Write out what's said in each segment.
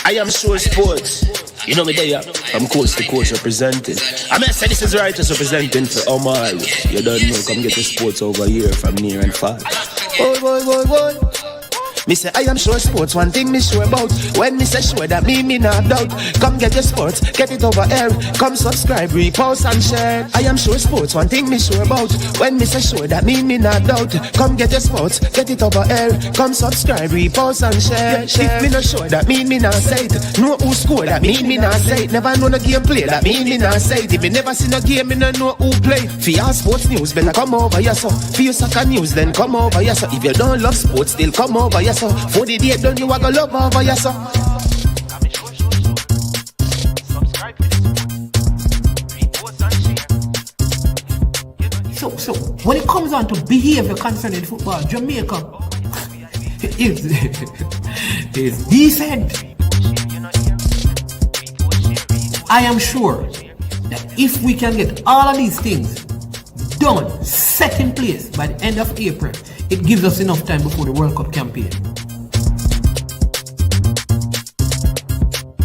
I am sure sports. You know me there, from coast to coast representing. I mean, I say this is righteous representing for Omar. You don't know, come get the sports over here from near and far. Boy. Me say I am sure sports, one thing me sure about. When me say sure, that me not doubt. Come get your sports, get it over here. Come subscribe, repost and share. I am sure sports, one thing me sure about. When me say sure, that me not doubt. Come get your sports, get it over here. Come subscribe, repost and share. If me not sure, that me not say it. Know who score, that me not say it. Never know no game play, that me not say it. If me never see no game, me no know who play. For your sports news, better come over here so. For your soccer news, then come over here so. If you don't love sports, still come over here so. For the date, don't you want to love over here so. So when it comes on to behavior concerning football, Jamaica is decent. I am sure that if we can get all of these things done, set in place by the end of April, it gives us enough time before the World Cup campaign.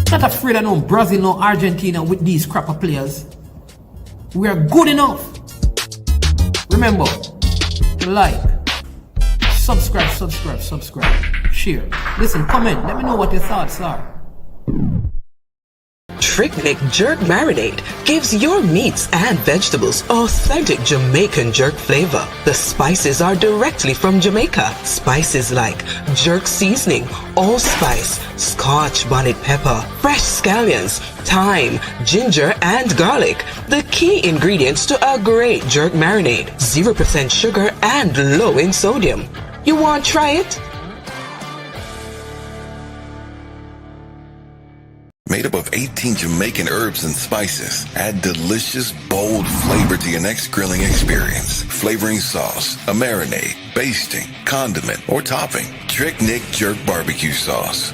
Not afraid of no Brazil, no Argentina with these crapper players. We are good enough. Remember to like, subscribe, share. Listen, comment, let me know what your thoughts are. Trick Jerk Marinade gives your meats and vegetables authentic Jamaican jerk flavor. The spices are directly from Jamaica. Spices like jerk seasoning, allspice, Scotch bonnet pepper, fresh scallions, thyme, ginger, and garlic. The key ingredients to a great jerk marinade. 0% sugar and low in sodium. You want to try it? Made up of 18 Jamaican herbs and spices. Add delicious, bold flavor to your next grilling experience. Flavoring sauce, a marinade, basting, condiment, or topping. Trick Nick Jerk Barbecue Sauce.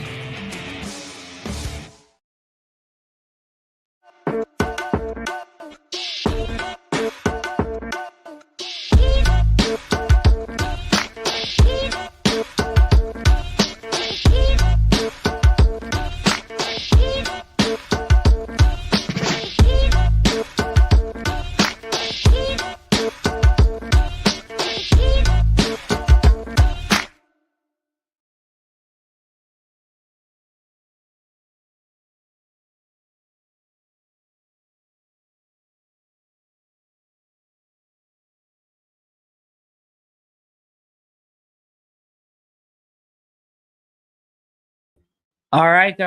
All right.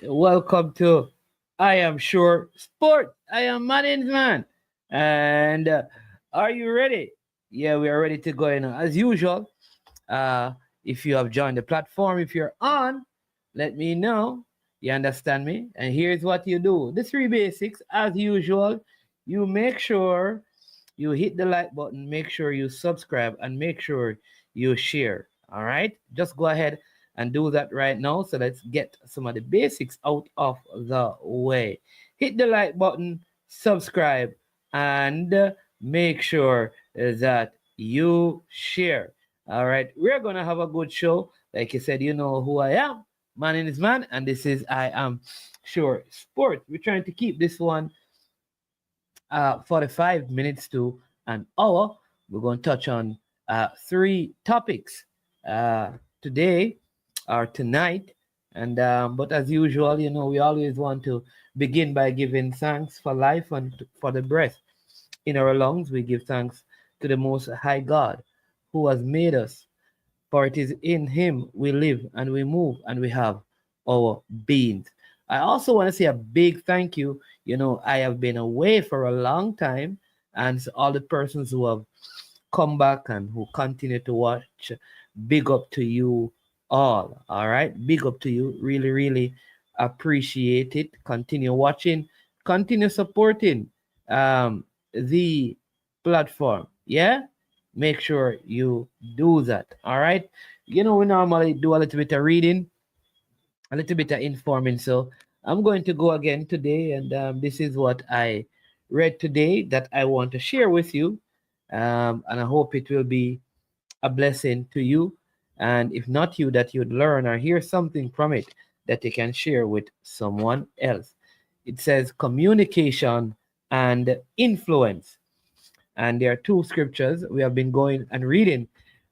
Welcome to I Am Sure Sport. I am Man's man. And are you ready? Yeah, we are ready to go in as usual. If you have joined the platform, if you're on, let me know. You understand me? And here's what you do. The three basics, as usual. You make sure you hit the like button, make sure you subscribe, and make sure you share. All right? Just go ahead and do that right now. So let's get some of the basics out of the way. Hit the like button, subscribe, and make sure that you share. All right, we're gonna have a good show. Like I said, you know who I am. My name is Man, and this is I Am Sure Sport. We're trying to keep this one 45 minutes to an hour. We're going to touch on three topics today or tonight. And but as usual, you know, we always want to begin by giving thanks for life and for the breath in our lungs. We give thanks to the Most High God who has made us. For it is in Him we live and we move and we have our beings. I also want to say a big thank you. You know, I have been away for a long time, and all the persons who have come back and who continue to watch, big up to you all. All right, big up to you. Really, really appreciate it. Continue watching, continue supporting the platform. Yeah, make sure you do that. All right. You know, we normally do a little bit of reading, a little bit of informing. So I'm going to go again today, and this is what I read today that I want to share with you, and I hope it will be a blessing to you. and if not you, that you'd learn or hear something from it that you can share with someone else. It says communication and influence. And there are two scriptures we have been going and reading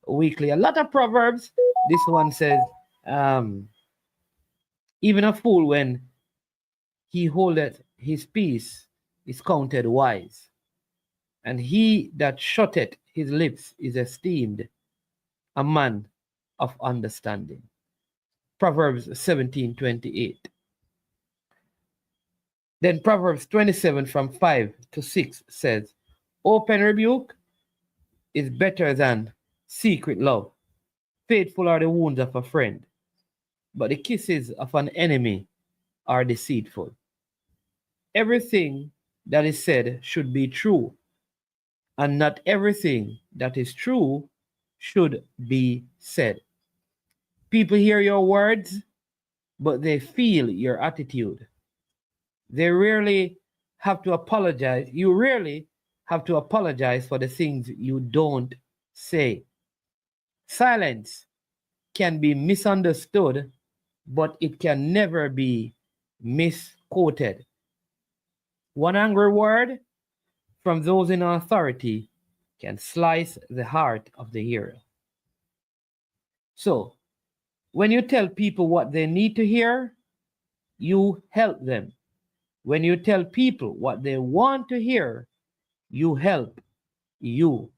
weekly. A lot of Proverbs. This one says, even a fool, when he holdeth his peace, is counted wise, and he that shutteth his lips is esteemed a man of understanding. Proverbs 17:28. Then Proverbs 27 from 5 to 6 says, open rebuke is better than secret love. Faithful are the wounds of a friend, but the kisses of an enemy are deceitful. Everything that is said should be true, and not everything that is true should be said. People hear your words, but they feel your attitude. They rarely have to apologize. You rarely have to apologize for the things you don't say. Silence can be misunderstood, but it can never be misquoted. One angry word from those in authority can slice the heart of the hearer. So, when you tell people what they need to hear, you help them. When you tell people what they want to hear, you help you.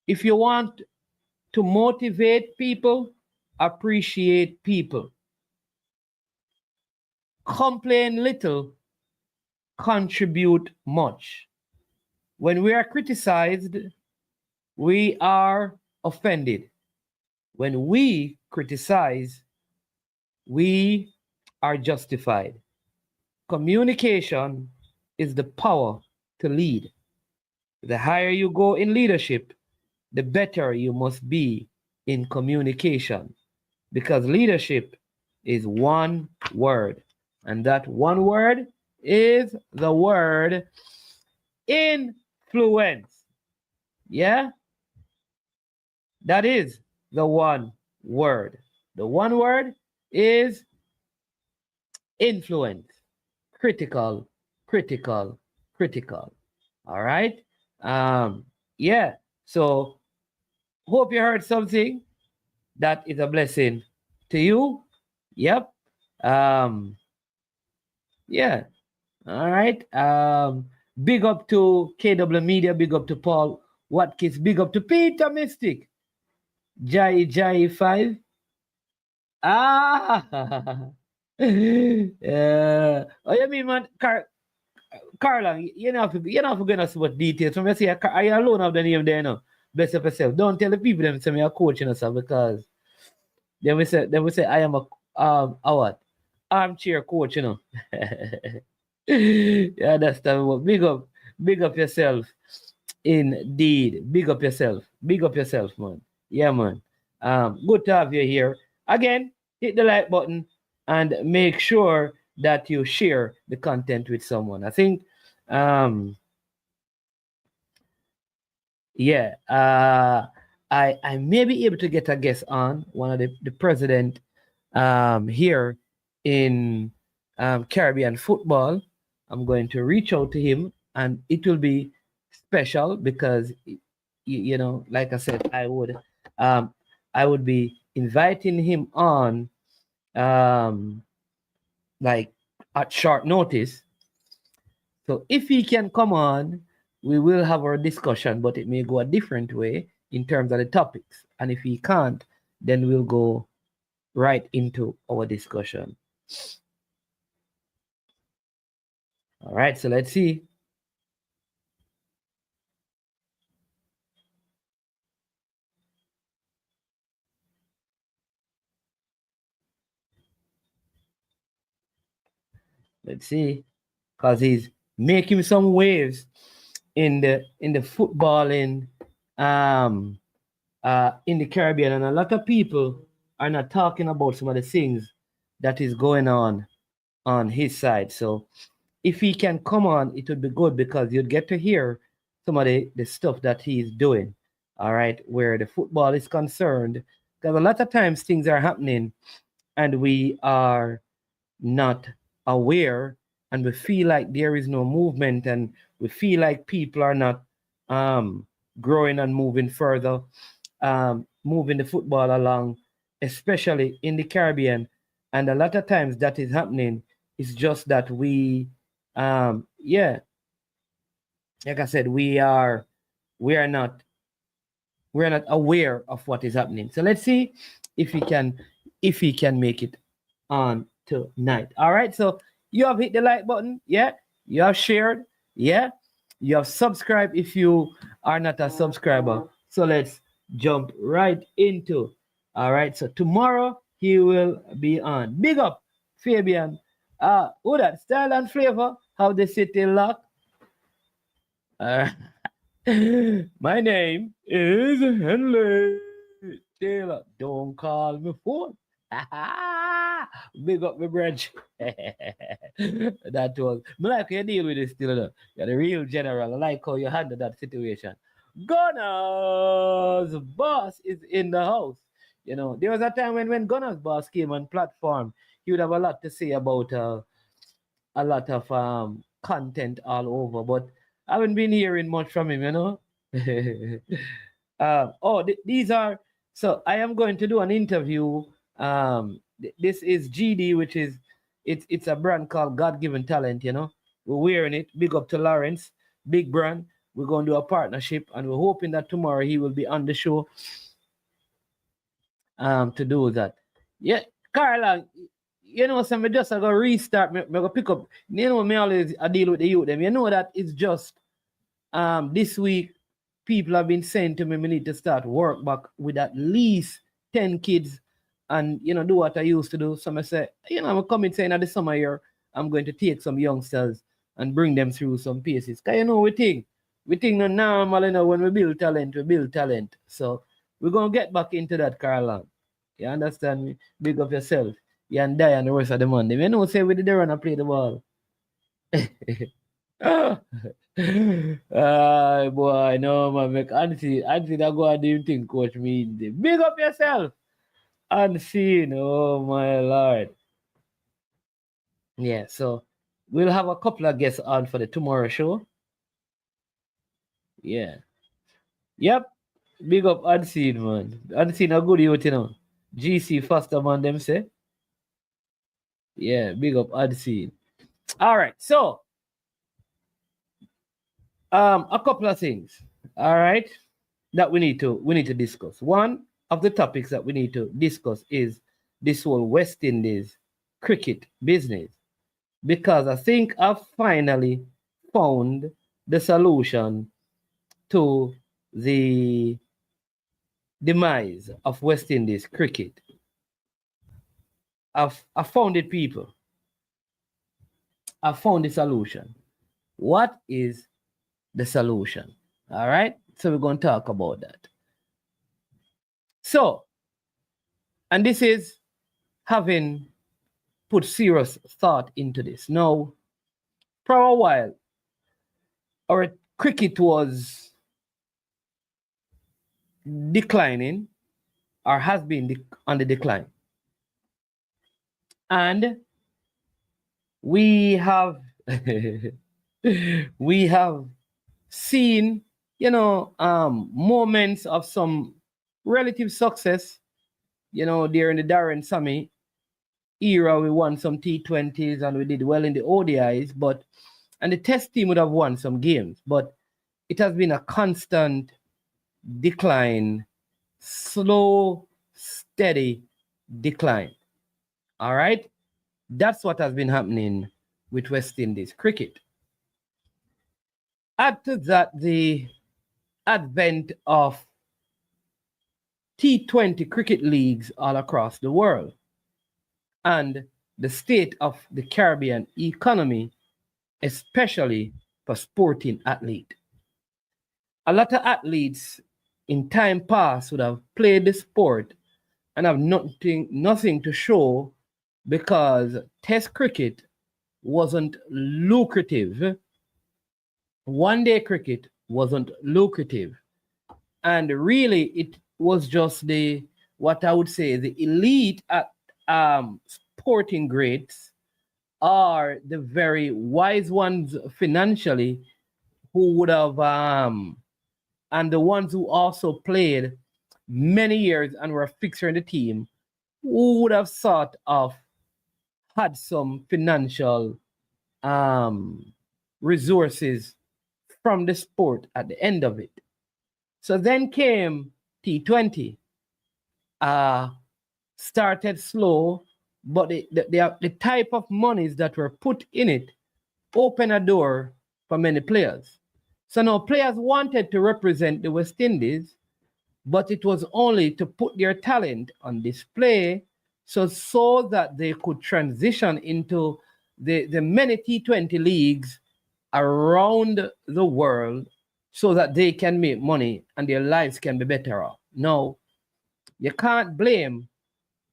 If you want to motivate people, appreciate people. Complain little, contribute much. When we are criticized, we are offended. When we criticize, we are justified. Communication is the power to lead. The higher you go in leadership, the better you must be in communication, because leadership is one word, and that one word is the word influence. Yeah? That is the one word. The one word is influence. Critical, critical, critical. All right? Yeah. So, hope you heard something that is a blessing to you. Yep. Yeah. All right. Big up to KW Media. Big up to Paul Watkins. Big up to Peter Mystic. Jai 5. Ah. Oh, you mean, man, Carla, you know, you're not going to see what details. From you say, are you alone of the name there now? Bless up yourself. Don't tell the people them say me a coaching yourself, because they will say I am a what? Armchair coach, you know. You understand? What? Big up yourself. Indeed. Big up yourself. Big up yourself, man. Yeah, man. Good to have you here. Again, hit the like button and make sure that you share the content with someone. I think yeah, I may be able to get a guest on, one of the president here in Caribbean football. I'm going to reach out to him, and it will be special because you know, like I said, I would be inviting him on like at short notice. So if he can come on, we will have our discussion, but it may go a different way in terms of the topics. And if he can't, then we'll go right into our discussion. All right, so let's see. Let's see, because he's making some waves in the footballing in the Caribbean, and a lot of people are not talking about some of the things that is going on his side. So if he can come on, it would be good, because you'd get to hear some of the stuff that he's doing. All right, where the football is concerned, Because a lot of times things are happening and we are not aware, and we feel like there is no movement, and we feel like people are not growing and moving further, moving the football along, especially in the Caribbean. And a lot of times that is happening. It's just that yeah, like I said, we are not aware of what is happening. So let's see if we can make it on tonight. All right. So you have hit the like button, yeah. You have shared, yeah. You have subscribed if you are not a subscriber. So let's jump right into. All right. So tomorrow he will be on. Big up, Fabian. Who that? Style and flavor. How the city lock. My name is Henley Taylor. Don't call me phone. Big up my branch. That was. I like how you deal with this still. Though. You're the real general. I like how you handle that situation. Gunner's boss is in the house. You know, there was a time when Gunner's boss came on platform, he would have a lot to say about a lot of content all over, but I haven't been hearing much from him, you know. These are, so I am going to do an interview. This is GD, which is it's a brand called God Given Talent, you know. We're wearing it. Big up to Lawrence, big brand. We're going to do a partnership, and we're hoping that tomorrow he will be on the show to do that. Yeah, Carla, you know, so me just I go restart, me go pick up. You know, me always I deal with the youth them. You know that it's just this week people have been saying to me, me need to start work back with at least 10 kids and you know do what I used to do. So I say, you know, I'm coming saying at the summer year, I'm going to take some youngsters and bring them through some paces. Cause you know we think no normal, you know, when we build talent. So we're gonna get back into that, Carla. You understand me? Big up yourself. You and die and the rest of the Monday. You know, say we did the run and play the ball. Boy, no, man. Make Anthony that go and do thing, coach me. Big up yourself. Unseen. Oh, my Lord. Yeah, so we'll have a couple of guests on for the tomorrow show. Yeah. Yep. Big up Unseen, man. Unseen a good youth, you know. GC faster, man, them say. Yeah, big up Unseen. All right, so a couple of things, all right, that we need to discuss. One of the topics that we need to discuss is this whole West Indies cricket business, because I think I've finally found the solution to the demise of West Indies cricket. I found it, people. I found the solution. What is the solution? All right. So we're going to talk about that. So, and this is having put serious thought into this. Now, for a while, our cricket was declining or has been on the decline. And we have seen, you know, moments of some relative success. You know, during the Darren Sammy era, we won some T20s and we did well in the ODIs, and the test team would have won some games, but it has been a constant decline, slow, steady decline. All right? That's what has been happening with West Indies cricket. Add to that the advent of T20 cricket leagues all across the world and the state of the Caribbean economy, especially for sporting athletes. A lot of athletes in time past would have played the sport and have nothing to show because test cricket wasn't lucrative. One-day cricket wasn't lucrative. And really, it was just the what I would say the elite at sporting greats are the very wise ones financially who would have and the ones who also played many years and were a fixture in the team who would have sort of had some financial resources from the sport at the end of it. So then came T20. Started slow, but the type of monies that were put in it opened a door for many players. So now players wanted to represent the West Indies, but it was only to put their talent on display so that they could transition into the many T20 leagues around the world so that they can make money and their lives can be better off. Now, you can't blame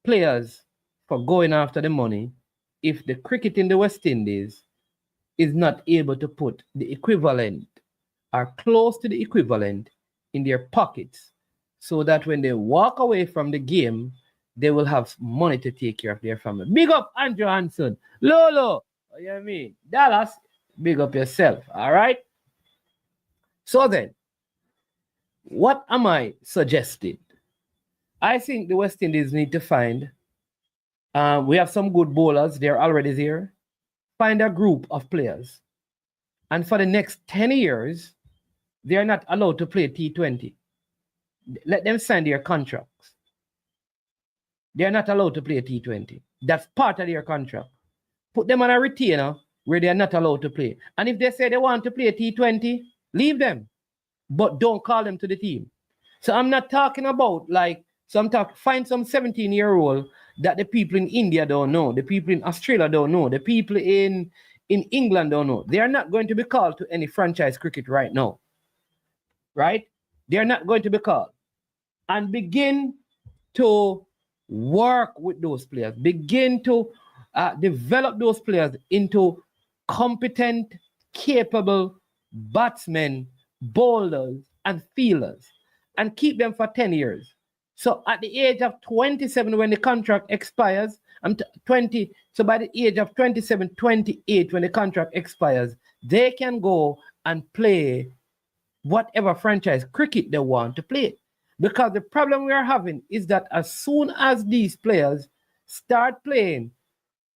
players for going after the money if the cricket in the West Indies is not able to put the equivalent or close to the equivalent in their pockets so that when they walk away from the game, they will have money to take care of their family. Big up Andrew Hanson. Lolo, what you mean? Dallas, big up yourself, all right? So then, what am I suggesting? I think the West Indies need to find, we have some good bowlers, they're already there. Find a group of players. And for the next 10 years, they're not allowed to play T20. Let them sign their contracts. They're not allowed to play T20. That's part of their contract. Put them on a retainer where they're not allowed to play. And if they say they want to play T20, leave them. But don't call them to the team. So I'm not talking about find some 17-year-old that the people in India don't know, the people in Australia don't know, the people in England don't know. They are not going to be called to any franchise cricket right now. Right? They're not going to be called. And begin to work with those players. Begin to develop those players into competent, capable batsmen, bowlers, and fielders. And keep them for 10 years. So at the age of 27, when the contract expires, so by the age of 27, 28, when the contract expires, they can go and play whatever franchise cricket they want to play. Because the problem we are having is that as soon as these players start playing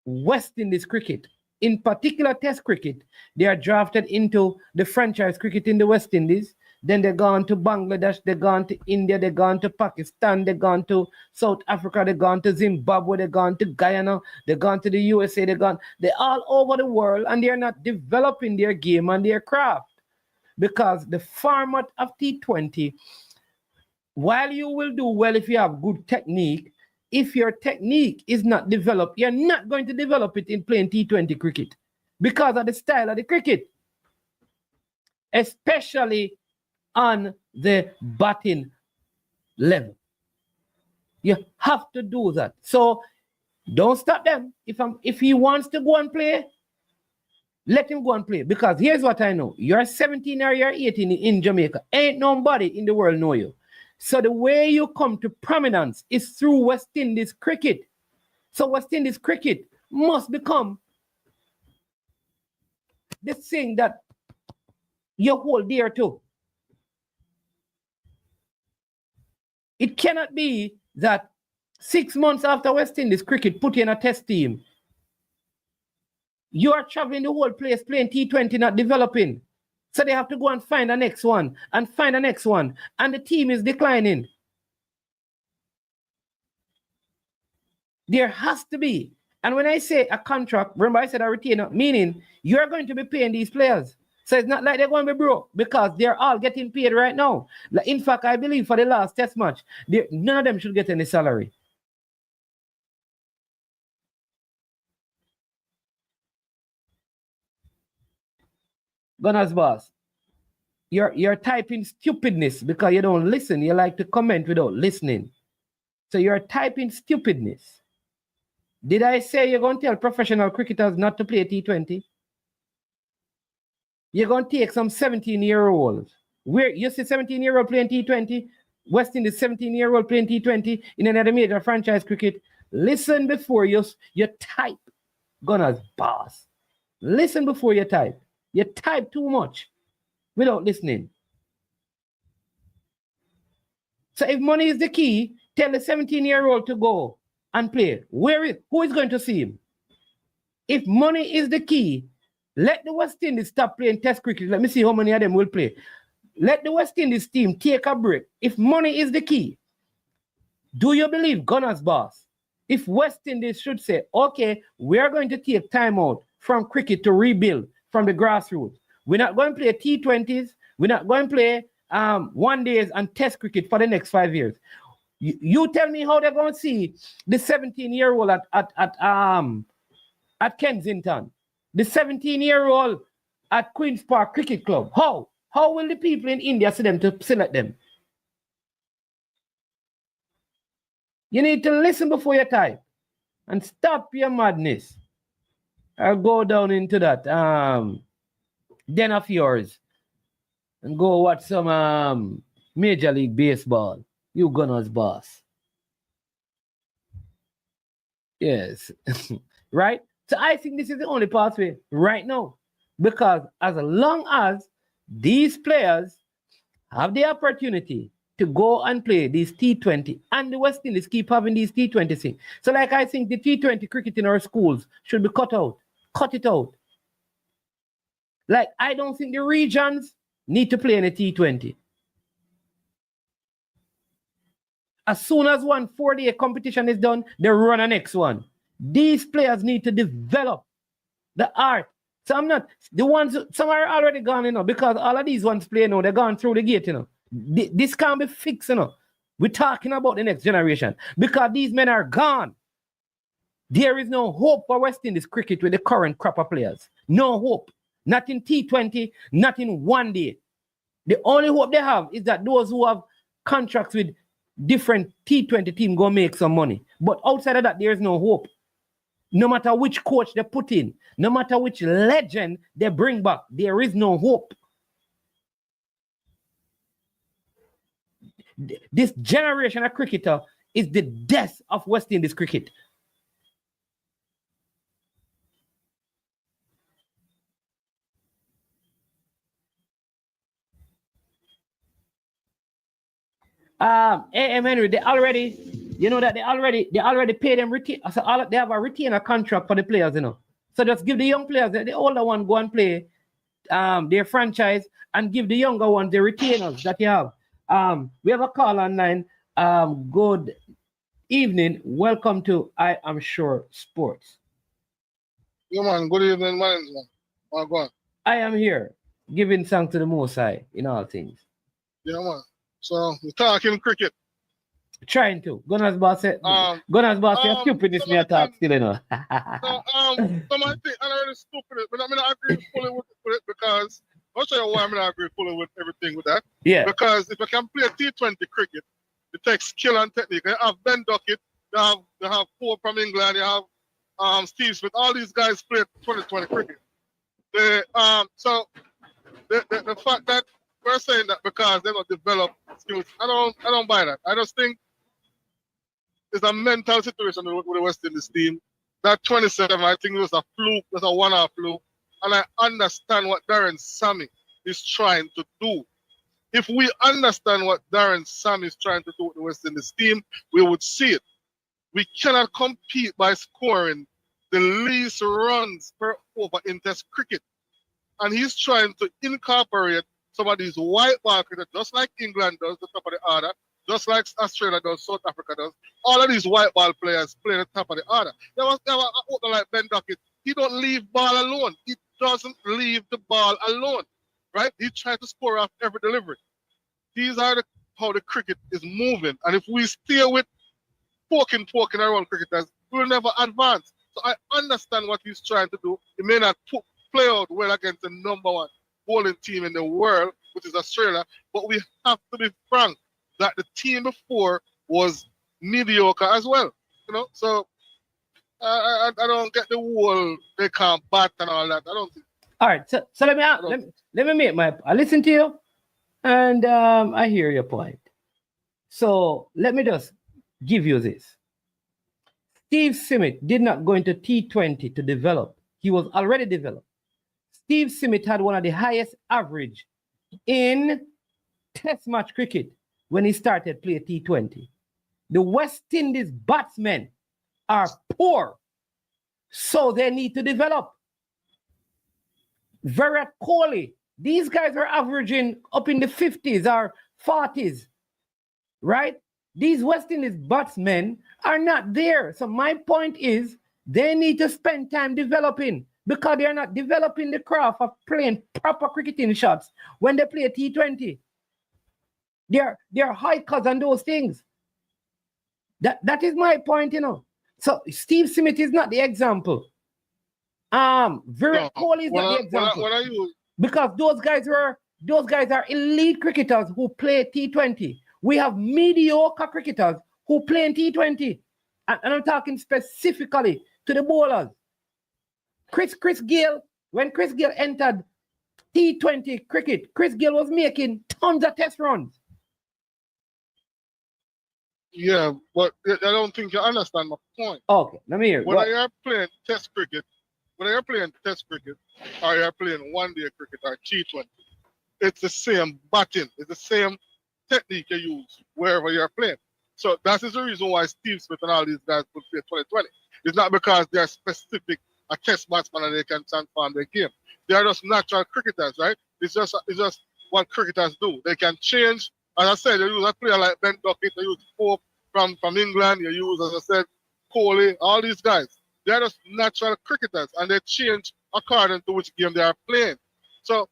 West Indies cricket, in particular Test cricket, they are drafted into the franchise cricket in the West Indies. Then they're gone to Bangladesh, they're gone to India, they're gone to Pakistan, they're gone to South Africa, they're gone to Zimbabwe, they're gone to Guyana, they're gone to the USA, they're all over the world, and they're not developing their game and their craft. Because the format of T20, while you will do well if you have good technique, if your technique is not developed, you're not going to develop it in playing T20 cricket because of the style of the cricket, especially on the batting level. You have to do that. So don't stop them. If he wants to go and play, let him go and play. Because here's what I know. You're 17 or you're 18 in Jamaica. Ain't nobody in the world know you. So the way you come to prominence is through West Indies cricket. So West Indies cricket must become the thing that you hold dear to. It cannot be that 6 months after West Indies cricket put you in a test team, you are traveling the whole place playing T20, not developing. So they have to go and find the next one and find the next one. And the team is declining. There has to be. And when I say a contract, remember I said a retainer, meaning you're going to be paying these players. So it's not like they're going to be broke because they're all getting paid right now. In fact, I believe for the last test match, none of them should get any salary. Gunners boss, you're typing stupidness because you don't listen. You like to comment without listening. So you're typing stupidness. Did I say you're going to tell professional cricketers not to play T20? You're going to take some 17-year-olds. Where you see 17-year-old playing T20? West Indies 17-year-old playing T20 in another major franchise cricket. Listen before you type Gunners boss. Listen before you type. You type too much without listening. So if money is the key, tell the 17-year-old to go and play. Who is going to see him? If money is the key, let the West Indies stop playing test cricket. Let me see how many of them will play. Let the West Indies team take a break. If money is the key, do you believe Gunners boss? If West Indies should say, okay, we are going to take time out from cricket to rebuild from the grassroots. We're not going to play T20s. We're not going to play one days and test cricket for the next 5 years. You tell me how they're going to see the 17-year-old at Kensington, the 17-year-old at Queen's Park Cricket Club. How? How will the people in India see them to select them? You need to listen before you type and stop your madness. I'll go down into that den of yours and go watch some Major League Baseball. You Gunners boss. Yes. Right? So I think this is the only pathway right now. Because as long as these players have the opportunity to go and play these T20, and the West Indies keep having these T20 things. So like I think the T20 cricket in our schools should be cut out. Cut it out. Like I don't think the regions need to play in a T20. As soon as one 4-day competition is done, they run a next one. These players need to develop the art. So I'm not, the ones, some are already gone, because all of these ones play now, they're gone through the gate, This can't be fixed, We're talking about the next generation because these men are gone. There is no hope for West Indies cricket with the current crop of players. No hope. Not in T20, not in one day. The only hope they have is that those who have contracts with different T20 teams go make some money. But outside of that, there is no hope. No matter which coach they put in, no matter which legend they bring back, there is no hope. This generation of cricketer is the death of West Indies cricket. Henry, they already pay them so they have a retainer contract for the players, So just give the young players, the older one go and play their franchise and give the younger ones the retainers that you have. We have a call online. Good evening. Welcome to I Am Sure Sports. Yeah, man. Good evening, man. Go on. I am here giving thanks to the Most High in all things. Yeah, man. So we're talking cricket. Trying to. Gunners boss said, you're stupid this me attack still, So, someone think I'm really stupid, but I mean, I agree fully with it because I'll show you why I'm not agree fully with everything with that. Yeah. Because if I can play T20 cricket, it takes skill and technique. You have Ben Duckett, you have Pope from England, you have Steve Smith, all these guys play 2020 cricket. So the fact that we're saying that because they don't develop skills, I don't buy that. I just think it's a mental situation with the West Indies team. That 27, I think it was a fluke, it was a one-off fluke. And I understand what Darren Sammy is trying to do. If we understand what Darren Sammy is trying to do with the West Indies team, we would see it. We cannot compete by scoring the least runs per over in Test cricket. And he's trying to incorporate some of these white ball cricket, just like England does, the top of the order, just like Australia does, South Africa does. All of these white ball players play the top of the order. There was an opener like Ben Duckett. He don't leave ball alone. He doesn't leave the ball alone, right? He tries to score off every delivery. These are how the cricket is moving. And if we stay with poking around cricketers, we'll never advance. So I understand what he's trying to do. He may not play out well against the number one bowling team in the world, which is Australia, but we have to be frank that the team before was mediocre as well. So I don't get the whole they can't bat and all that. I don't think. All right, so let me make I listen to you, and I hear your point. So let me just give you this. Steve Sept did not go into T20 to develop. He was already developed. Steve Sept had one of the highest average in test match cricket when he started play T20. The West Indies batsmen are poor, so they need to develop. Virat Kohli, these guys are averaging up in the 50s or 40s, right? These West Indies batsmen are not there. So my point is they need to spend time developing because they're not developing the craft of playing proper cricketing shots when they play T20. They're hikers and those things. That is my point, you know. So Steve Sept is not the example. Virat Kohli is not the example. Because those guys are elite cricketers who play T20. We have mediocre cricketers who play in T20. And I'm talking specifically to the bowlers. Chris Gayle, when Chris Gayle entered T20 cricket, Chris Gayle was making tons of test runs. Yeah, but I don't think you understand my point. Okay, let me hear it. Whether you're playing test cricket, or you're playing one-day cricket or T20, it's the same batting. It's the same technique you use wherever you're playing. So that is the reason why Steve Sept and all these guys could play 2020. It's not because they're specific a test batsman and they can transform their game. They are just natural cricketers, right? It's just what cricketers do. They can change. As I said, you use a player like Ben Duckett, you use Pope from England, you use, as I said, Kohli, all these guys. They're just natural cricketers and they change according to which game they are playing. So,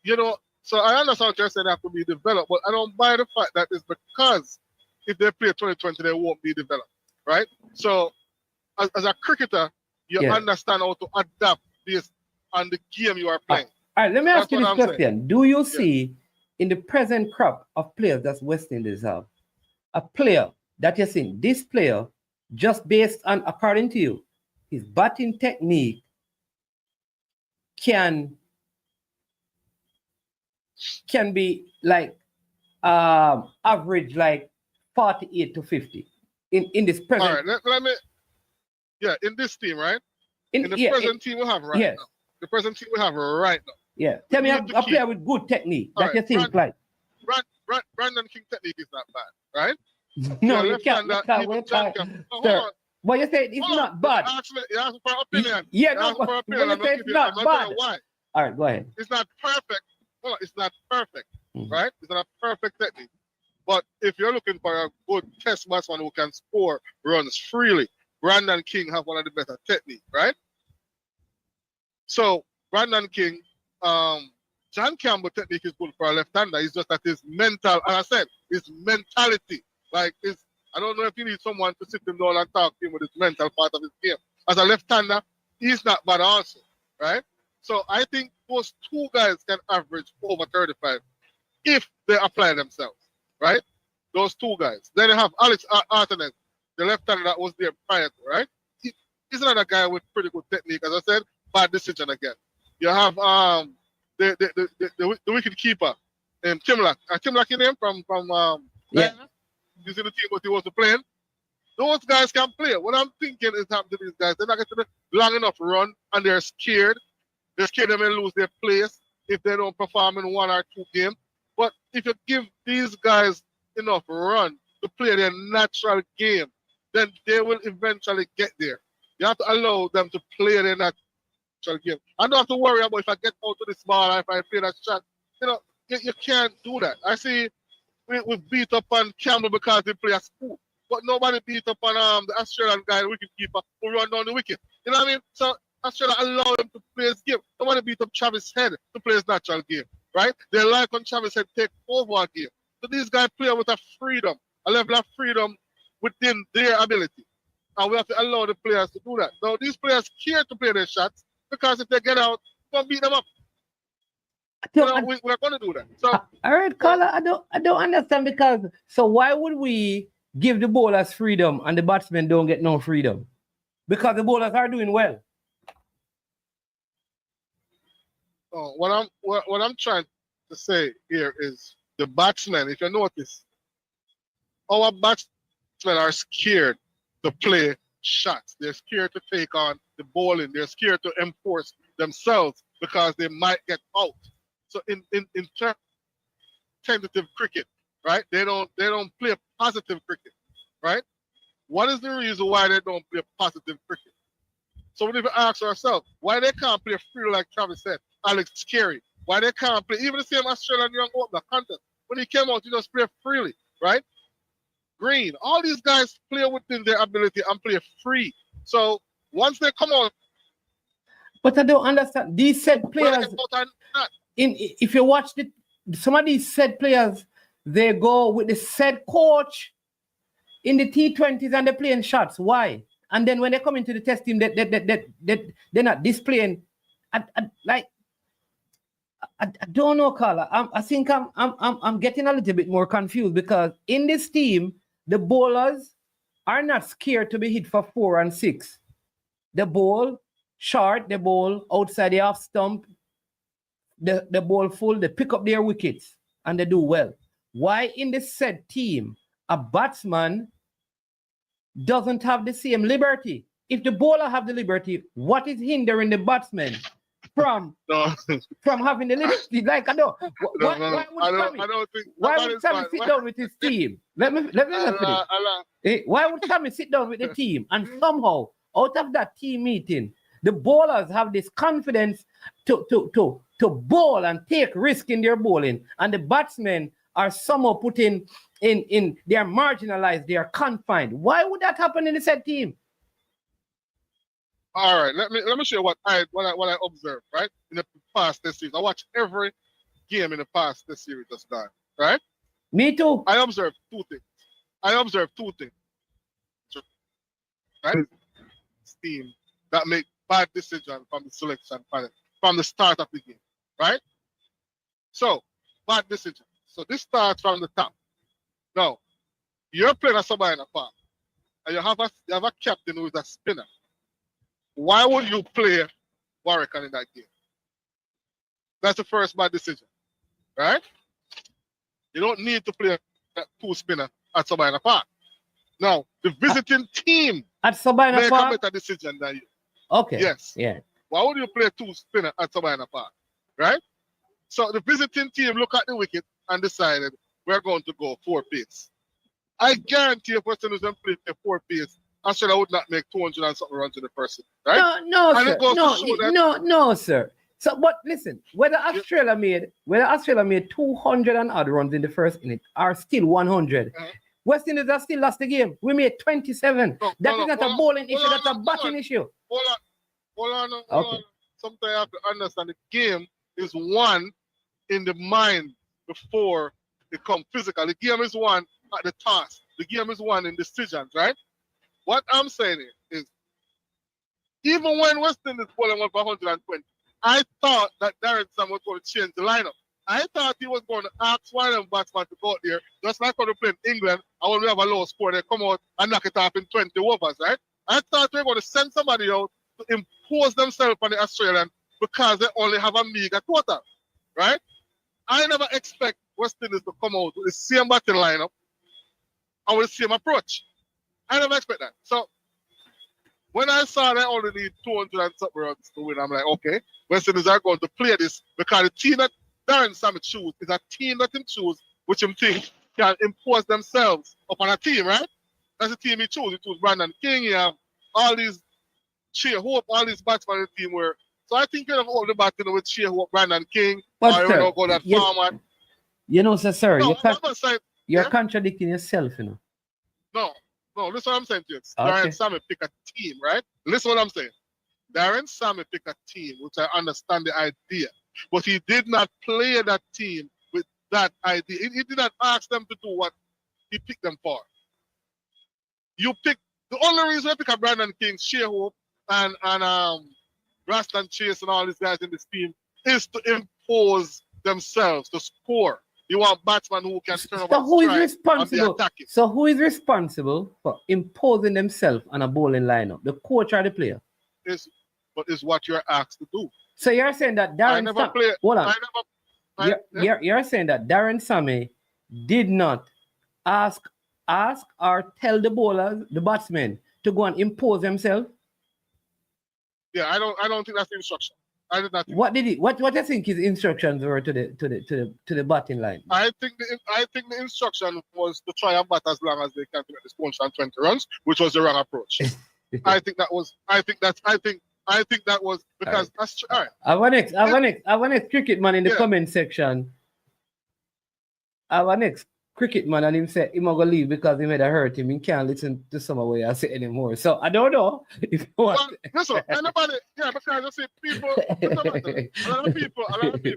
you know, so I understand what you're saying, they have to be developed, but I don't buy the fact that it's because if they play 2020, they won't be developed, right? So, as a cricketer, you understand how to adapt this on the game you are playing. All right, let me ask you this question. Do you see in the present crop of players that West Indies have, a player that you're seeing, this player, just based on, according to you, his batting technique can be like average like 48 to 50 in this present. All right, let me. Yeah, in this team, right? In the present team we have right now. The present team we have right now. Yeah. Tell me a player with good technique that you think like. Brandon King technique is not bad, right? No, you can't. But you say it's not bad. You ask for opinion. Yeah, no, but you say it's not bad. Why? All right, go ahead. It's not perfect. Well, it's not perfect, right? It's not a perfect technique. But if you're looking for a good test batsman who can score runs freely, Brandon King have one of the better technique, right? So Brandon King, John Campbell technique is good for a left-hander. It's just that his mental, as I said, his mentality. Like I don't know if you need someone to sit him down and talk to him with his mental part of his game. As a left-hander, he's not bad also, right? So I think those two guys can average over 35 if they apply themselves, right? Those two guys. Then you have Alex Artanes, the left-hander that was there prior to, right? He's another guy with pretty good technique. As I said, bad decision again. You have the wicket keeper, Kimlock. Kimlock in him from you see the team what he was playing. Those guys can play. What I'm thinking is happening to these guys, they're not getting a long enough run and they're scared. They're scared they may lose their place if they don't perform in 1 or 2 games. But if you give these guys enough run to play their natural game, then they will eventually get there. You have to allow them to play their natural game. I don't have to worry about if I get out of this ball or if I play that shot. You know, you can't do that. I see we beat up on Campbell because he play a spool. But nobody beat up on the Australian guy, the wicketkeeper, who run down the wicket. You know what I mean? So Australia allow him to play his game. Nobody beat up Travis Head to play his natural game, right? They like when Travis Head take over a game. So these guys play with a freedom, a level of freedom within their ability. And we have to allow the players to do that. Now, these players care to play their shots because if they get out, we're going to beat them up. We're going to do that. So, all right, caller, I don't understand because, so why would we give the bowlers freedom and the batsmen don't get no freedom? Because the bowlers are doing well. What I'm trying to say here is the batsmen, if you notice, our batsmen are scared to play shots. They're scared to take on the bowling. They're scared to enforce themselves because they might get out. So in tentative cricket, right? They don't play positive cricket, right? What is the reason why they don't play positive cricket? So we need to ask ourselves why they can't play free like Travis said, Alex Carey. Why they can't play even the same Australian young opener contest. When he came out, he just played freely, right? Green. All these guys play within their ability and play free. So once they come out, but I don't understand these said players. If you watch some of these said players, they go with the said coach in the T20s and they're playing shots. Why? And then when they come into the test team, they're not displaying. I don't know, Carla. I think I'm getting a little bit more confused because in this team, the bowlers are not scared to be hit for 4 and 6. They bowl short, they bowl outside the off stump, they bowl full, they pick up their wickets and they do well. Why in the said team, a batsman doesn't have the same liberty? If the bowler have the liberty, what is hindering the batsman from having the liberty? Like I know. Why would Sammy sit down with his team? Let me why would Sammy sit down with the team and somehow out of that team meeting, the bowlers have this confidence to bowl and take risk in their bowling, and the batsmen are somehow put in they are marginalized, they are confined. Why would that happen in the said team? All right, let me show you what I observed, right? In the past this series. I watched every game in the past this series just done, right? Me too. I observed two things. Right? Team that make bad decisions from the selection panel from the start of the game, right? So, bad decision. So this starts from the top. Now, you're playing a somebody in a park, and you have a captain who is a spinner. Why would you play Warwick in that game? That's the first bad decision, right? You don't need to play that 2 spinner at Sabina Park. Now, the visiting team at Sabina make Park? a better decision than you. Okay. Yes. Yeah. Why would you play 2 spinner at Sabina Park, right? So the visiting team look at the wicket and decided we're going to go 4 pace. I guarantee if Western was going to play 4 pace, Australia would not make 200 and something runs to the person, right? No, sir. So, but listen, whether Australia made 200 and odd runs in the first inning are still 100. West Indies are still lost the game. We made 27. That is not a bowling issue, that's a batting issue. Hold on. Sometimes you have to understand the game is won in the mind before it comes physical. The game is won at the task. The game is won in decisions, right? What I'm saying is, even when West Indies bowling went for 120, I thought that Darren Sam was going to change the lineup. I thought he was going to ask one of them batsmen to go out there, just like when we play in England, and when we have a low score, they come out and knock it off in 20 overs, right? I thought they were going to send somebody out to impose themselves on the Australian because they only have a meager total, right? I never expect West Indies to come out with the same batting lineup and with the same approach. I never expect that. So when I saw they only need 200 and something runs to win, I'm like, okay, West Indies are going to play this because the team that Darren Sammy choose is a team that him choose, which him think can impose themselves upon a team, right? That's the team he chose. He chose Brandon King. He have all these Shea Hope, all these batsmen in the team were. So I think you have all the batting with Shea Hope, Brandon King, but or sir, go that format. You know, sir, no, you're contradicting yourself, you know. No, listen what I'm saying to you. Okay. Darren Sammy pick a team, right? Listen what I'm saying. Darren Sammy pick a team, which I understand the idea. But he did not play that team with that idea. He did not ask them to do what he picked them for. The only reason I pick up Brandon King, Shea Hope, and Rastan Chase and all these guys in this team is to impose themselves, to score. You want batsmen who can turn over So who is responsible for imposing themselves on a bowling lineup? The coach or the player? Is what you're asked to do. So you're saying that Darren You're saying that Darren Sammy did not ask ask or tell the bowlers, the batsmen, to go and impose themselves? Yeah, I don't think that's the instruction. I did not think What did he? What do you think his instructions were to the batting line? I think the instruction was to try and bat as long as they can to get this 120 runs, which was the wrong approach. I think that was because that's all right. I want next cricket man in the comment section. Our next cricket man, and him said he gonna leave because he made a hurt him. He can't listen to some of what I say anymore. So I don't know if you want. Well, listen, anybody, because I see people, a lot of people,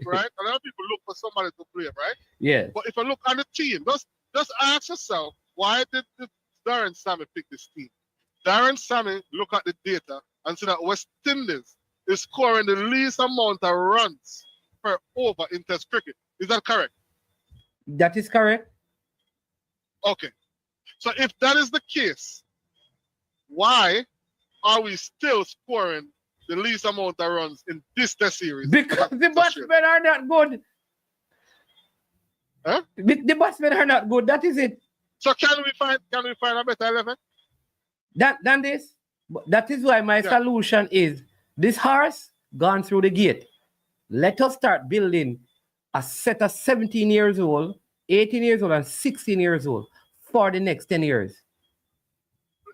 right? A lot of people look for somebody to play, right? Yeah. But if I look on the team, just ask yourself, why did Darren Sammy pick this team? Darren Sammy look at the data and see that West Indies is scoring the least amount of runs per over in Test cricket. Is that correct? That is correct. Okay. So if that is the case, why are we still scoring the least amount of runs in this Test series? Because the batsmen are not good. Huh? The batsmen are not good. That is it. So can we find a better 11? Than this? That is why my solution is this horse gone through the gate. Let us start building a set of 17 years old, 18 years old, and 16 years old for the next 10 years.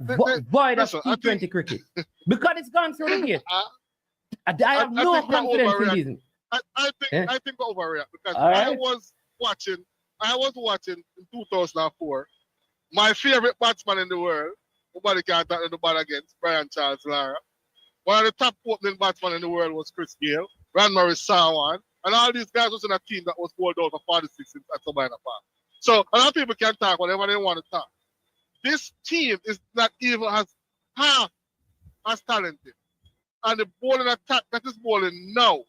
Void of T20 cricket. Because it's gone through the gate. I have no confidence in this. I think overreact because right. I was watching in 2004. My favorite batsman in the world, nobody can talk nobody against, Brian Charles Lara. One of the top opening batsmen in the world was Chris Gale, Ranmari Sawan, and all these guys was in a team that was bowled out for 46 at Sabina Park. So a lot of people can talk whatever they want to talk. This team is not even half as talented. And the bowling attack that is bowling now,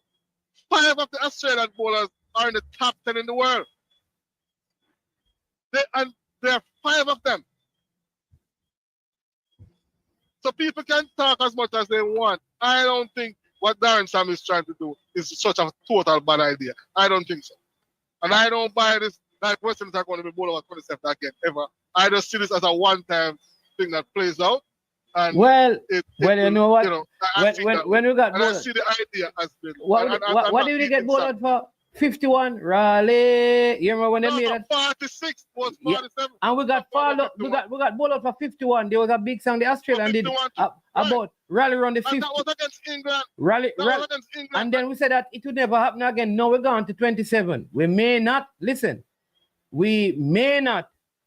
5 of the Australian bowlers are in the top 10 in the world. There are 5 of them. So people can talk as much as they want. I don't think what Darren Sam is trying to do is such a total bad idea. I don't think so. And I don't buy this that Western are going to be bowled over 27 again, ever. I just see this as a one-time thing that plays out. And you know what? You know, when we got and bowled, I see the idea as been. What did we get bowled for? 51, Raleigh. You remember when they made it? 46 was 47. Yeah. And we got bowled out for 51. There was a big song the Australian did about Raleigh around the 50. That was against England. Raleigh. And then we said that it would never happen again. Now we're going to 27. We may not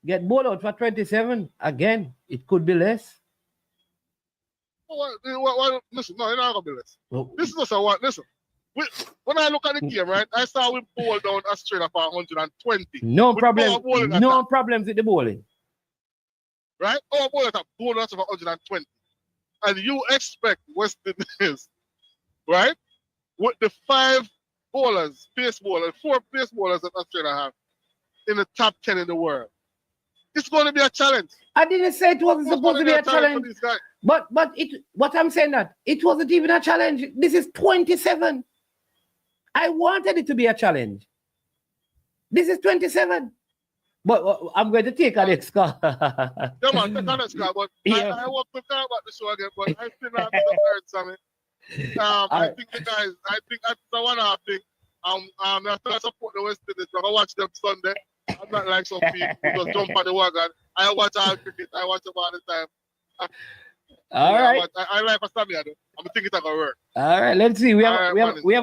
get bowled out for 27 again. It could be less. Listen, no, it's not going to be less. This is just a one. Listen. When I look at the game, right, I saw we bowl down Australia for 120. No problems with the bowling. Right? Our bowler attack bowled us for 120. And you expect West Indies, right, with the 5 bowlers, 4 pace bowlers that Australia have in the top 10 in the world. It's going to be a challenge. I didn't say it wasn't supposed to be a challenge. But what I'm saying that it wasn't even a challenge. This is 27. I wanted it to be a challenge. This is 27. But I'm going to take a next call. Yeah, man, take a next call. But I want to talk about the show again, but I still not heard something. I think the guys, I think that's the one I think. I'm not going to support the West Indies, but I watch them Sunday. I'm not like some people who just jump on the wagon. I watch all cricket. I watch them all the time. All right. I like for Sammy, though. I'm thinking it's going to work. All right, let's see. We have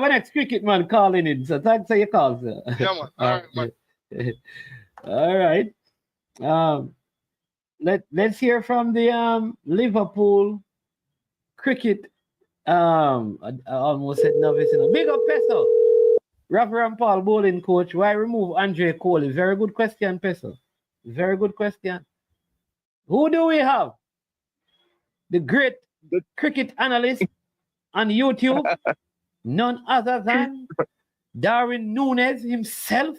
an ex-cricket man calling in, so thanks for your call, sir. Yeah, man. All right, man. All right. Let's hear from the Liverpool cricket. I almost said novice. Big up, Peso. Reverend Paul bowling coach. Why remove Andre Coley? Very good question, Peso. Very good question. Who do we have? The cricket analyst on YouTube, none other than Darwin Núñez himself.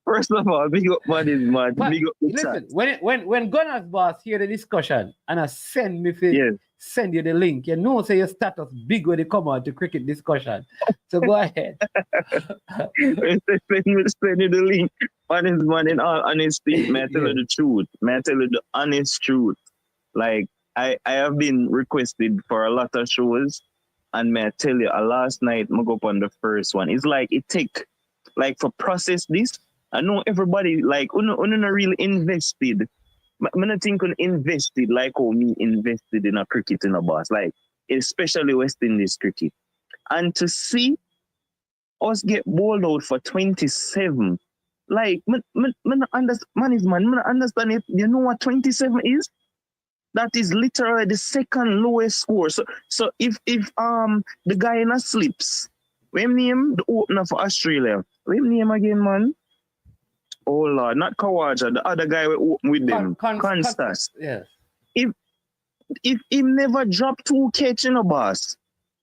First of all, big up man is mad. Big up listen, when Gunners boss hear the discussion and I send me send you the link. You know, say your status big when you come out to cricket discussion. So go ahead. Send you the link. Honest man, in all honesty, may I tell you the truth. May I tell you the honest truth. Like, I have been requested for a lot of shows, and may I tell you, last night, I go up on the first one. It's like, it take, like, for process this, I know everybody, like, not really invested. I don't think invested like how me invested in a cricket in a boss, like, especially West Indies cricket. And to see us get bowled out for 27, like, man, understand it. You know what 27 is? That is literally the second lowest score. So if the guy in a slips, what name the opener for Australia? What name again, man? Oh Lord, not Kawaja, the other guy we open with them. Constas. Yes. If he never dropped 2 catch in a boss,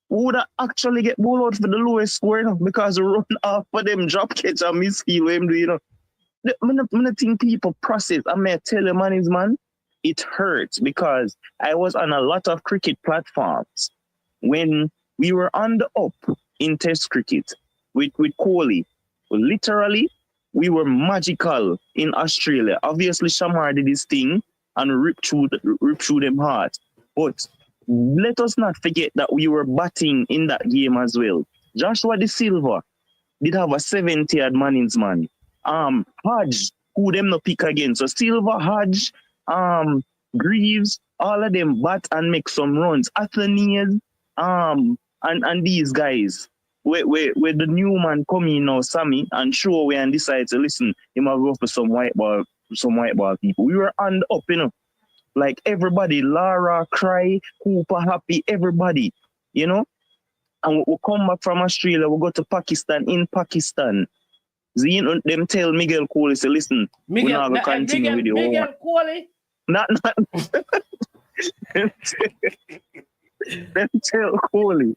would I actually get bowled out for the lowest score, you know, because we run off for them drop catch and misfield him do, you know. I think people process. I may tell you, man, it hurts because I was on a lot of cricket platforms when we were on the up in Test cricket with Kohli. Literally, we were magical in Australia. Obviously, Shamar did his thing and ripped through them hard. But let us not forget that we were batting in that game as well. Joshua De Silva did have a 70 Mannings man. Hodge, who them no pick again. So Silva, Hodge, Greaves, all of them bat and make some runs. Athenians, and these guys. Where the new man come in now, Sammy, and show away and decide to listen, he might go for some white ball people. We were on the up, you know. Like everybody, Lara, Cry, Cooper, Happy, everybody, you know. And we come back from Australia, we go to Pakistan. In Pakistan, them tell Miguel Kohli, say, listen, we're not going to continue with you. Miguel Kohli? Not. Them tell Kohli,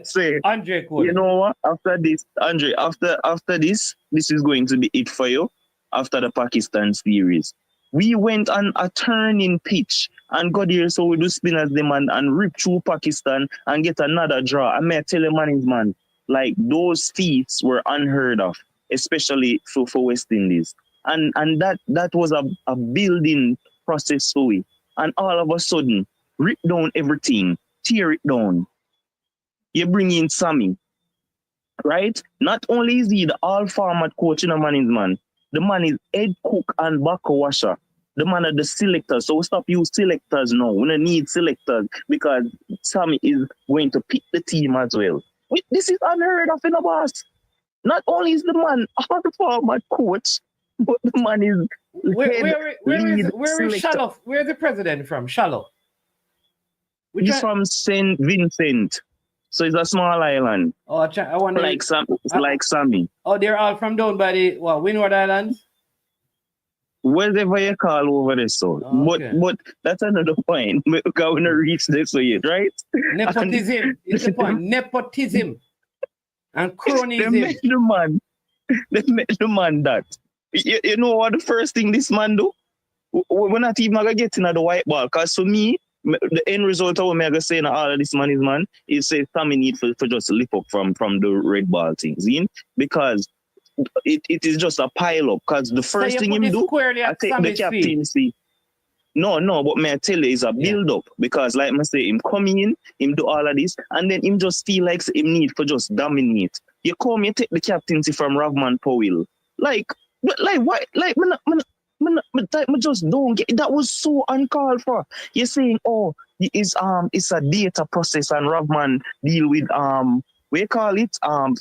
say, Andre Kohli. you know what? After this, Andre, after this is going to be it for you. After the Pakistan series, we went on a turning pitch and got here, so we do spinners them and rip through Pakistan and get another draw. I may tell you, man, like those feats were unheard of, especially for West Indies, and that was a building process for we. And all of a sudden, rip down everything. Tear it down. You bring in Sammy, right? Not only is he the all-format coach in a man, the man is head cook and back washer. The man are the selectors. So we stop use selectors now. We don't need selectors because Sammy is going to pick the team as well. This is unheard of in a boss. Not only is the man all-format coach, but the man is where is Shallow? Where's the president from? Shallow. He's from St. Vincent. So it's a small island. Oh, I wonder. Like Sammy. Oh, they're all from down by the Windward Islands? Whatever you call over there, so. Oh, okay. But that's another point. We're going to reach this yet, right? Nepotism. It's the point. Nepotism. And cronyism. They met the man that. You know what the first thing this man do? We're not even going to get into the white ball. Because for me, the end result of what I'm going to say in all of this man is say Sammy need for just lift up from the red ball things. Because it is just a pile up. Because the first thing him do, I take the captaincy. No, but may I tell you, it's a build up. Because like I say, him coming in, him do all of this, and then him just feel like him need for just dominate. You take the captaincy from Ravman Powell. Like why? Like, I just don't get it. That was so uncalled for. You're saying, it's a data process and Ravman deal with we call it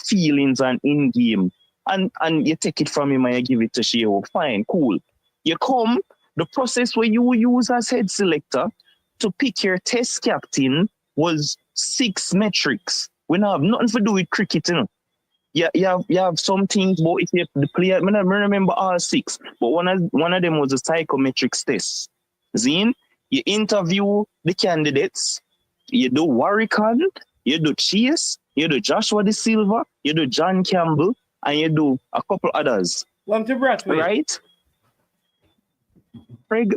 feelings and in game. And you take it from him and you give it to Sheo. Fine, cool. You come, the process where you use as head selector to pick your test captain was 6 metrics. We don't have nothing to do with cricket, you know. You have some things, but if you the player, I remember all 6, but one of them was a psychometrics test. Zine, you interview the candidates, you do Warwickon, you do Chase, you do Joshua De Silva, you do John Campbell, and you do a couple others. One to Bradway. Right? Craig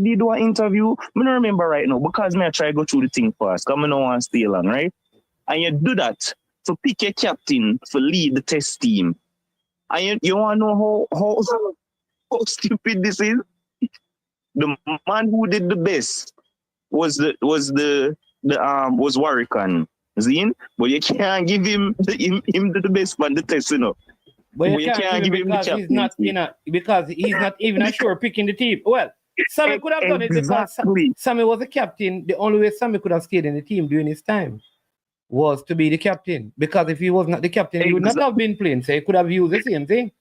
did do an interview. I don't remember right now because I try to go through the thing fast because I don't want to stay long, right? And you do that to pick a captain to lead the test team. And you want to know how stupid this is? The man who did the best was Warwican. Zine, but you can't give him the best man the test, you know. But you can't give him because he's not because he's not even sure picking the team. Well, Sammy could have done it because Sammy was the captain. The only way Sammy could have stayed in the team during his time was to be the captain. Because if he was not the captain, he would not have been playing. So he could have used the same thing.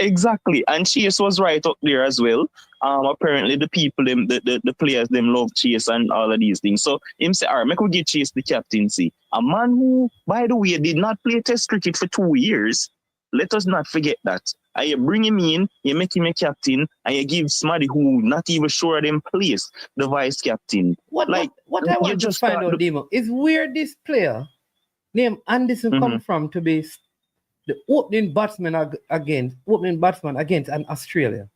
Exactly, and Chase was right up there as well. Apparently the people, the players, them love Chase and all of these things. So him say, all right, make we give Chase the captaincy. A man who, by the way, did not play Test cricket for 2 years. Let us not forget that. And you bring him in, you make him a captain, and you give somebody who not even sure them place the vice captain. What I want to find out, Demo, is where this player named Anderson come from to be the opening batsman against an Australia.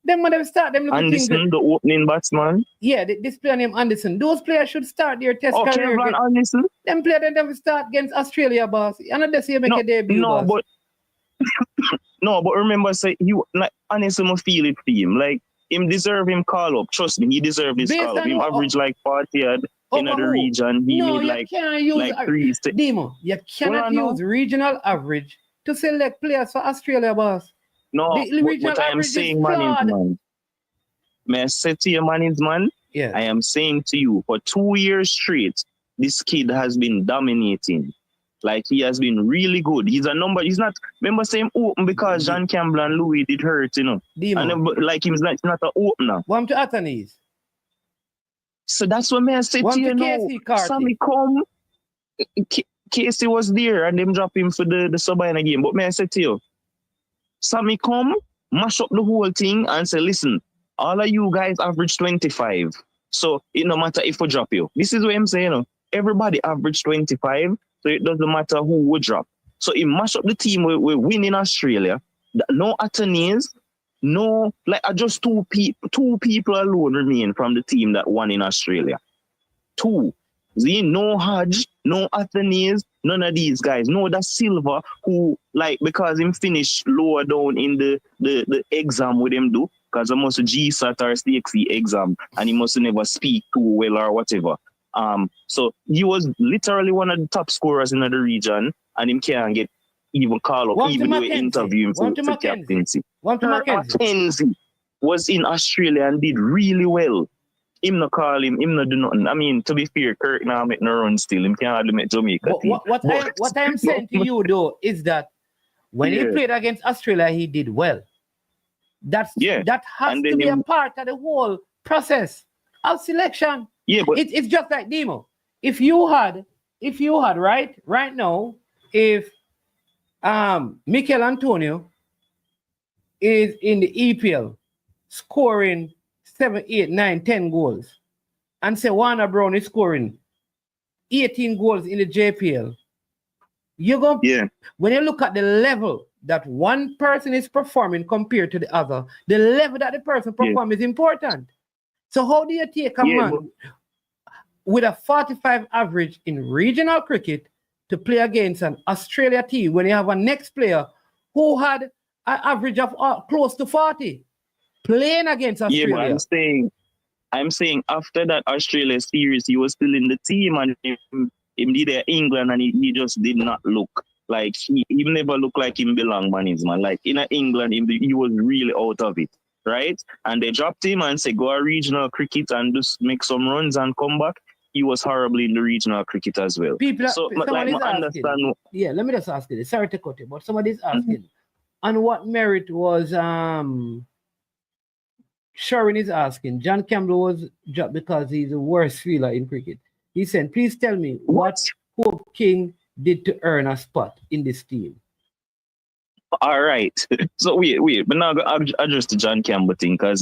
Then when they start them looking Anderson, the opening batsman. Yeah, this player named Anderson. Those players should start their test career. Anderson. Them players then start against Australia, boss. And not say make a debut. No, boss. but remember, say you like Anderson must feel it for him. Like him deserve him call up. Trust me, he deserve this call up. Him average like 40 in the region. He made like 3. Demo, you cannot use regional average to select players for Australia, boss. No, but I am saying management. May I say to you, management? Yeah. I am saying to you, for 2 years straight, this kid has been dominating. Like, he has been really good. He's not, remember saying open because John Campbell and Louis did hurt, you know. And like, he's not an opener. One to Athens. So that's what I say to you now. Sammy come. Casey was there and them drop him for the sub-in game. But may I say to you, Sammy come, mash up the whole thing and say, listen, all of you guys average 25. So it no matter if we drop you. This is what I'm saying, you know. Everybody average 25, so it doesn't matter who would drop. So he mash up the team, we win in Australia. No attorneys, no, like just two people alone remain from the team that won in Australia. 2. See, no Hodge, no Athens, none of these guys. No, that Silva who, like, because him finished lower down in the exam with him do, because he must GSAT or CXC exam, and he must never speak too well or whatever. So he was literally one of the top scorers in the region, and him can't get even call up, even though he interview him for captaincy. Mackenzie was in Australia and did really well. Him no call him no do nothing. I mean, to be fair, Kirk now make no run still. Him can't hardly make Jamaica. What I'm saying to you though is that when he played against Australia, he did well. That has to be a part of the whole process of selection. Yeah, but it's just like Demo. If you had right now, if Mikel Antonio is in the EPL scoring 7, 8, 9, 10 goals, and say Warner Brown is scoring 18 goals in the JPL, when you look at the level that one person is performing compared to the other, the level that the person performs is important. So how do you take a man with a 45 average in regional cricket to play against an Australia team when you have a next player who had an average of close to 40 playing against Australia? Yeah, but I'm saying after that Australia series, he was still in the team and he did England and he just did not look like he never looked like him belong, man. Like in England, he was really out of it, right? And they dropped him and said, go to regional cricket and just make some runs and come back. He was horrible in the regional cricket as well. Understand. Yeah, let me just ask you this. Sorry to cut you, but somebody's asking, on what merit was Sharon is asking, John Campbell was dropped because he's the worst fielder in cricket. He said, please tell me what Hope King did to earn a spot in this team. All right. So wait, but now I'll address the John Campbell thing because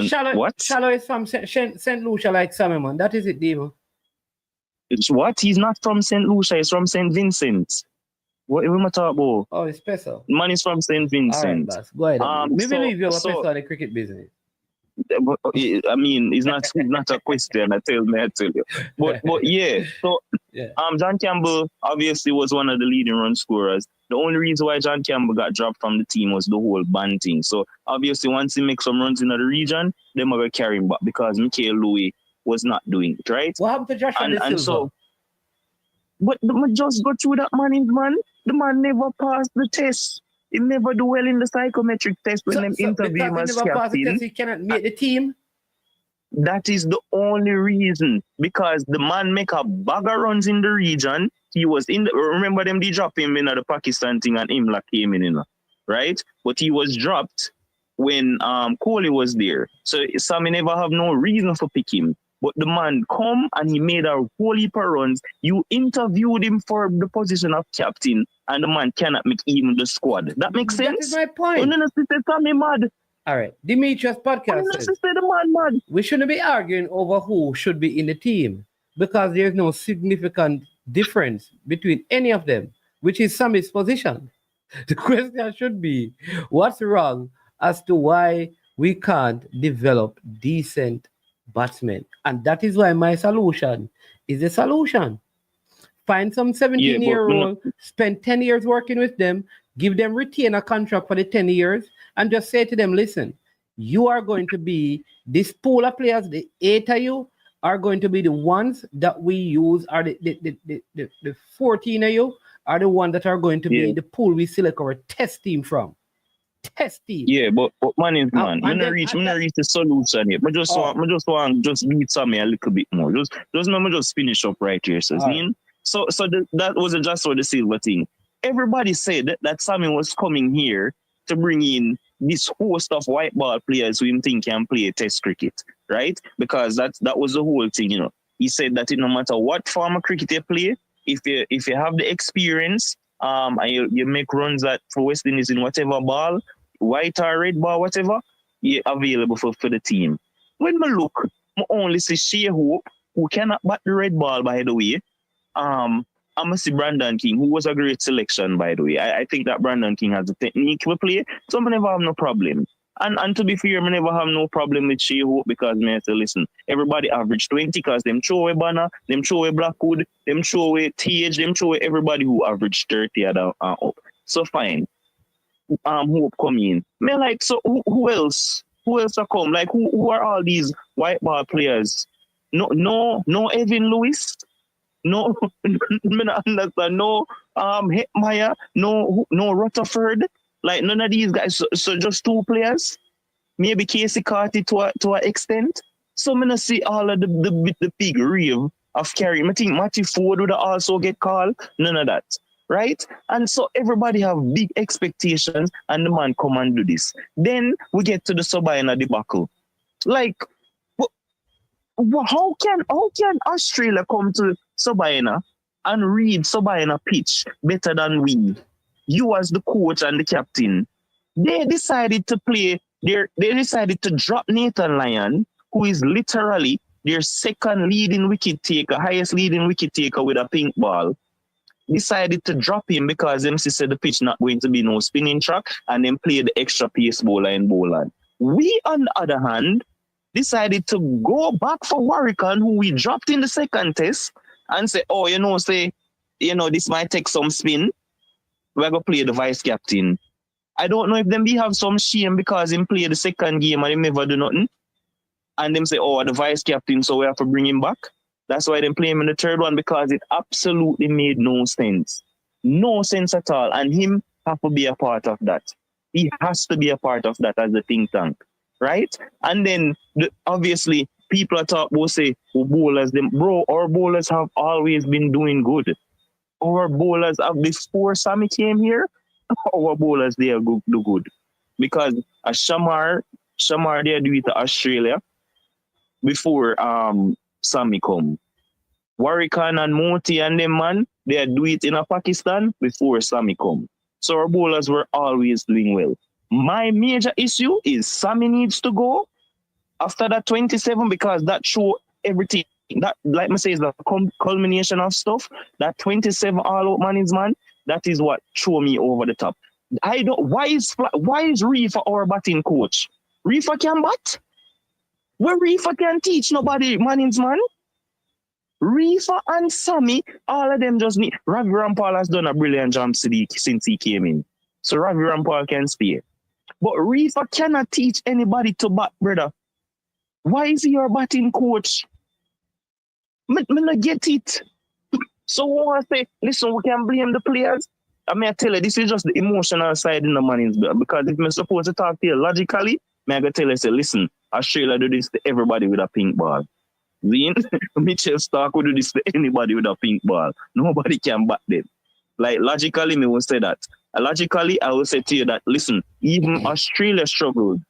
Shallow is from St. Lucia like Salmon. That is it, Devo. It's what? He's not from St. Lucia, he's from St. Vincent. What we ma talk about? Oh, it's special. Man is from St. All right, Vincent. boss. Go ahead. Me So- believe you have a so- special in the cricket business. But, I mean, it's not a question. I tell you. But yeah. So Yeah. John Campbell obviously was one of the leading run scorers. The only reason why John Campbell got dropped from the team was the whole ban thing. So obviously, once he makes some runs in the region, they might go carry him back because Michael Louis was not doing it, right? What happened to Joshua De And Silva? so, but just go through that man. The man never passed the test. He never do well in the psychometric test when them interview him because as he never passed the captain. test, he cannot make the team. That is the only reason, because the man make a bag of runs in the region. He was in the, remember them, they dropped him in the Pakistan thing and Imla came in, you know, right? But he was dropped when Kohli was there. So Sammy never have no reason for pick him. But the man come and he made a whole heap of runs. You interviewed him for the position of captain and the man cannot make even the squad. That makes sense? That is my point. Oh, no, Sammy mad. All right. Demetrius podcast Oh, says, the man mad. we shouldn't be arguing over who should be in the team because there's no significant difference between any of them, which is Sammy's position. The question should be, what's wrong as to why we can't develop decent batsmen? And that is why my solution is a solution. Find some 17-year-old, spend 10 years working with them, give them retain a contract for the 10 years, and just say to them, listen, you are going to be this pool of players, the 8 of you are going to be the ones that we use, are the 14 of you are the ones that are going to be the pool we select our test team from. Test team. Yeah, but man is man. I'm and not then reach at that- the solution here. But just want just beat Sammy a little bit more. Just let me just finish up right here. So All right. that wasn't just for the silver thing. Everybody said that Sammy was coming here to bring in this host of white ball players who him think can play test cricket, right? Because that was the whole thing, you know. He said that no matter what form of cricket you play, if you have the experience, and you make runs for West Indies in whatever ball, white or red ball, whatever, you're available for the team. When I look, I only see Shea Hope, who cannot bat the red ball, by the way. I'm see Brandon King, who was a great selection, by the way. I think that Brandon King has the technique to play, so I never have no problem. And to be fair, I never have no problem with Shea Hope because I say, listen, everybody average 20 because them throw away Banner, them throw away Blackwood, them throw away TH, them throw away everybody who average 30 and up. So fine. Hope come in. Man, like, so who else? Who else are come? Like, who are all these white ball players? No Evan Lewis. No, me not understand. No, Hetmeyer. No, Rutherford. Like none of these guys. So just 2 players. Maybe Casey Carty to an extent. So me not see all of the big rave of carrying. I think Matty Ford would also get called. None of that, right? And so everybody have big expectations, and the man come and do this. Then we get to the Sabina debacle. Like, how can Australia come to Sabina and read Sabina pitch better than we? You as the coach and the captain, they decided to play. They decided to drop Nathan Lyon, who is literally their second leading wicket taker, highest leading wicket taker with a pink ball. Decided to drop him because MC said the pitch not going to be no spinning track, and then play the extra pace bowler in bowler. We, on the other hand, decided to go back for Warwican, who we dropped in the second test, and say, this might take some spin. We're going to play the vice captain. I don't know if them have some shame because him play the second game and he never do nothing. And them say, the vice captain, so we have to bring him back. That's why they play him in the third one, because it absolutely made no sense. No sense at all. And him have to be a part of that. He has to be a part of that as a think tank. Right? And then, obviously, people are talking about, say, bowlers, our bowlers have always been doing good. Our bowlers have, before Sammy came here, our bowlers, they are do good. Because Shamar, they do it to Australia before Sammy come. Warwican and Moti and them, man, they do it in Pakistan before Sammy come. So our bowlers were always doing well. My major issue is Sammy needs to go after that 27 because that show everything. That, like I say, is the culmination of stuff. That 27 all-out man is man. That is what threw me over the top. I don't. Why is Reefa our batting coach? Reefa can bat. Where Reefa can teach nobody, Mannings man. Reefa and Sammy, all of them just need. Ravi Rampal has done a brilliant job since he came in. So Ravi Rampal can stay. But Reefa cannot teach anybody to bat, brother. Why is he your batting coach? Me not get it. So I say, listen, we can blame the players. I mean, I tell you, this is just the emotional side in the Mannings, because if I'm supposed to talk to you logically, I gotta tell you, say, listen, Australia do this to everybody with a pink ball. Then Mitchell Stark would do this to anybody with a pink ball. Nobody can bat them. Like, logically, me will say that. Logically, I will say to you that, listen, even Australia struggled.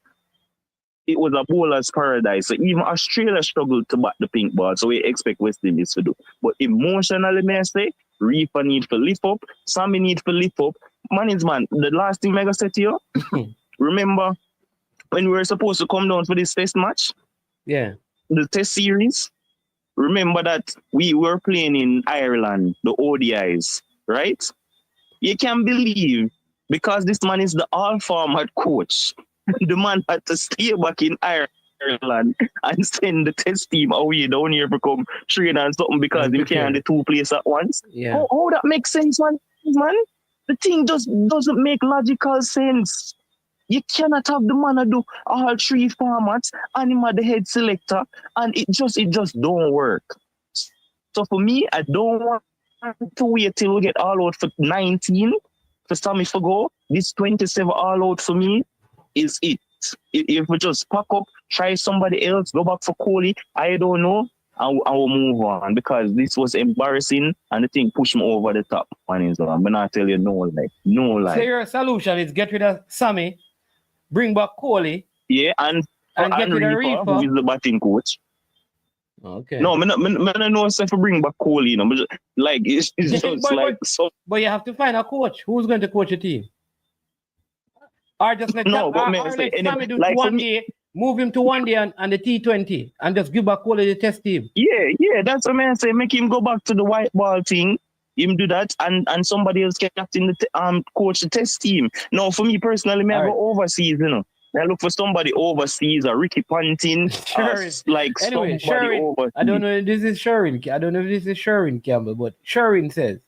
It was a bowler's paradise. So even Australia struggled to bat the pink ball. So we expect West Indies to do. But emotionally, may I say, Reefa need to lift up. Sammy need to lift up. Mannings man, the last thing I gotta say to you, remember when we were supposed to come down for this test match? Yeah. The test series? Remember that we were playing in Ireland, the ODIs, right? You can believe, because this man is the all-format coach, the man had to stay back in Ireland and send the test team away down here to come train and something because they can't the two places at once. Yeah. How that makes sense, man? The thing just doesn't make logical sense. You cannot have the man do all three formats and him at the head selector, and it just don't work. So for me, I don't want to wait till we get all out for 19 for Sammy to go. This 27 all out for me is it. If we just pack up, try somebody else, go back for Kohli, I don't know, I will move on, because this was embarrassing and the thing pushed me over the top. I'm not tell you no lie. So your solution is get rid of Sammy, bring back Kohli. Yeah, and get rid of Reefa, who is the batting coach. Okay. No, I know if I bring back Kohli, you know, but like it's just like so. But you have to find a coach. Who's going to coach a team? Or just let Sammy do like one day, move him to one day and the T20 and just give back Kohli the test team. Yeah, that's what I say. Make him go back to the white ball thing. Him do that and somebody else captain the coach the test team. No, for me personally, I go overseas, you know. I look for somebody overseas, or Ricky Ponting, like anyway, somebody overseas. I don't know if this is Sherwin. I don't know if this is Sherwin Campbell, but Sherwin says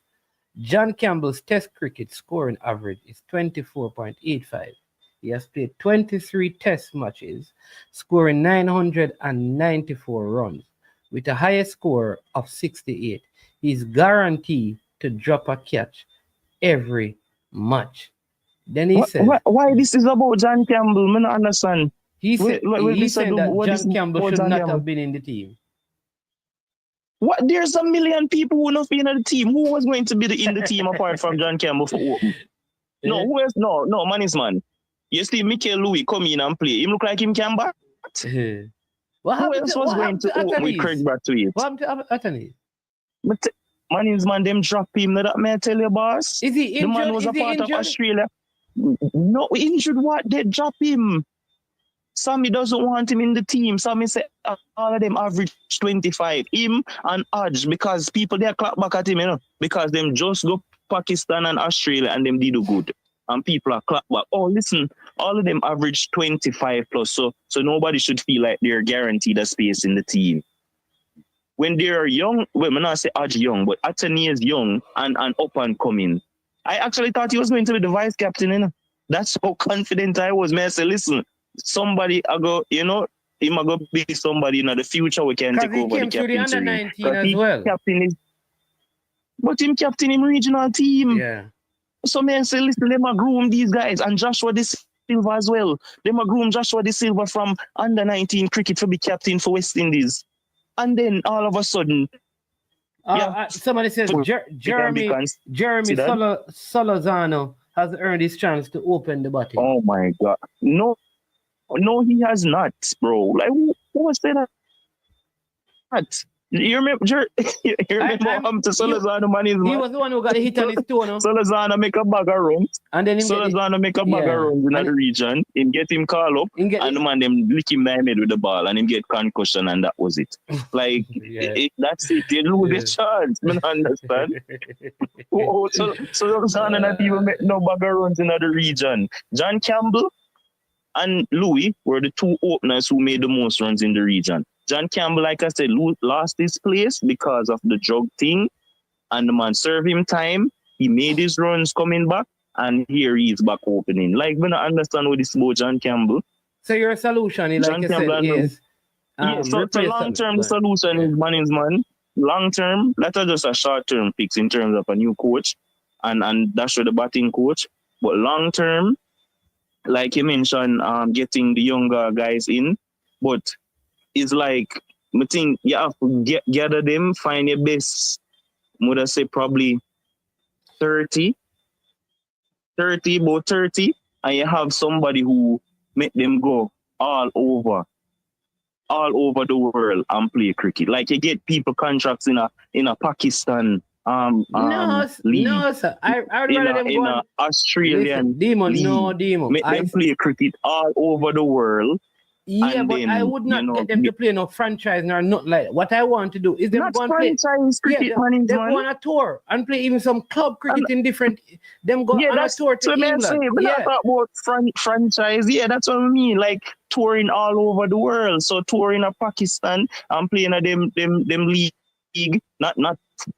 John Campbell's test cricket scoring average is 24.85. He has played 23 test matches, scoring 994 runs, with a highest score of 68. He's guaranteed to drop a catch every match. Then he said, why this is about John Campbell? I don't understand. He said that John Campbell should not have been in the team. What? There's a million people who not been in the team. Who was going to be in the team apart from John Campbell for open? No, who else? No, Mannings man. You see Michael Louis come in and play. Him look like him can bat. Who else was going to open with Craig Brathwaite? What happened to Anthony? But Mannings man, them drop him. That may I tell you, boss? Is he injured? The man was a part of Australia. No, injured what? They drop him. Sammy doesn't want him in the team. Sammy said all of them average 25. Him and Hodge, because people they clap back at him, you know, because them just go Pakistan and Australia and them did do good. And people are clap back. Oh, listen, all of them average 25 plus. So nobody should feel like they're guaranteed a space in the team. When they're young, well, I'm not say Hodge young, but Anthony is young and up and coming. I actually thought he was going to be the vice captain, you know. That's how confident I was. May I say, listen, somebody I go, you know, he might go be somebody in the future we can take over the captaincy. Because he came to the under-19 as well. But him captain him regional team. Yeah. So may I say, listen, they might groom these guys and Joshua De Silva as well. They might groom Joshua De Silva from under-19 cricket to be captain for West Indies. And then all of a sudden, somebody says Jeremy Solozano has earned his chance to open the batting. Oh my God. No, he has not, bro. Like, who was that? You remember, you remember what happened to Solazano, man? He was the one who got a hit on his toe, no? Solazano make a bag of runs. And then Solazano make a bag of runs in the region. Him get him call up, and the man them lick him in the head with the ball, and him get concussion, and that was it. Like, that's it. You lose the chance. I understand. Solazano not even make no bag of runs in the region. John Campbell and Louis were the two openers who made the most runs in the region. John Campbell, like I said, lost his place because of the drug thing, and the man served him time. He made his runs coming back, and here he is back opening. Like, when I understand what this about John Campbell. So your solution, like John you Campbell said, is... so long-term solution is man. Long-term, that's just a short-term fix in terms of a new coach, and that's for the batting coach. But long-term, like you mentioned, getting the younger guys in, but it's like, I think you have to gather them, find your best, would I say probably 30, and you have somebody who make them go all over the world and play cricket. Like, you get people contracts in a Pakistan league. No, sir. I'd rather them go in Australian Demon, league. no, Demon. Make them play cricket all over the world. Yeah, but then, I would not get them to play no franchise or not like that. What I want to do is them go and play cricket, they go on a tour and play even some club cricket in different. Them go on a tour to England. We're not talking about franchise. Yeah, that's what I mean. Like, touring all over the world. So touring a Pakistan and playing a them league, not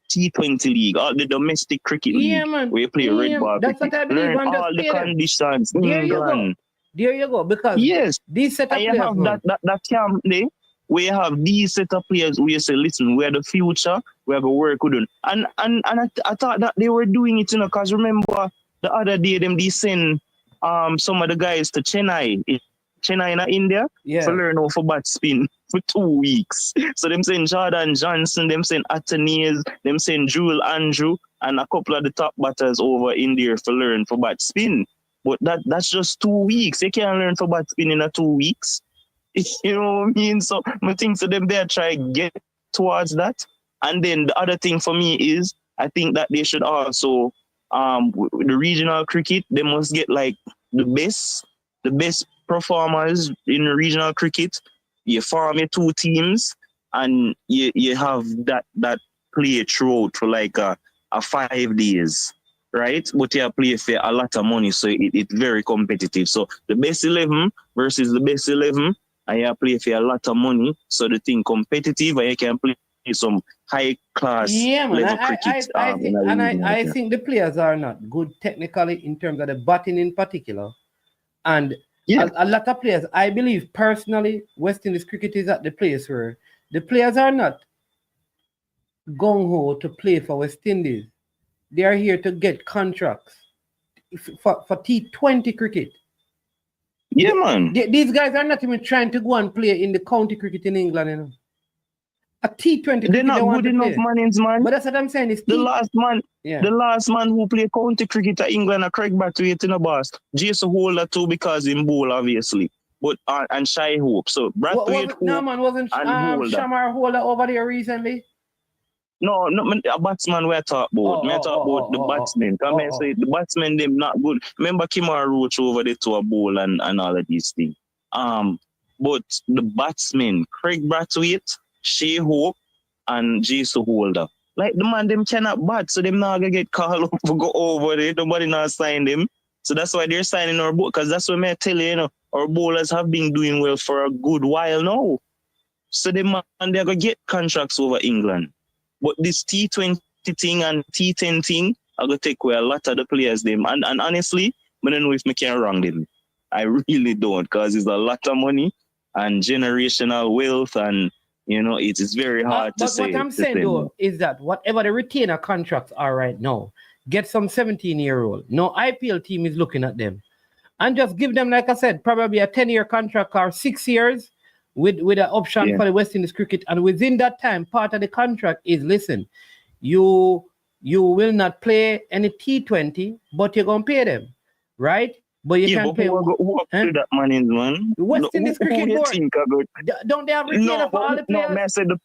T20 league, all the domestic cricket league. Man. Where you play red ball. That's what I believe. Learn all the conditions. There you go. Because these set of players, you have that camp there where you have these set of players where you say, listen, we're the future, we have a work with them. And I thought that they were doing it, because remember the other day they send some of the guys to Chennai in India to learn how to bat spin for 2 weeks. So them saying Jordan Johnson, them saying Atenes, them saying Jewel Andrew, and a couple of the top batters over in there to learn for bat spin. But that's just 2 weeks. You can't learn for bat spin in 2 weeks. You know what I mean? So I think to them they try to get towards that. And then the other thing for me is I think that they should also the regional cricket, they must get like the best performers in the regional cricket. You form your 2 teams and you have that play throughout for like a 5 days. Right? But you play for a lot of money, so it's very competitive. So the best 11 versus the best 11, and you play for a lot of money, so the thing competitive, and you can play some high class level cricket. I think the players are not good technically in terms of the batting in particular. And a lot of players, I believe personally, West Indies cricket is at the place where the players are not gung-ho to play for West Indies. They are here to get contracts for T20 cricket. Yeah, man. These guys are not even trying to go and play in the county cricket in England, A T20 they're not good enough, man. But that's what I'm saying. It's the last man who played county cricket at England, Craig Brathwaite in the boss. Jason Holder too, because in bowl, obviously. But and Shy Hope. So Brathwaite wasn't Shamar Holder over there recently? No, a batsman we're talking about. I talk about the batsmen. I say the batsmen, them not good. Remember Kimara Roach over there to a bowl and all of these things. But the batsmen, Craig Brathwaite, Shea Hope, and Jason Holder. Like, the man, them cannot bat, so them not gonna get called up to go over there. Nobody not sign them. So that's why they're signing our bowl, because that's what I tell you, our bowlers have been doing well for a good while now. So they're gonna get contracts over England. But this T20 thing and T10 thing are going to take away a lot of the players them. And honestly, I don't know if I can wrong them. I really don't, because it's a lot of money and generational wealth, and, it is very hard to say. But what I'm saying, though, is that whatever the retainer contracts are right now, get some 17-year-old. No IPL team is looking at them. And just give them, like I said, probably a 10-year contract or 6 years, with an option for the West Indies cricket. And within that time, part of the contract is, listen, you will not play any T20, but you're going to pay them, right? But you Yeah, can but pay. who up to that money, man? The West Indies who cricket you board. think are good? Don't they have retainer for all the No, players? man, I said the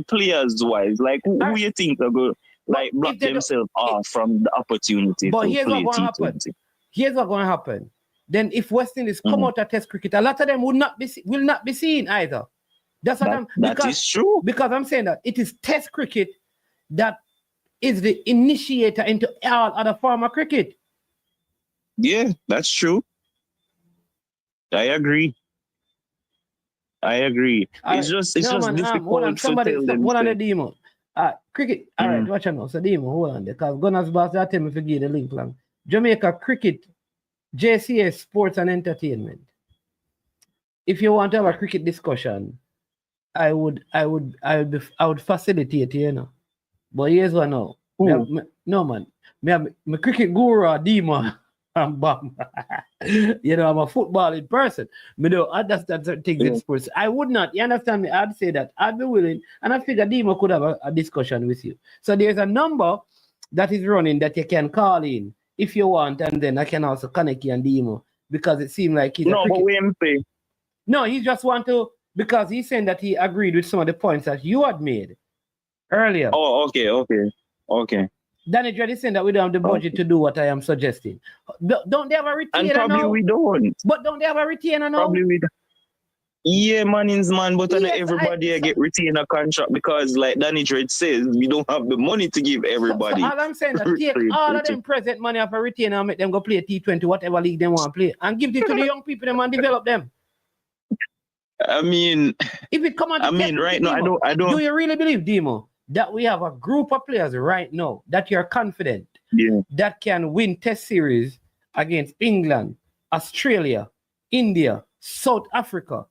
players wise. Like, who you think are good? Like, But block if they don't- themselves off from the opportunity But to here's play what's going to happen. T20. Here's what's going to happen. Then if West Indies come out of Test cricket, a lot of them will not be seen either. That's what That is true. Because I'm saying that it is Test cricket that is the initiator into all other form of cricket. Yeah, that's true. I agree. It's just difficult hold on, to somebody, tell them. hold on the demo. Cricket. All right, watch out now. So demo, hold on. Because Gunners boss that tell me to give the link long. Jamaica cricket, JCS Sports and Entertainment. If you want to have a cricket discussion, I would facilitate, you know. But here's one now. No man. My cricket guru Dima. I'm bum. You know, I'm a footballing person. Me don't understand certain things in sports. I would not. You understand me? I'd say that. I'd be willing. And I figure Dima could have a discussion with you. So there's a number that is running that you can call in if you want. And then I can also connect you and Dima. Because it seems like he's but we ain't pay. No, he just want to, because he's saying that he agreed with some of the points that you had made earlier. Oh, okay. Danny Dread is saying that we don't have the budget to do what I am suggesting. Don't they have a retainer now? And probably we don't. But don't they have a retainer now? Probably we don't. Yeah, man, but Yes, everybody get retainer contract because, like Danny Dread says, we don't have the money to give everybody. So all I'm saying that take all of them present money off a retainer and make them go play T20, whatever league they want to play, and give it to the young people them and develop them. I mean, if it come on, right now, Demo, I don't. Do you really believe, Demo, that we have a group of players right now that you're confident that can win Test series against England, Australia, India, South Africa,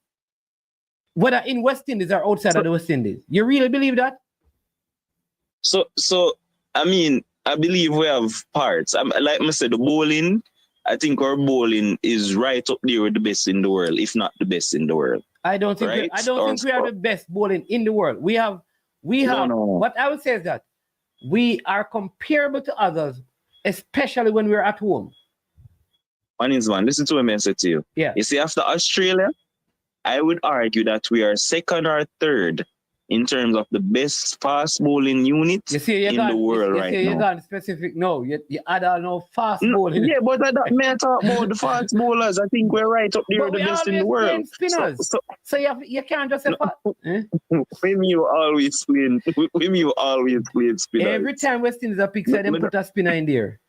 whether in West Indies or outside of the West Indies? You really believe that? So I mean, I believe we have parts. Like I said, the bowling. I think our bowling is right up there with the best in the world, if not the best in the world. I don't think we are the best bowling in the world. We have. What I would say is that we are comparable to others, especially when we're at home. Man, listen to what I said to you. Yeah. You see, after Australia, I would argue that we are second or third in terms of the best fast bowling unit in the world right now. You got specific. No, you add on no fast bowling. Yeah, but I talk about the fast bowlers. I think we're right up there with the best in the world. Spinners. So you can't just say fast. When you always playing spinners. Every time West Indies are picked, them put a spinner in there.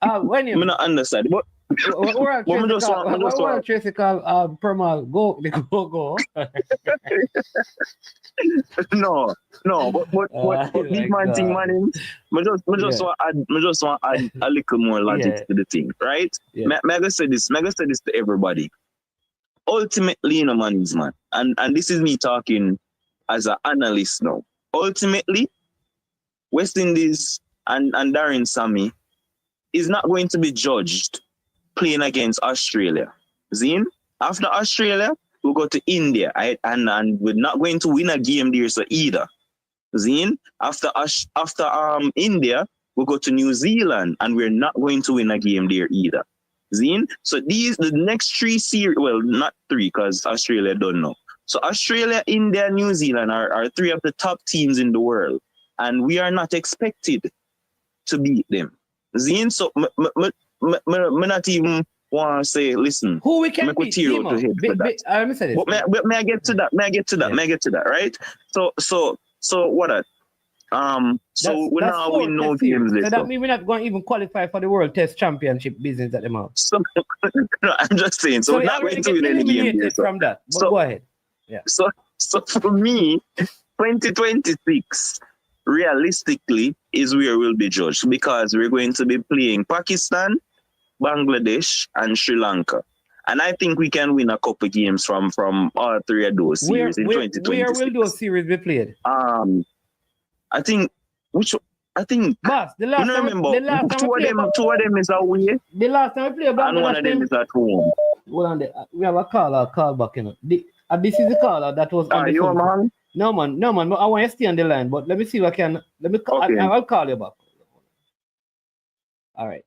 When you not understand, but Tracy call Permal go. No, but big man thing, man. I just want to add a little more logic to the thing, right? Yeah. May I say this to everybody. Ultimately, man, and this is me talking as an analyst now. Ultimately, West Indies and Darren Sammy is not going to be judged playing against Australia. Zine, after Australia, we'll go to India, and we're not going to win a game there so either. Zine, after India, we'll go to New Zealand, and we're not going to win a game there either. Zine, so the next three series, well, not three, because Australia don't know. So Australia, India, New Zealand are three of the top teams in the world, and we are not expected to beat them. Zine, so me not even want to say, listen, who we can beat? May I get to that, right? So what? So we now win no games. So that means we're not going to even qualify for the World Test Championship business at the moment. So no, I'm just saying. So we're not going to win any game from that. But go ahead. Yeah. So for me, 2026. Realistically, is where we'll be judged because we're going to be playing Pakistan, Bangladesh, and Sri Lanka. And I think we can win a couple games from all three of those series in 2026. Where will those series be played? I think Boss, the last time two of them is away. The last time we played Bangladesh and one of them is at home. Hold on, we have a call back, you know. This is the caller that was on the phone. Man? No man. I want you to stay on the line, but let me see if I can. I'll call you back. All right.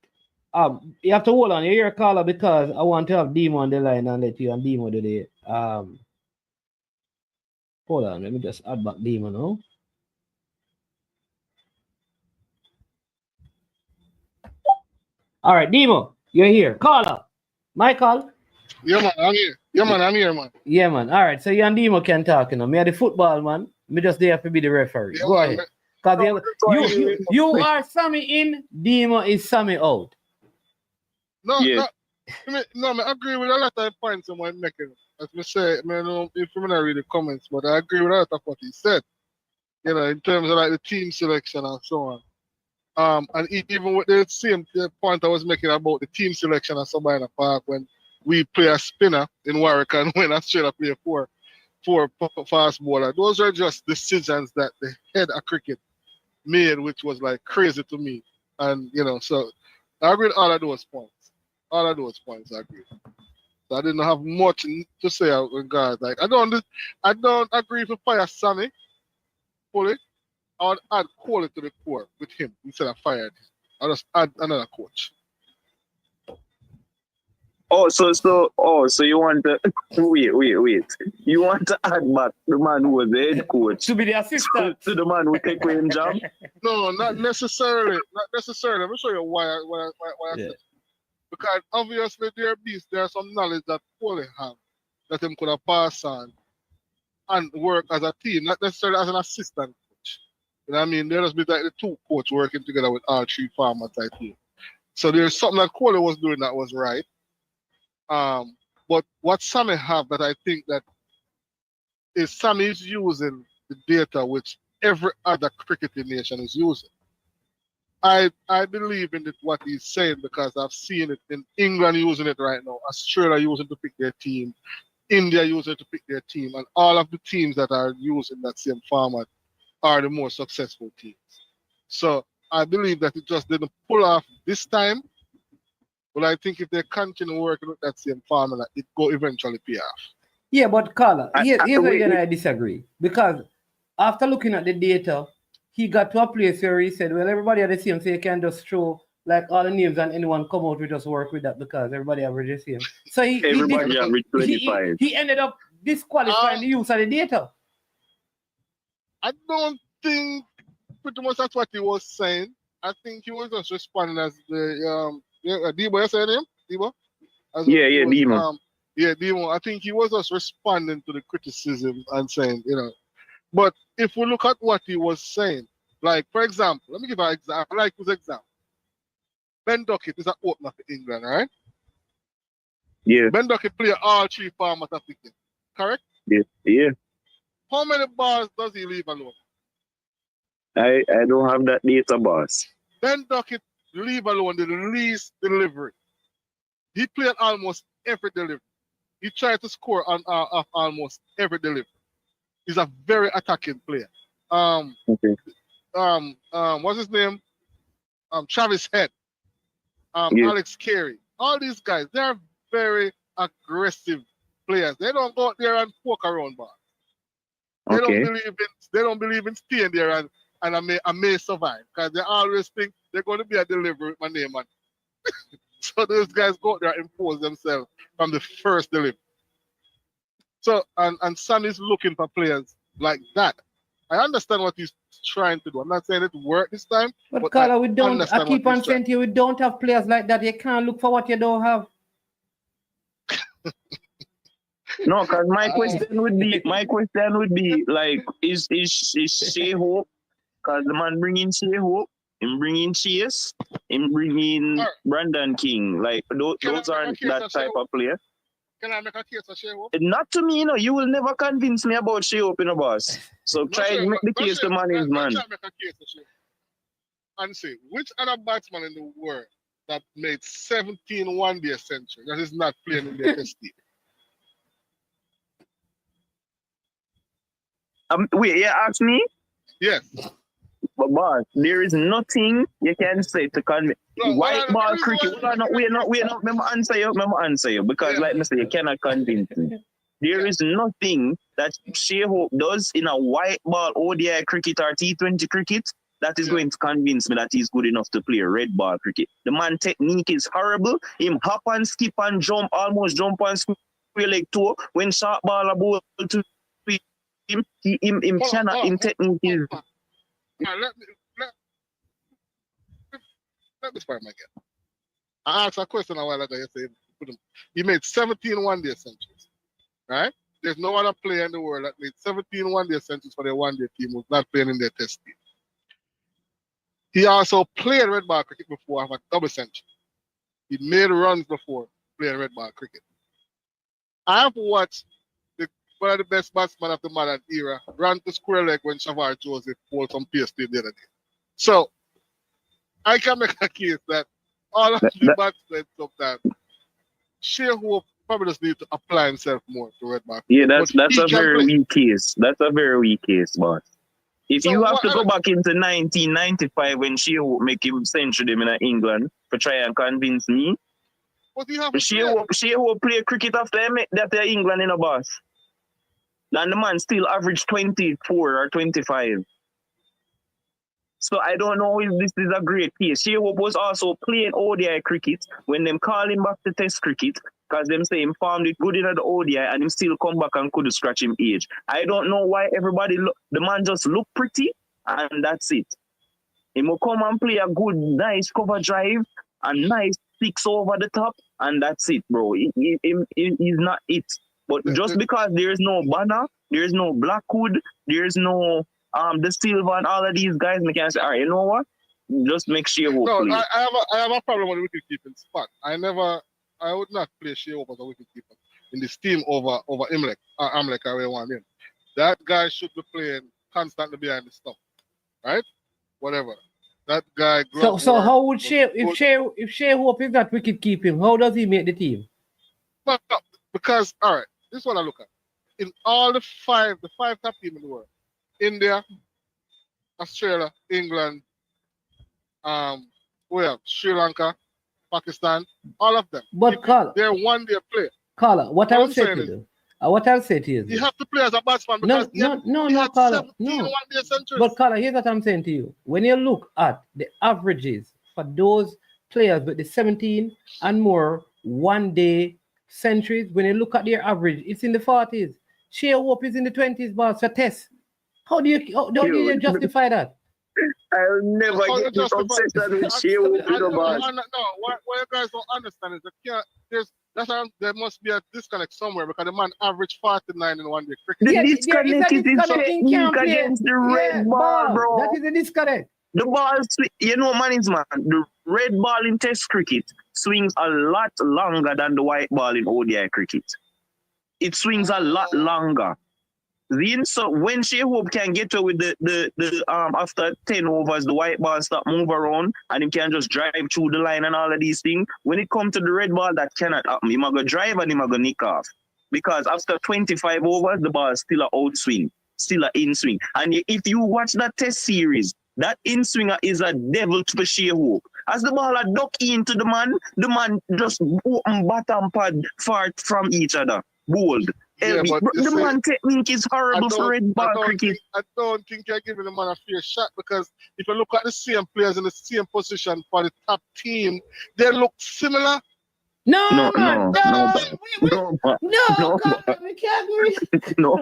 You have to hold on. You hear a caller because I want to have Demo on the line and let you and Demo do the hold on, let me just add back Demo now. All right, Demo, you're here. Caller. Michael. Yeah, man, I'm here. Yeah, man, I'm here, man. Yeah, man. All right, so you and Demo can talk, you know. Me are the football man. Me just there to be the referee. Yeah, Go man. ahead. Because you are Sammy in, Demo is Sammy out. No, Yeah. I agree with a lot of points someone making. As we say, I don't know if I'm not read the comments, but I agree with a lot of what he said. You know, in terms of like the team selection and so on. And even with the same point I was making about the team selection at Sabina Park when we play a spinner in Warwick and when Australia play four fast bowler. Those are just decisions that the head of cricket made, which was like crazy to me. And you know, so I agree with all of those points. All of those points I agree. So I didn't have much to say regard. Like I don't agree with fire Sammy fully. I would add Kohli to the core with him instead of fired. I'll just add another coach. So you want to wait. You want to add back the man who was the head coach To be the assistant. to the man who take away his job? No, not necessarily. Not necessarily. Let me show you why I said that. Because obviously there's some knowledge that Kohli have that him could have passed on and work as a team, not necessarily as an assistant coach. You know what I mean? There must be like the two coaches working together with all three farmers type team. So there's something that Kohli was doing that was right. But what Sammy have that I think that is Sammy is using the data which every other cricketing nation is using. I believe in what he's saying because I've seen it in England using it right now, Australia using it to pick their team, India using it to pick their team, and all of the teams that are using that same format are the more successful teams. So I believe that it just didn't pull off this time. But I think if they continue working with that same formula, it will eventually pay off. Yeah, but Carla, here's where I disagree. Because after looking at the data, he got to a place where he said, well, everybody are the same, so you can just throw like all the names and anyone come out, we just work with that because everybody average the same. So he ended up disqualifying the use of the data. I don't think pretty much that's what he was saying. I think he was just responding as the Debo, you said him? Debo? Demo. Demo. I think he was just responding to the criticism and saying, you know. But if we look at what he was saying, like for example, let me give an example. Like his example. Ben Duckett is an opener for England, right? Yeah. Ben Duckett play all three formats of cricket, correct? Yeah. How many balls does he leave alone? I don't have that data, boss. Ben Duckett leave alone the least delivery. He played almost every delivery. He tried to score on almost every delivery. He's a very attacking player. Okay. What's his name? Travis Head. Alex Carey. All these guys, they're very aggressive players. They don't go out there and poke around balls. They don't believe in staying there and I may survive because they always think they're going to be a delivery with my name on it. So those guys go out there and impose themselves from the first delivery. So and Sam is looking for players like that. I understand what he's trying to do. I'm not saying it worked this time. But Carla, I keep on saying to you, we don't have players like that. You can't look for what you don't have. No, because my question would be like, is Shea Hope? Because the man bringing Shea Hope, him bringing Chase, him bringing Brandon King. Like those aren't that type of player. Can I make a case for Shea Hope? Not to me, you will never convince me about Shea Hope, boss. So try to make the case to manage man. Try to make a case for Shea Hope. And say, which other batsman in the world that made 17 one-day centuries that is not playing in their test team? Wait, you ask me? Yes. But boss, there is nothing you can say to convince. White ball cricket. Wait, Remember answer you. Because like I say, you cannot convince me. There is nothing that Shea Hope does in a white ball ODI cricket or T20 cricket that is going to convince me that he's good enough to play red ball cricket. The man technique is horrible. Him hop and skip and jump, almost jump and square leg toe. When short ball a ball to him, him cannot, him technique is... Let me start again. I asked a question a while ago. You said he made 17 one-day centuries, right? There's no other player in the world that made 17 one-day centuries for their one-day team who's not playing in their test team. He also played red ball cricket before have a double century. He made runs before playing red ball cricket. I have watched one of the best batsmen of the modern era run to square leg when Shavar Joseph pulled some pace the other day. So I can make a case that all of the batsmen sometimes Shea Hope probably just need to apply himself more to red ball. Yeah, that's a very weak case. That's a very weak case, boss. If so you have to go back into 1995 when Shea Hope make him century in England to try and convince me. Shea Hope play cricket after that England in a boss. And the man still averaged 24 or 25. So I don't know if this is a great case. Shea Hope was also playing ODI cricket when them call him back to test cricket because them say him formed it good in the ODI and him still come back and couldn't scratch him age. I don't know why everybody the man just look pretty and that's it. He will come and play a good, nice cover drive and nice six over the top and that's it, bro. He's not it. But just because there is no Banner, there is no Blackwood, there is no the Silva and all of these guys, we can say, all right, you know what? Just make Shea Hope play. I have a problem with the wicket keeping spot. I would not play Shea Hope as a wicket keeper in this team over Amlek or where want him. That guy should be playing constantly behind the stump, right? Whatever. That guy. So how would if Shea Hope is not wicket keeping, how does he make the team? But no, because all right, this is what I look at. In all the five top teams in the world. India, Australia, England, Sri Lanka, Pakistan, all of them. But they're one-day player. Carla, what I'll say to you. What I'll say to you. You have to play as a batsman because no, Carla. No. One-day centuries. But Carla, here's what I'm saying to you. When you look at the averages for those players with the 17 and more one-day centuries, when you look at their average, it's in the 40s. Shea Hope is in the 20s, boss, for tests. How do you justify that? I'll never get this obsession with Shea Hope. No, what you guys don't understand is there must be a disconnect somewhere because the man averaged 49 in one-day cricket. The disconnect is his technique against the red ball, bro. That is a disconnect. The ball, the red ball in test cricket swings a lot longer than the white ball in ODI cricket. It swings a lot longer. So when Shea Hope can get to with the after 10 overs, the white ball start move around and he can just drive through the line and all of these things. When it comes to the red ball, that cannot happen. He might go drive and he might go nick off. Because after 25 overs, the ball is still an out swing, still an in swing. And if you watch that test series, that in swinger is a devil to Shea Hope. As the ball are duck into the man just open bottom pad far from each other. Bold. Yeah, but the man technique is horrible for red ball cricket. I don't think you're giving the man a fair shot because if you look at the same players in the same position for the top team, they look similar. No, we can't agree. No,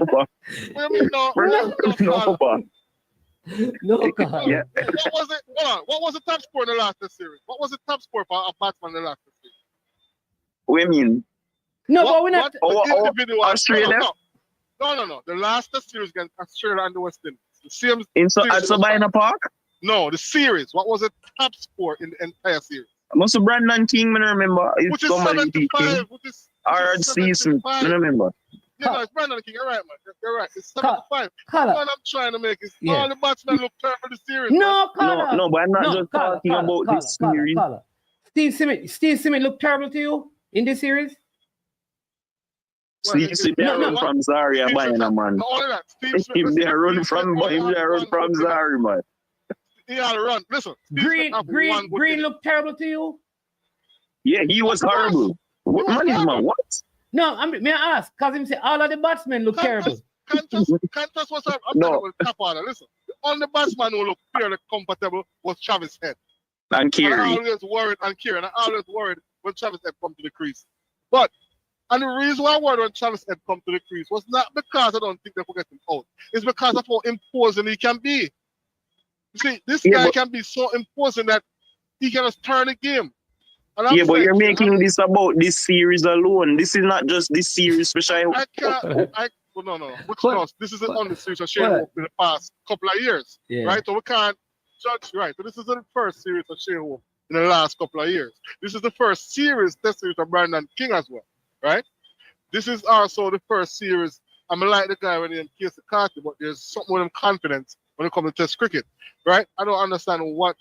yeah. What was the top score in the last series? What was the top score for a batsman in the last series? What do you mean? No, but we're not. Australia? No. The last series against Australia and the West Indies. The same. At Sabina Park? No, the series. What was the top score in the entire series? Must have Brandon King, I remember. Which is 75. Or Steve I remember. Yeah, no, it's Brandon King. You're right, man. You're right. It's 75. What I'm trying to make is all the batsmen look terrible this series. No, no, but I'm not just talking about this series. Steve Smith looked terrible to you in this series? Steve Smith run from Zaria, man. Not only that, Steve Smith. They run from Zaria, man. He had to run. Listen, Green looked terrible to you? Yeah, he was horrible. What man is man? What? No, may I ask? Because him say all of the batsmen look terrible. Qantas was I'm talking about top order. Listen, only batsman who looked fairly comfortable was Travis Head. And And Kerry. I always worried, and Kieran, I always worried when Travis Head come to the crease. And the reason why I worried when Travis Head come to the crease was not because I don't think they could get him out. It's because of how imposing he can be. You see, this guy can be so imposing that he can just turn the game. And Yeah, but you're making this about this series alone. This is not just this series, special. No. This is on the series of Shea Hope in the past couple of years, right? So we can't judge, right? So this is the first series of Shea Hope in the last couple of years. This is the first test series of Brandon King as well, right? This is also the first series. I'm like the guy when he Casey Carter, but there's something with him confidence when it comes to Test cricket, right? I don't understand what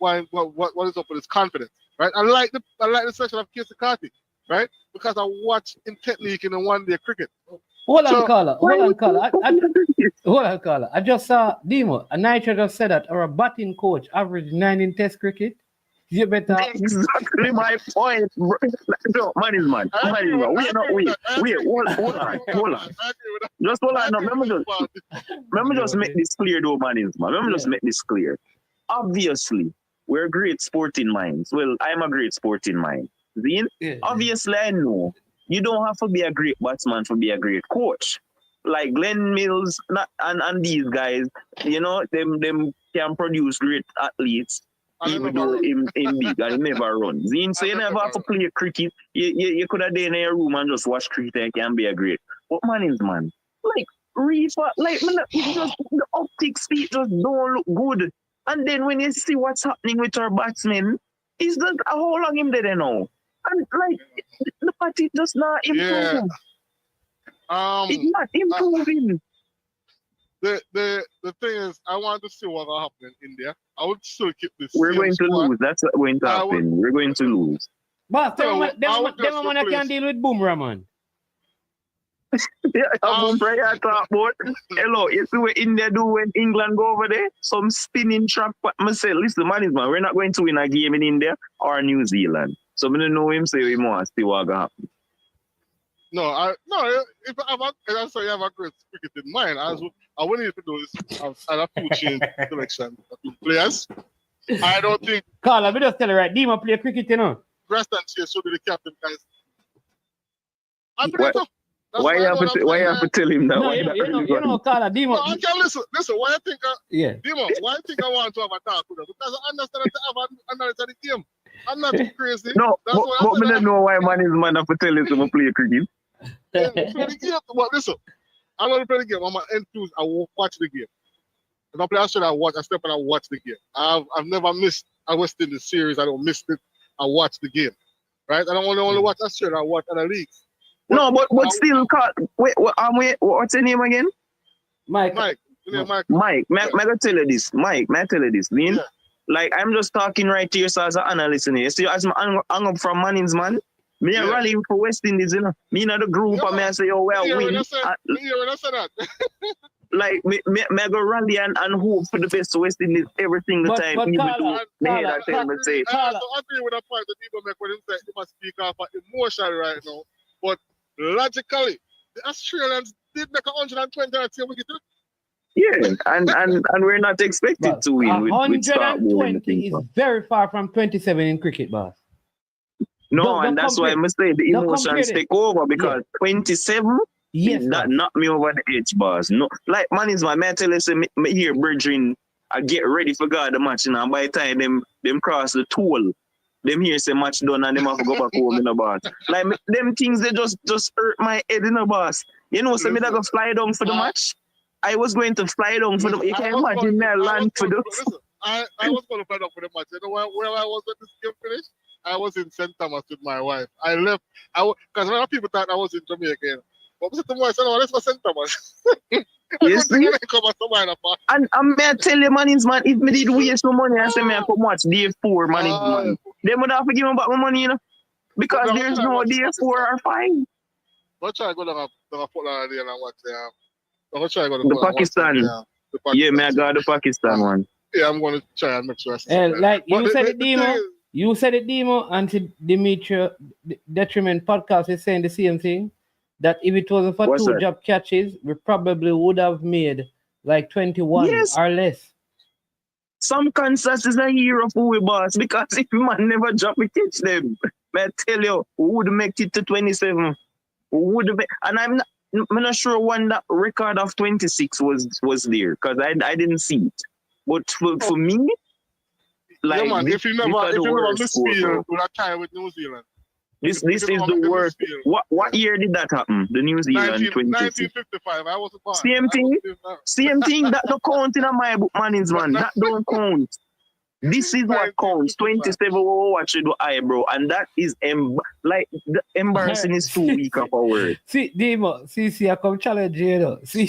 is up with his confidence. Right, I like the section of Casey Carty, right? Because I watch in technique in the one-day cricket. Hold on, caller. I just saw Demo. And Nitro just said that our batting coach averaged 9 in Test cricket. You better. Exactly my point, bro. No, man is man. Wait, hold on. Just hold on. No, let me just make this clear, though, man is man. Let me just make this clear. Obviously, we're great sporting minds. Well, I'm a great sporting mind. Zine? Yeah. Obviously, I know you don't have to be a great batsman to be a great coach. Like Glenn Mills and these guys, you know, them can produce great athletes, even though in big and never run. Zine, so you never have to play cricket. You could have been in a room and just watch cricket and can be a great. But man is man. Like, just the optic speed just don't look good. And then when you see what's happening with our batsmen, it's just how long him there now. And like the party just not improving. Yeah. It's not improving. The thing is, I want to see what will happen in India. I would still keep this. We're going to lose. That's what going to happen. We're going to lose. But them man can deal with Boomerang, man. Hello, you see what India do when England go over there? Some spinning trap. Myself, listen, man, we're not going to win a game in India or New Zealand. So I don't know him say we must see what happen. No, if I have you have a great cricket in mind, I want you to do this and a few change selection of players. I don't think Carl, let me just tell you right, Dima play cricket, you know. Graston Chase should be the captain, guys. Why you have to tell him that? No, you know, Carla, Demo. No, okay, listen. Why you think? Demo, why you think I want to have a talk with him? Because I understand that I have an analysis of the game. I'm not too crazy. No, but I don't know why man is man have to tell him to play cricket. But listen, I'm going to play the game. I'm enthused. I will watch the game. If I play Australia, I step and I watch the game. I've never missed a West Indies series. I don't miss it. I watch the game. Right? I don't only watch Australia. I watch other leagues. No, but still, wait, what's your name again? Mike. Mike. May I tell you this? Mike, may I tell you this? Mean? Yeah. Like, I'm just talking right here so as an analyst in here. See, as I'm hung up from Mannings, man, me are rallying for West Indies, you know. Me in the group, and me I say, oh, well, win. When I say that. Like, me go rally and hope for the best West Indies every single time. But Carla, So I agree with that point that people make when they say they must speak off of emotion right now. But logically, the Australians did make 120 wickets. Yeah, and we're not expected to win. 120 is very far from 27 in cricket, boss. No, and that's why I must say the emotions take over because 27 that knocked me over the edge, boss. No, like man is my man. Tell us me here, brethren, I get ready for God the match now. By the time them cross the toll. Them here say match done and them have to go back home in the boss. Like them things they just hurt my head in the boss. You know, so me that go fly down for the match. I was going to fly down for the. You can imagine me land for the. I was going to fly down for the match. You know where I was when this game finished? I was in St. Thomas with my wife. I left. Because a lot of people thought I was in Jamaica. But I said to my wife, let's go St. Thomas. Yes, and may I tell you, man, if me did waste no money, I say me I come watch day 4, man. They would have to give me back my money, you know, because there's no day 4 or 5. I'll try to go down to Portland and watch the Pakistan. Yeah, may I go to Pakistan one. Yeah, I'm going to try and make sure. Like you said it, Demo. You said it, Demo, and Dimitri Detriment podcast is saying the same thing. That if it wasn't for 2 job catches, we probably would have made like 21 Yes. or less. Some Kansas is a hero for we boss because if man never drop a catch them, I tell you, who would make it to 27? Who would make, and I'm not sure when that record of 26 was there because I didn't see it. But for me, like yeah, man, this, if you never misfield with a tie with New Zealand. This is the worst. What year did that happen? The New Zealand 1955. I was born. Same thing. Same thing. That don't count in my book, man. That don't count. This is what counts. 27 watch it with eyebrow, and that is like the embarrassing is too weak of a word. See, Demo, see, I come challenge you, know. See,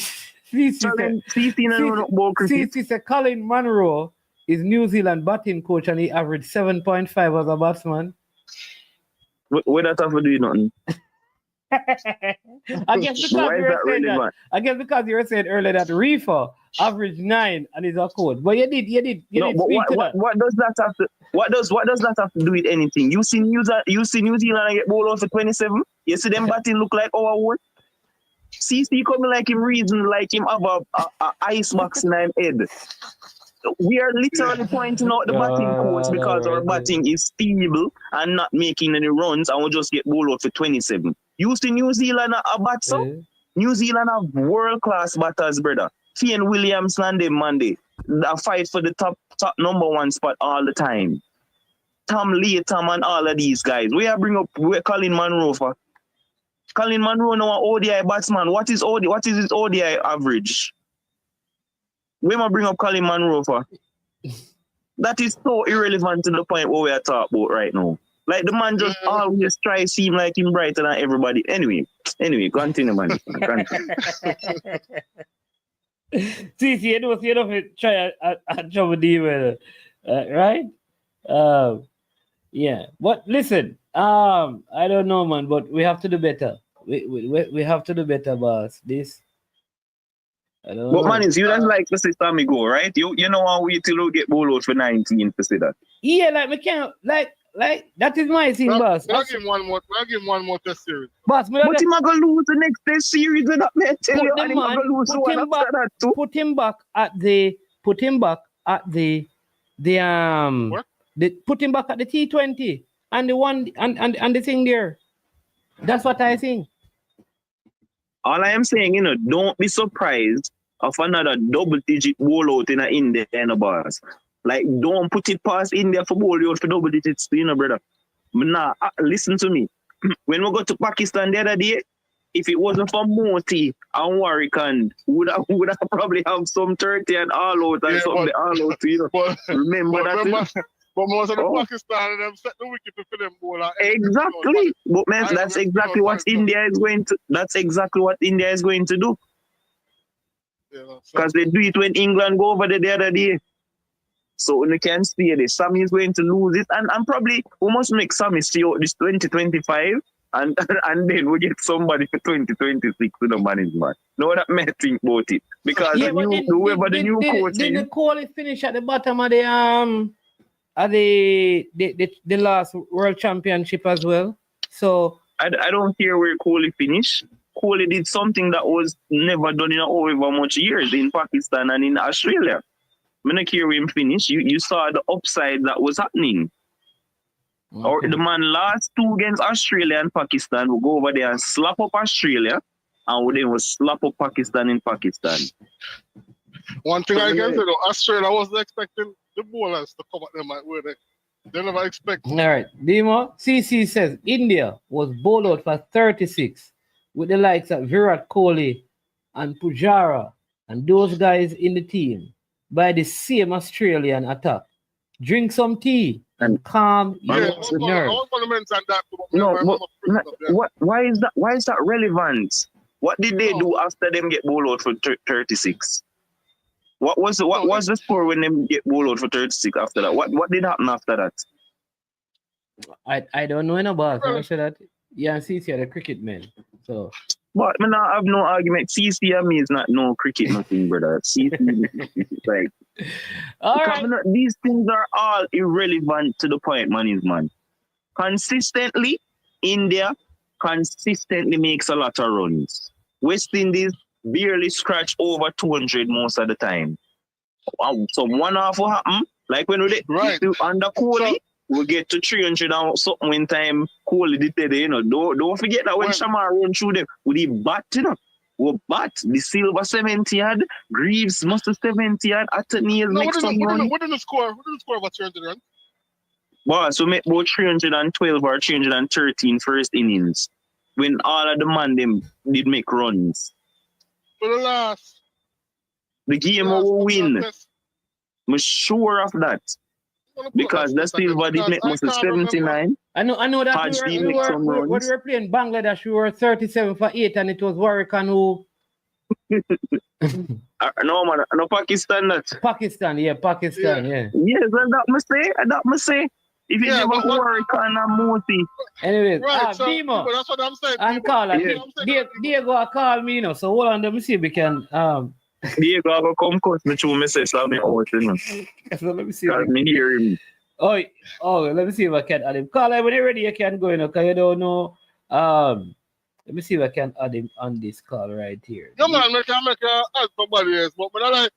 Colin Munro is New Zealand batting coach, and he averaged 7.5 as a batsman. What that have to do with nothing? I guess because you were saying earlier that Reefer averaged 9 and is a coach. But you did what does that have to that have to do with anything? You see New Zealand get bowled out for 27? You see them batting look like our word? CC coming like him reason like him have a ice box in him head. We are literally pointing out the batting coach because our batting is feeble and not making any runs, and we'll just get bowled out for 27. You see New Zealand a batter? New Zealand have world-class batters, brother. Kane Williamson and them Monday. That fight for the top number 1 spot all the time. Tom Latham and all of these guys. We are bring up Colin Munro for. Colin Munro now an ODI batsman. What is his ODI average? We might bring up Colin Munro for. That is so irrelevant to the point what we are talking about right now. Like the man just always try to seem like him brighter than everybody. Anyway, continue, man. See, you know, try a job with right? Yeah. But listen, I don't know, man, but we have to do better. We have to do better, boss. This. But man, you don't like to see Sammy go, right? You know how we till we get bowled out for 19 to see that. Yeah, like we can't like that is my thing, boss. I'll give him one more test series. Boss, but he might go lose the next test series and that man tell you, and he might go lose one after that too. Put him back at the put him back at the T20 and the one and the thing there. That's what I think. All I am saying, don't be surprised of another double-digit bowl out in India and a bars. Like, don't put it past India for bowl out for double digits, brother. Nah, listen to me. When we go to Pakistan the other day, if it wasn't for Moti and Warwick, would have probably have some 30 and all out and something all out, But remember that. But most of the Pakistan and them set the wicket for them bowl. Exactly. But man, that's exactly what India is going to. That's exactly what India is going to do. Because they do it when England go over there the other day. So you can see this. Sammy is going to lose it, and probably we must make Sammy stay out this 2025, and then we get somebody for 2026 to the management. No, that may think about it because whoever the new coach is. Did the Kohli finish at the bottom of the last World Championship as well? So I don't care where Kohli finished. Kohli did something that was never done in however much years in Pakistan and in Australia. I don't care where him finish. You saw the upside that was happening. Okay. Or the man last 2 against Australia and Pakistan will go over there and slap up Australia, and then will slap up Pakistan in Pakistan. One thing I can say though, Australia wasn't expecting the bowlers to come at them like where they never expect. All right, Demo, CC says India was bowled out for 36 with the likes of Virat Kohli and Pujara and those guys in the team by the same Australian attack. Drink some tea and calm your nerves. Why is that relevant? What did they do after them get bowled out for 36? What was the score when them get bowled out for 36 after that? What did happen after that? I don't know about I said that. Yeah, CC are the cricket men. So but I have no argument. CC and me is not no cricket nothing, brother. CC like all right. These things are all irrelevant to the point, man. Consistently, India consistently makes a lot of runs. West Indies barely scratch over 200 most of the time. Wow. So one half will happen. Like when we Right. under Kohli, we get to 300 and something when time Kohli did that, you know. Don't forget that when Right. Shamar run through them, with the bat, you know. We bat, the Silver 70 yard, Greaves must have 70 yard, Atenil No, make some run. what did the score? What did the score of a 300 run? Wow, so make about 312 or 313 first innings. When all of the man them did make runs. For the last. The game will win. I'm sure of that. Because the Silver did make most of 79. I know that Hodge we did make some when runs. we were playing Bangladesh, we were 37 for 8, and it was Warwick who No man, no Pakistan that. Pakistan, yeah. Yes, that must say. If you never work on a multi. Anyways, Right, so Demo that's what I'm saying. and Carla, Diego call me, you know. So hold on, let me see if we can Diego go come coach me through message so me out, you know. so let me see. Because me hear him. Oh, let me see if I can add him. Carla, when you're ready, you can go, you know, because you don't know. Let me see if I can add him on this call right here. Yeah, man, I can make add somebody else, but when I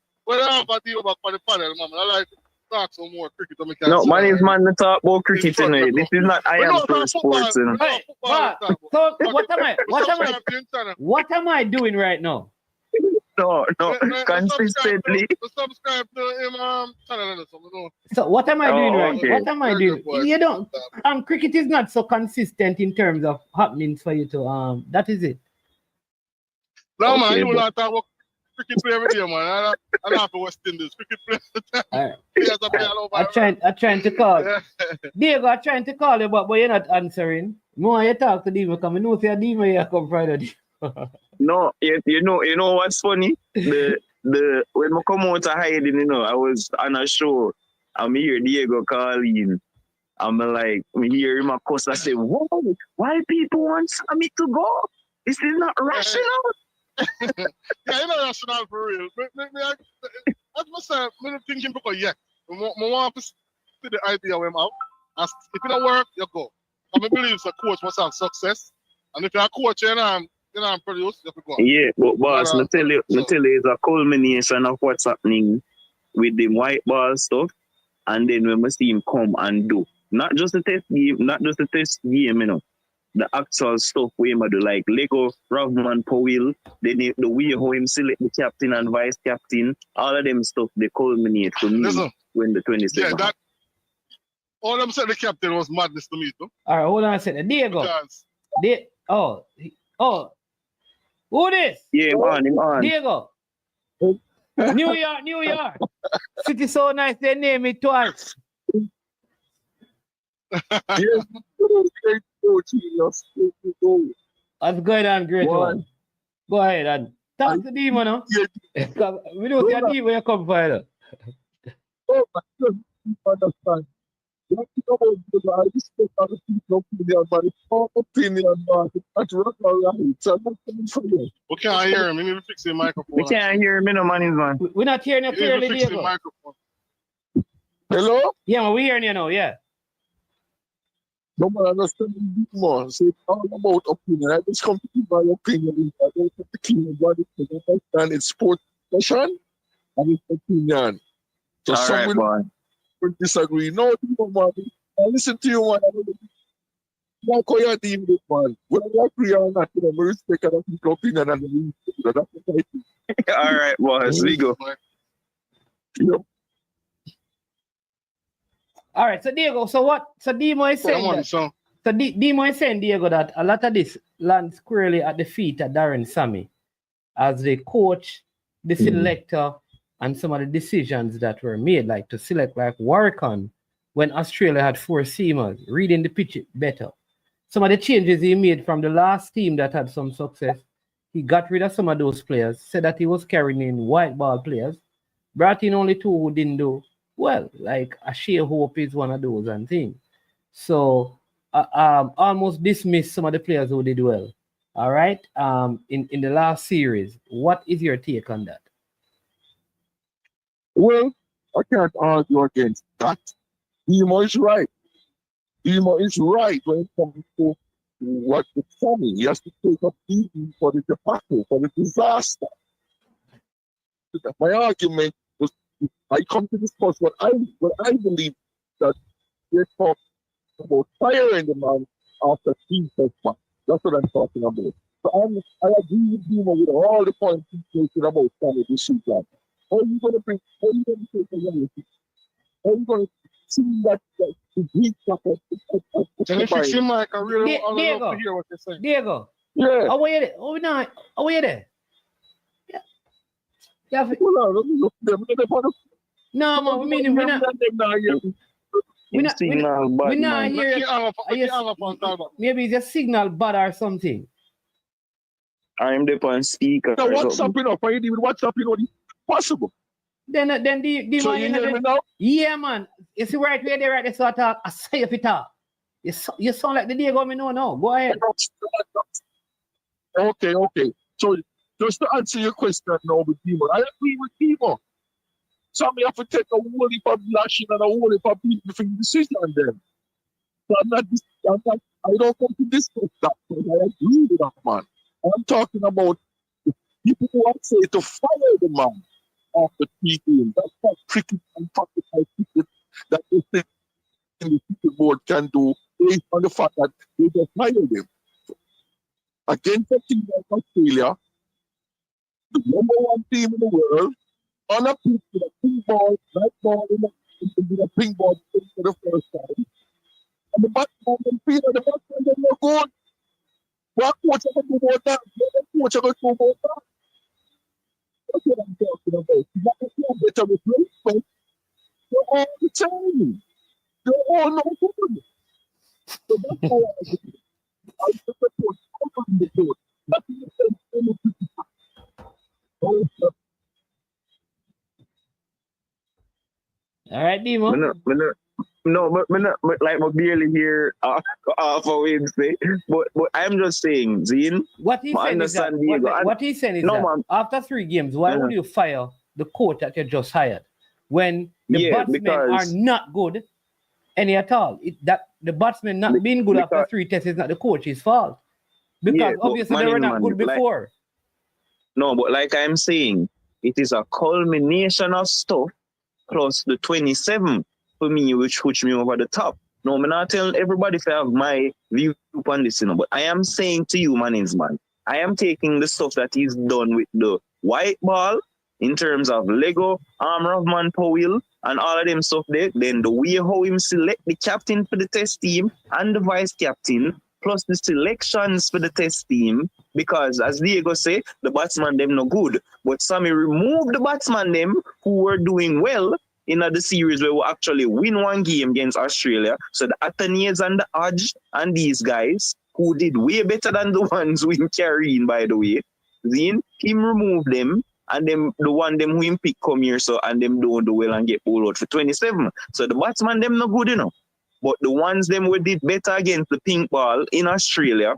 have a deal back for the panel, man, I like to talk some more cricket. No, man is man to talk about cricket anyway. This is not I am for sports, you know. Hey, so what am I doing right now? No, consistently. Subscribe to him channel or something. So what am I doing right? Okay. What am I doing? You don't. Cricket is not so consistent in terms of happenings for you to that is it. No man, you will not talk about cricket play every day, man. I don't have to West Indies. Cricket play. I'm trying to call. Diego, I'm trying to call you, but you're not answering. More you talk to Dima, come. You know if you're Dima, you come Friday. No, you know what's funny? The when I come out of hiding, you know, I was on a show. I'm here, Diego calling. I'm like, I hear him cuss. I say, whoa, why people want Sammy to go? This is not rational. Yeah, it's not rational for real. As myself, I'm thinking because I want to see the idea of him out. If it don't work, you go. I believe the coach must have success. And if you're a coach, I'm produce, you have to go. Yeah, but boss, I tell you, it's a culmination of what's happening with the white ball stuff, and then when we see him come and do not just the test game, you know, the actual stuff we do like Lego, Ravman, Powell, then the way how him select the captain and vice captain, all of them stuff they culminate for me when the 27th. Yeah, that all them said the captain was madness to me too. All right, hold on a second. Diego. Who this? Yeah, him on. Diego. New York. City so nice, they name it twice. Yes, great coach. That's good and great one. Go ahead and talk to Dima now. Because we don't see a Dima you come for it. Oh, my God, you understand. You have to know about I respect other people's opinion, but it's our opinion, man. It's not right. So I'm not coming for you. We can't hear him. You need to fix your microphone. We can't hear him, no man. We're not hearing you clearly, fix your Diego. microphone. Hello? Yeah, man, we're hearing you now, yeah. No man, understand me more. So it's all about opinion. I just come to give my opinion. I don't have to keep my body to understand it's sports passion and it's opinion. So all some right, will disagree. No, man. I listen to you, man. I don't call your team, man. Whether you agree or not, you know, I respect other people's opinion and that's what I think. All right, boys, we go. You know? All right, so Diego, so Dimo is saying Dimo is saying, Diego, that a lot of this lands squarely at the feet of Darren Sammy as the coach, the selector, and some of the decisions that were made, like to select like Warrican when Australia had 4 seamers, reading the pitch better. Some of the changes he made from the last team that had some success, he got rid of some of those players, said that he was carrying in white ball players, brought in only 2 who didn't do well, like Ashia Hope is one of those and things. So almost dismissed some of the players who did well. All right. In the last series, what is your take on that? Well, I can't argue against that. Dimo is right. Dimo is right when it comes to what the Sammy. He has to take up beating for the debacle, for the disaster. My argument was I come to discuss what I believe that they talk about firing the man after team first match. That's what I'm talking about. So I agree with you with all the points he's making about Sammy this season. How are you going to take a reality? How are you going to see that the Greek couple? Can you fix your mic? I really want Diego. to hear what you're saying. Diego. Yeah. How are you there? Oh, no. How are you there? Yeah. Hold on, let me look at them. No, man, we mean we're not here. Maybe it's a signal bad or something. I'm the on speaker. Now, WhatsApp up. I ain't even WhatsApp, possible. Then the So man, you hear me now? Yeah, man. You see right where they right there, so I talk. I say if it talk. You sound like the Diego me no. Go ahead. Okay. So just to answer your question now with Demo, I agree with Demo. Somebody have to take a whole heap of lashing and a whole heap of beating for your decision then. So I don't come to discuss that, but I agree with that man. I'm talking about the people who are say to fire the man after 3 games. That's what cricket and practical cricket that they think the cricket board can do based on the fact that they just fired him. Against a team like Australia, the #1 team in the world, on a pitch with a ping ball, that ball with a ping ball for the first time. And the batsman and Peter, the batsman, they're not good. What coach are going to do about that? What coach are going to do about that? That's what I'm talking about. You got to be better replacement. They're all the time. They're all no good. So that's all I do. I support the court. That's the same. All right, Demo. But like I barely hear half of what him say. But I'm just saying, Zine. What he's saying is that, what he's saying is that after 3 games, why would you fire the coach that you just hired when the batsmen are not good any at all? The batsmen not being good after 3 tests is not the coach's fault. Because obviously they were not good before. No, but like I'm saying, it is a culmination of stuff plus the 27 for me, which puts me over the top. No, I'm not telling everybody if I have my view on this, but I am saying to you, man, I am taking the stuff that he's done with the white ball in terms of Lego, armor of man Powell, and all of them stuff there. Then the way how him select the captain for the test team and the vice captain, plus the selections for the test team, because as Diego say, the batsman them no good. But Sammy removed the batsman them who were doing well in the series where we actually win 1 game against Australia. So the Athenians and the Hodge and these guys who did way better than the ones we carrying, by the way. Then him remove them and them the one them who him pick come here so and them don't do well and get pulled out for 27. So the batsman them not good enough. But the ones them who did better against the pink ball in Australia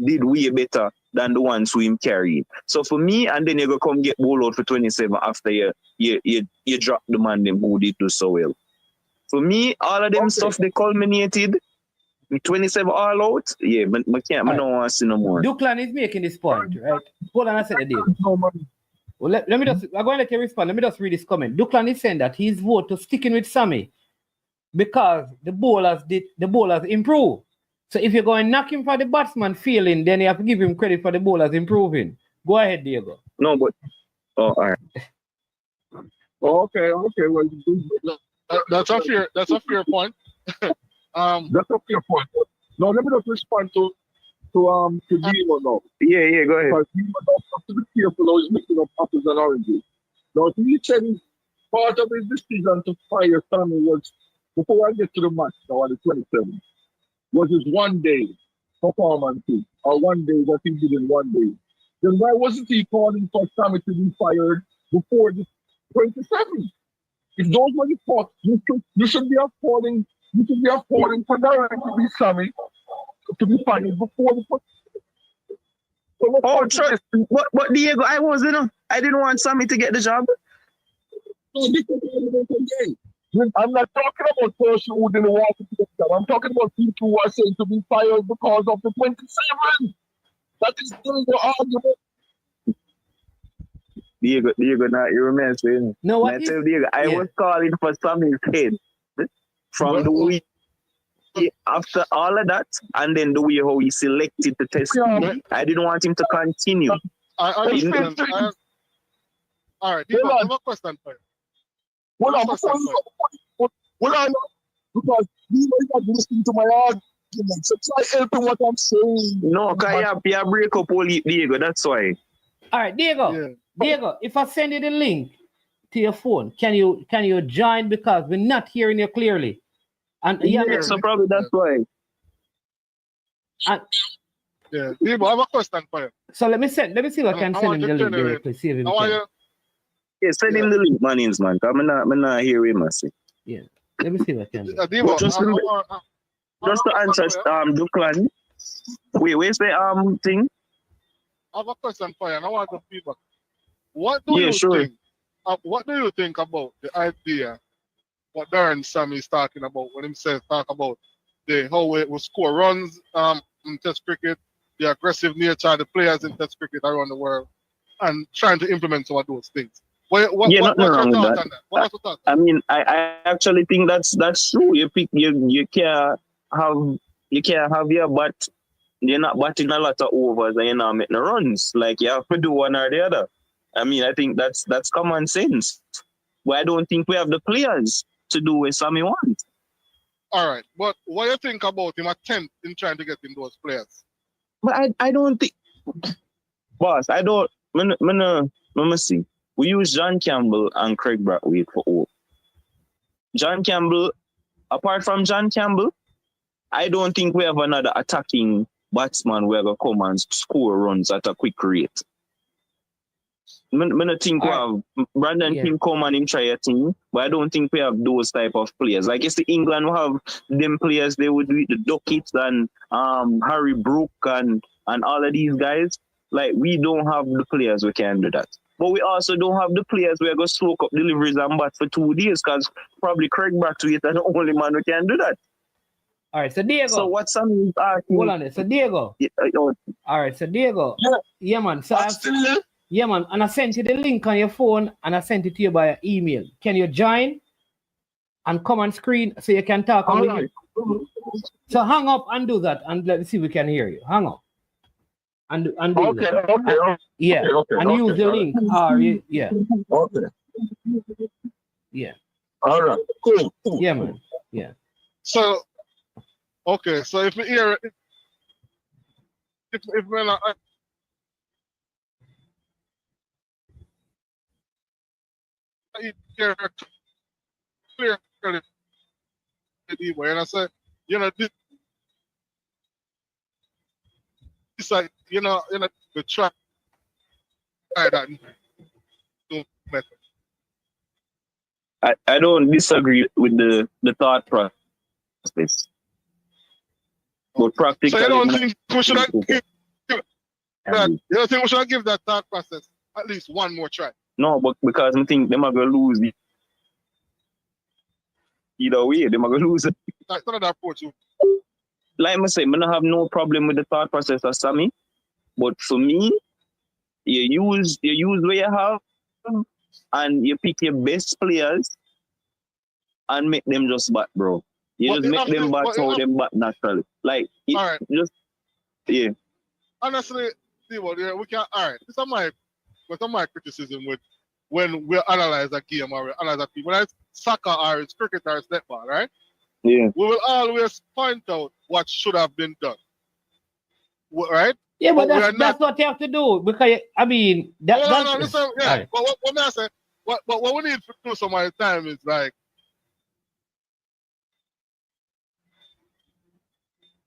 did way better than the ones who him carried. So for me, and then you go come get ball out for 27 after you drop the man them who did do so well. For me, all of them stuff they culminated with 27 all out. Yeah, but I don't want to see no more. Duclan is making this point, right? Hold on a second, Dave. Well, let me just, I'm going to let you respond. Let me just read this comment. Duclan is saying that his vote to sticking with Sammy because the bowlers improve. So if you're going to knock him for the batsman failing, then you have to give him credit for the bowlers improving. Go ahead, Diego. No, but all right. Okay. Well, That's a fair point. that's a fair point. No, let me just respond to Demo now. Yeah, go ahead. Because Demo have to be careful how he's mixing up apples and oranges. Now, he said part of his decision to fire Sammy was, before I get to the match now on the 27th, was his 1 day performance, or 1 day that he did in 1 day. Then why wasn't he calling for Sammy to be fired before the 27th? If those were the thoughts, you should be calling for Darren to be Sammy to be fired before the 27th. So but Diego, I didn't want Sammy to get the job. No, this is the game. I'm not talking about person who didn't want to get the job. I'm talking about people who are saying to be fired because of the 27. That is still the argument. Diego, now you remember saying, No, what I is tell Diego, I was calling for Sammy's head from the week after all of that, and then the way how he selected to test me. I didn't want him to continue. I understand. All right, Diego, I have a question for you. Hold on, because you are not listening to my argument. So try helping what I'm saying. No, because you break up all Diego, that's why. All right, Diego. Diego, if I send you the link to your phone, can you join, because we're not hearing you clearly? And so probably that's why. And, Diego, I have a question for you. So let me see if I can send him the link directly. See if he can. Yeah, send him the link, man, man. I'm not hearing him. Yeah, let me see if I can. Just to answer Duclan. Where's the thing? I have a question for you, and I want the feedback. What do you think? What do you think about the idea what Darren Sammy is talking about when he says talk about how we score runs in Test cricket, the aggressive nature of the players in Test cricket around the world, and trying to implement some of those things? What's your thought on that? What's your thought? I mean, I actually think that's true. You can't have your bat. You're not batting a lot of overs and you're not making runs. Like, you have to do one or the other. I mean, I think that's common sense. But I don't think we have the players to do what Sammy wants. All right, but what do you think about him attempt in trying to get in those players? But I don't think, boss. I don't. Let me see. We use John Campbell and Craig Brathwaite for all. John Campbell, apart from John Campbell, I don't think we have another attacking batsman who will come and score runs at a quick rate. I don't think we have Brandon King come and him try a thing, but I don't think we have those type of players. Like, the England will have them players, they would do the Duckett and Harry Brook and all of these guys. Like, we don't have the players who can do that. But we also don't have the players who are going to soak up deliveries and bat for 2 days, because probably Craig Brathwaite is the only man who can do that. All right, so Diego. So what's something asking? Hold on there. So Diego. All right, so Diego. Yeah, man. So yeah, man. And I sent you the link on your phone, and I sent it to you by email. Can you join and come on screen so you can talk? All right. So hang up and do that, and let's see if we can hear you. Hang up. And do that. Okay. Yeah. Okay. And use the link. Yeah. Okay. Yeah. All right. Cool. Yeah, man. Yeah. So, okay. So if we hear, if we're not, hear clear, and I say, this like, the try that method. I don't disagree with the thought process. But practically, so you don't think we should give that thought process at least one more try? No, but because I think they're going to lose it. Either way, they're going to lose it. That's another approach. Like I say, I don't have no problem with the thought process of Sammy. But for me, you use what you have and you pick your best players and make them just bat, bro. You just make them bat how them bat naturally. Like, yeah. Honestly, we can, all right, this is my criticism with when we analyze a game or we analyze a team. When it's soccer or it's cricket or it's netball, right? Yeah. We will always point out what should have been done. Right? Yeah, but that's what you have to do, because I mean listen, yeah. Right. But what I say, what we need to do some of the time is like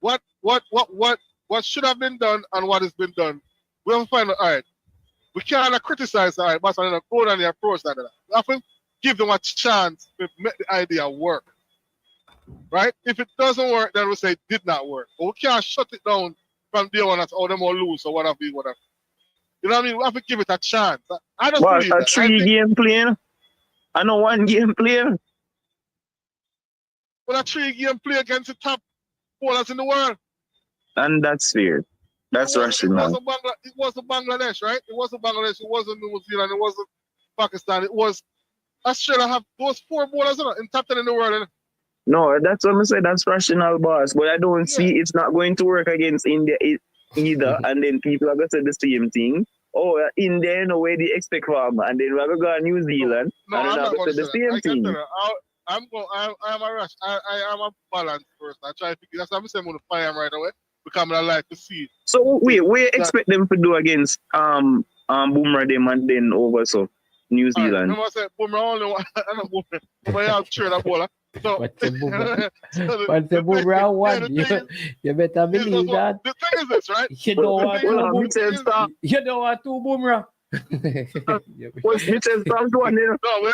what should have been done and what has been done. We have to find out, all right. We cannot criticize but go down the approach that. We have to give them a chance to make the idea work. Right? If it doesn't work, then we say it did not work. But we can't shut it down from day one as them all lose or whatever. You know what I mean? We have to give it a chance. I don't believe a 3 game player? I know 1 game player. a 3-game play against the top bowlers in the world. And that's fair. That's rational. It wasn't Bangladesh, right? It wasn't Bangladesh. It wasn't New Zealand. It wasn't Pakistan. It was Australia. Have those 4 bowlers in top 10 in the world. No, that's what I say. That's rational, boss. But I don't see it's not going to work against India either. And then people are going to say the same thing. Oh, India, no way they expect from. And then we're going to go to New Zealand. No, and I'm then not going to say the same thing. I'm a rush. I am a balanced person. I try to figure. That's why I'm saying I'm going to fire him right away because I like to see. So wait, what you expect them to do against Boomerang them and then over so New Zealand? Remember I said Boomerang only one. I know Boomerang. But I have trader bowler. So What's the Boomerang one? You better believe that. The thing is this, right? You don't want 2 Boomerang. What's Mitchell Stark doing there? No,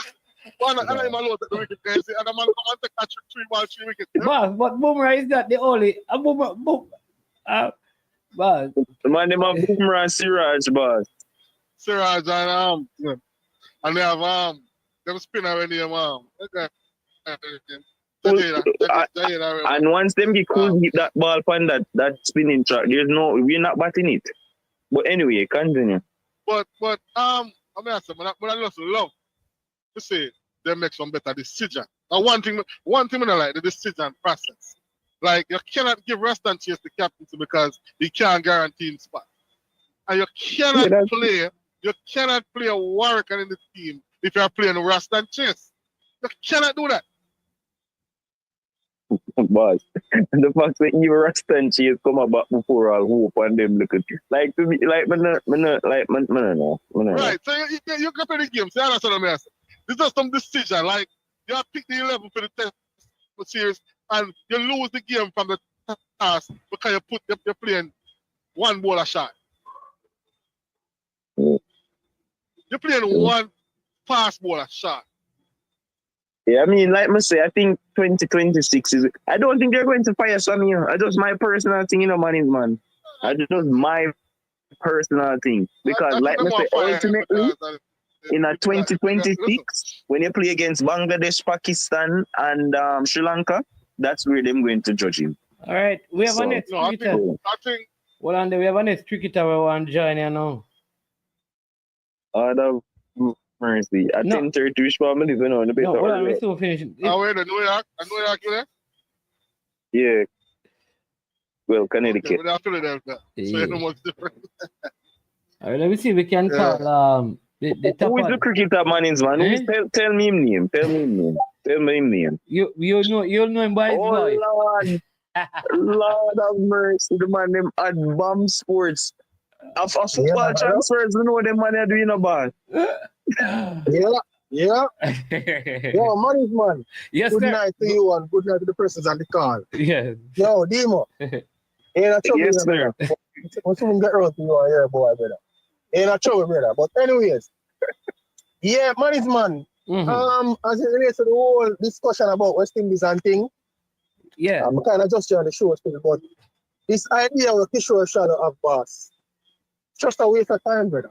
one, I know my lord at the wicket guys, and I'm going to catch 3 balls, 3 wickets. Boss, but Boomerang is not the only. Boss. The man name of Boomerang Siraj, boss. Siraj and they have them spinner when they okay. And once them get cool, hit that ball on that spinning track, we're not batting it. But anyway, continue. But I mean, I just love to say they make some better decision. Now one thing I like the decision process. Like you cannot give rest and chase the captaincy because he can't guarantee him spot. And you cannot play a Warwick in the team if you're playing rest and chase. You cannot do that. Boss, the fact that you rest and chase come about before I'll hope and them look at you. Like to be like no. Right, so you can play the game. So that's what I'm asking. It's just some decision. Like you have picked the 11 for the test series and you lose the game from the task because you're playing 1 bowler shot. You're playing 1 fast bowler shot. Yeah, I mean, like I say, I think 2026 is. I don't think they're going to fire Samir. I just my personal thing, man. I just my personal thing because, like I say, ultimately, in a 2026, when you play against Bangladesh, Pakistan, and Sri Lanka, that's where them going to judge him. All right, we have a next cricketer. Well, and we have a next cricketer we want to join you now. Mercy. At 10:30, which family is on the bit. No, hold on, we're still finishing. Where the New York you there? Yeah. Well, Connecticut. Okay, but Philadelphia. So you know what's different. All right, let me see. We can call the top who is the cricketer man's man? Tell me his name. Tell me his name. You'll know him by his voice. Lord. Lord have mercy. The man named Adbam Sports. A football transfers, you know them man are doing about. Yeah. Yo, money's man. Yes, good sir. night to you and good night to the persons on the call. Yes. Yo, Demo. Yes, sir. When someone get around to you on here, boy, brother. Ain't a trouble, brother. But anyways, yeah, money's man. Mm-hmm. As it relates to the whole discussion about West Indies and thing, yeah, I'm kind of just trying to show still, but this idea of Kishore Shadow of boss, just a waste of time, brother.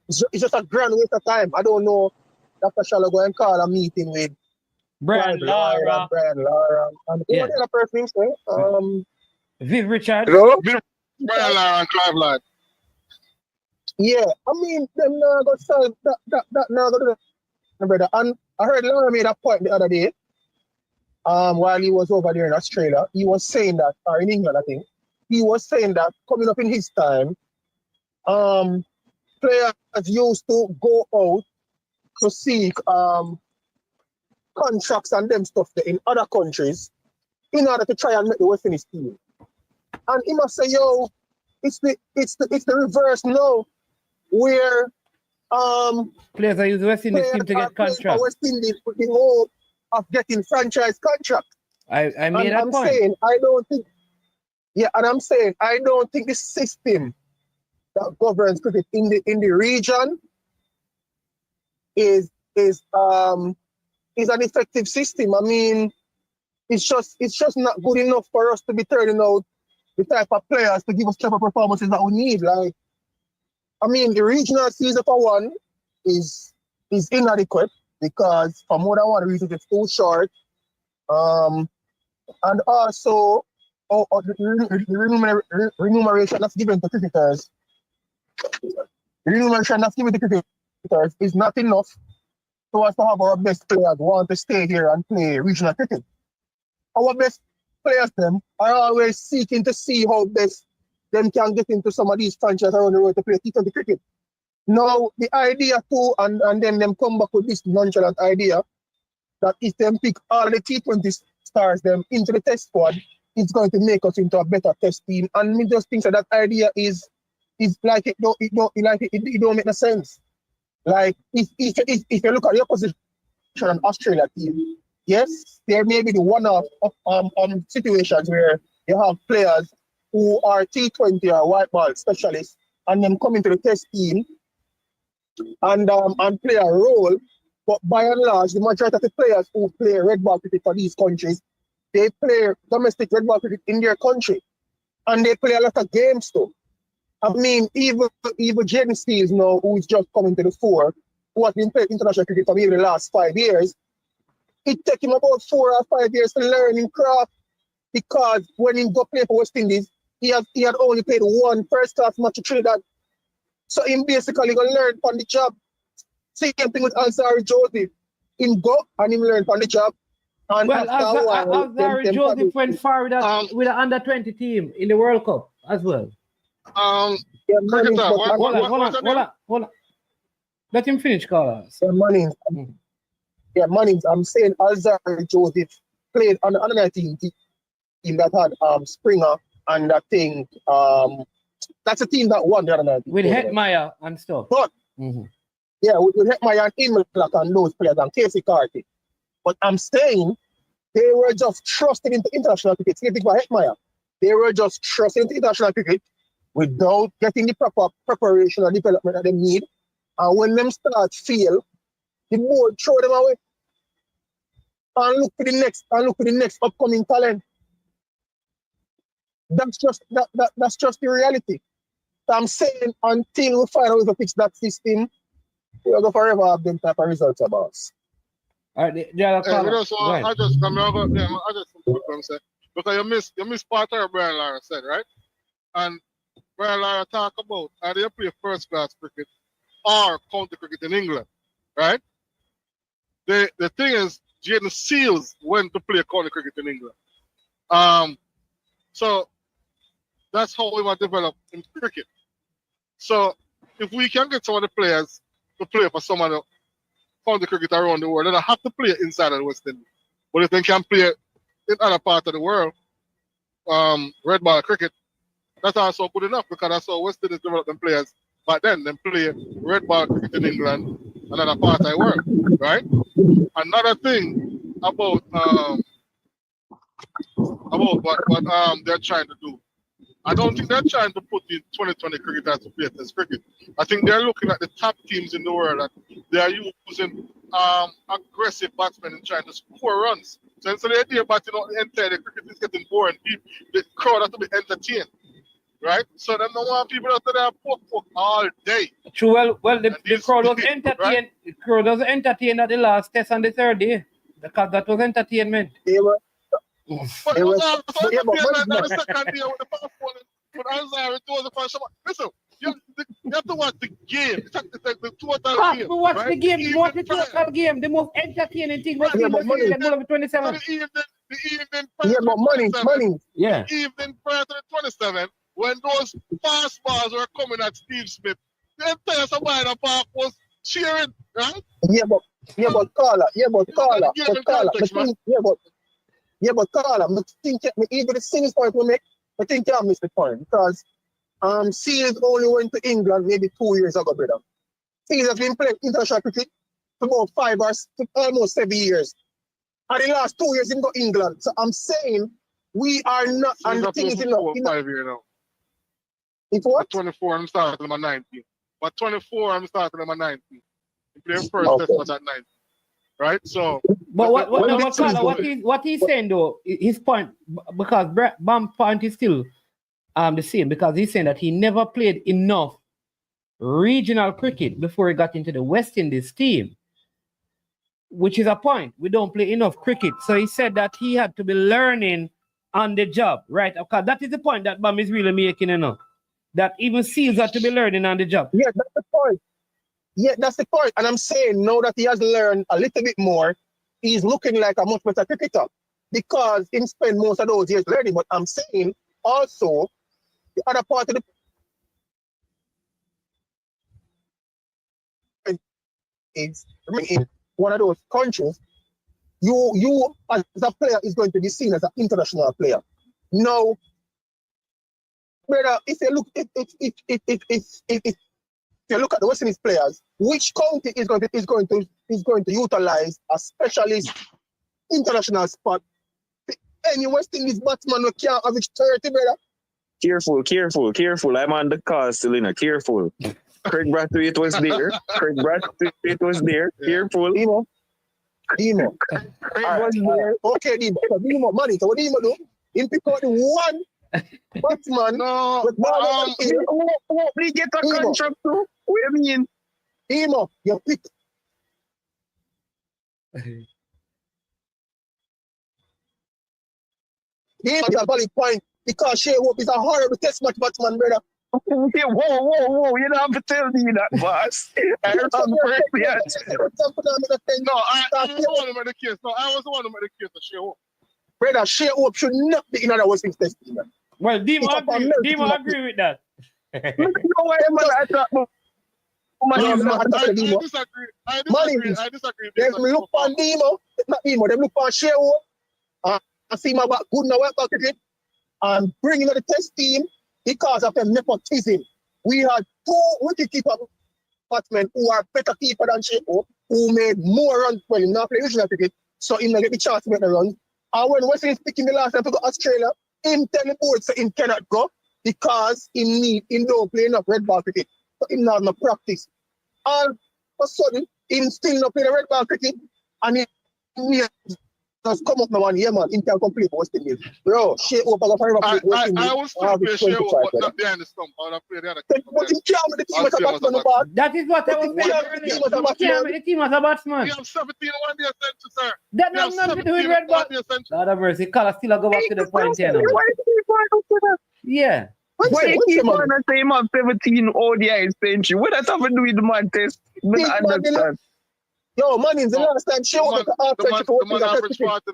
It's just a grand waste of time. I don't know. Dr. Shallow go and call a meeting with Brian Lara. And who are the other persons, Viv Richard. Hello? Brian Lara and Clive Lad. Yeah, I mean, them now go solve that now go do that, brother. And I heard Lara made a point the other day, while he was over there in Australia. He was saying that, or in England, I think, he was saying that coming up in his time, players used to go out to seek contracts and them stuff there in other countries in order to try and make the West Indies team. And he must say, yo, it's the reverse now, where players are using West Indies team to get contracts. West Indies with the hope of getting franchise contracts. I made that point. Saying, I don't think the system that governs cricket in the region is an effective system. I mean, it's just not good enough for us to be turning out the type of players to give us type of performances that we need. Like, I mean, the regional season for one is inadequate. because for more than one reason it's too short. And also the remuneration that's given to cricketers. The remuneration that's given to cricketers is not enough for us to have our best players want to stay here and play regional cricket. Our best players them are always seeking to see how best them can get into some of these franchises around the world to play T20 cricket. Now the idea too, and then them come back with this nonchalant idea that if them pick all the T20 stars them into the test squad, it's going to make us into a better test team. And me just think that idea is like it don't make no sense. Like if you look at your position on Australia team, yes, there may be the one-off situations where you have players who are T20 or white ball specialists and then come into the test team and play a role. But by and large, the majority of the players who play red ball cricket for these countries, they play domestic red ball cricket in their country. And they play a lot of games too. I mean, even Jaden Steele now, who is just coming to the fore, who has been playing international cricket for maybe the last 5 years, it took him about 4 or 5 years to learn in craft, because when he go play for West Indies, he had only played one first-class match in Trinidad. So he basically going to learn from the job. Same thing with Alzari Joseph. Him go and him learn from the job. And well, Alzari Joseph went far with the under-20 team in the World Cup as well. Hold on. Let him finish, Carlos. Mannings. I'm saying Alzari Joseph played on the under-19 team that had Springer and that thing. That's a team that won the under-19. With Hetmeyer and stuff. But, yeah, with Hetmeyer and Immelblack and those players and Casey Carty. But I'm saying they were just trusted into international cricket. Same thing for Hetmeyer. They were just trusted into international cricket without getting the proper preparation and development that they need. And when them start fail, the board throw them away. And look for the next upcoming talent. That's just the reality. So I'm saying until we find out how to fix that system, we'll go forever have them type of results about us. All right, I just come over there. I just say because you miss part of Brian Lara said, right? And Brian Lara talk about how they play first class cricket or county cricket in England, right? The thing is, Jaden Seals went to play county cricket in England. So that's how we want to develop in cricket. So if we can get some of the players to play for some of the county cricket around the world, they don't have to play inside of the West Indies. But if they can play in other parts of the world, red ball cricket, that's also good enough, because that's how West Indies develop them players. But then they play red ball cricket in England and other parts of the world, right? Another thing about what they're trying to do, I don't think they're trying to put the 2020 cricketers to play test cricket. I think they're looking at the top teams in the world and they are using aggressive batsmen and trying to score runs. So instead of the batting out the entire, the cricket is getting boring. The crowd has to be entertained, right? So they don't want people out there poke all day. True. Well, the crowd was entertained. Right? The crowd was entertained at the last test on the third day, because that was entertainment. They were. But it was also the second day with the power falling. But Alzari, it was the first shot. Listen, you have to watch the game. It's like the total game. Watch right? The game. You watch the total game. The most entertaining thing was the 27. The evening money. Yeah. The evening prior to the 27, when those fast balls were coming at Steve Smith, the entire Sabina Park was cheering, right? But Carla, I think even the same point we make, I think you missed the point, because Seals only went to England maybe 2 years ago, brother. Seals has been playing international cricket for about 5 or almost 7 years. And the last 2 years he go England. So I'm saying we are not, and the thing is, 5 years now. It's what? At 24, I'm starting at my 19. But 24, I'm starting at my 19. He played first test match at 19. Right? So, but what he's saying though, his point, because Bam's point is still the same, because he's saying that he never played enough regional cricket before he got into the West Indies team. which is a point. We don't play enough cricket. So he said that he had to be learning on the job, right? Okay, that is the point that Bam is really making, that even Seals had to be learning on the job. Yeah, that's the point. Yeah, that's the point. And I'm saying now that he has learned a little bit more, he's looking like a much better cricketer because he spent most of those years learning. But I'm saying also the other part of the is in one of those countries, you as a player is going to be seen as an international player. Now, brother, if you look if you look at the West Indies players, which county is going to utilize a specialist international spot? Any West Indies batsman who can't average 30, brother. Careful. I'm on the call still, careful. Craig Brathwaite was there. Careful. Demo. Craig was there. Okay, Demo, money. So what Demo do? He pick out the one batsman. No, we get a contract too. What do you mean? Demo, you pick. Demo is a valid point because Shea Hope is a horrible test match batsman, brother. Whoa, you don't have to tell me that, boss. I heard something correctly. No, I was the one who made the case. No, I was the one who made the case of Shea Hope. Brother, Shea Hope should not be in other West Indies test team. Well, Demo agree with that. No way, man. I thought, I disagree. Them look on Demo, not Demo, them look on Shea Hope. I see my back good now, back cricket, and bring him to the test team because of them nepotism. We had two wicketkeeper batsmen who are better keeper than Shea Hope, who made more runs. Well, he not play regional cricket, so he not get the chance to make the runs. And when West Indies picking the last time to go to Australia, him tell the board so he cannot go because he don't play enough red ball cricket. So he not no practice. All of a sudden, he still not play the red ball cricket, and he just come up now 1 year, man. He can complete West Indies. Bro, Shea Hope has a forever play West Indies. I was still play Shea Hope, but not behind the stump. I would have played the other team. But he can't with the team as a batsman, no bad. That is what I was saying. He can't with the team as a batsman. We have 17 one-day century, sir. That has nothing to do with red ball. Lord have mercy. Color still go back to the point here now. Yeah. Why you keep on and say him have 17 ODI century? What that have to do with the man test? I don't understand. Yo, man, in the last time, Shea Hope got half 24.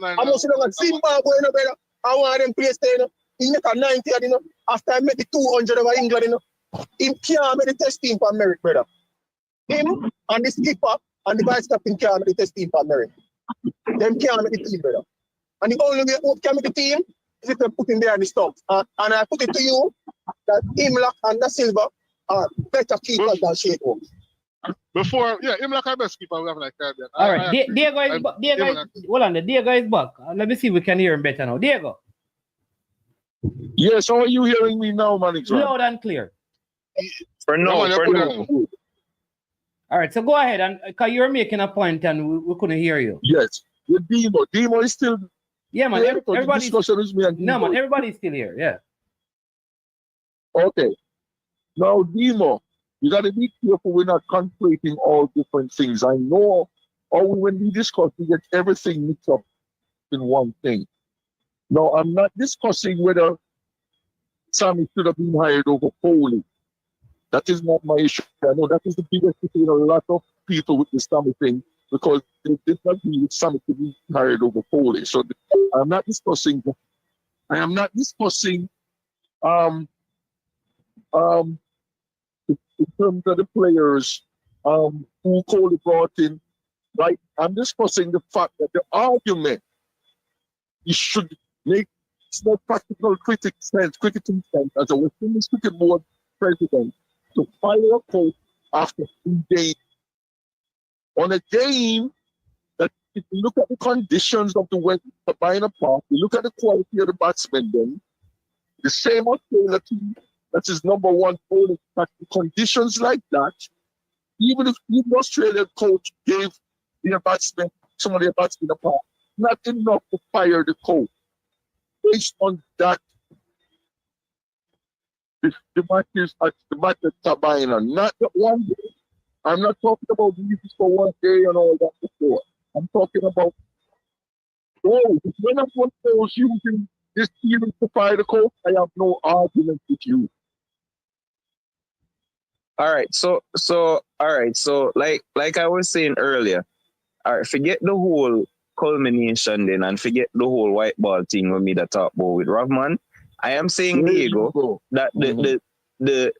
I'm also going to Zimbabwe, brother. I want them place there, he make a 90, after I met the 200 over England, Him can't make the test team for America, brother. Him and the skipper and the vice captain can't make the test team for America. Them can't make the team, brother. And the only way Hope can make the team is if they put him there in the stumps. And I put it to you that Imlach and the Silver are better keepers than Shea Hope. Before, Imlach are best keeper we have like that. All right, Diego is back. Let me see if we can hear him better now. Diego. Yes, how are you hearing me now, manager? Loud and clear. For now. All right, so go ahead, and because you're making a point and we couldn't hear you. Yes, with Demo is still. Yeah, man. Everybody's everybody's still here. Yeah. Okay. Now, Demo, you got to be careful. We're not conflating all different things. I know, when we discuss, we get everything mixed up in one thing. Now, I'm not discussing whether Sammy should have been hired over Foley. That is not my issue. I know that is the biggest issue in a lot of people with the Sammy thing because they did not agree with Sammy to be hired over Foley. So I'm not discussing that. I am not discussing in terms of the players who Foley brought in. Right? I'm discussing the fact that the argument you should make no practical critical sense as a West Indies Cricket Board president to fire a coach after 3 days on a game that if you look at the conditions of the West Sabina Park, you look at the quality of the batsmen then, the same Australia team that is number one polling at conditions like that, even if the Australian coach gave their batsmen, some of their batsmen a part, not enough to fire the coach. Based on that, the matches at the match at Sabina, not the 1 day. I'm not talking about these for 1 day and all that before. I'm talking about, oh, if you're not one of those using this series to fire the coach, I have no argument with you. All right, so like I was saying earlier, all right, forget the whole culmination then and forget the whole white ball thing with me that talk about with Rovman. I am saying, Diego, that the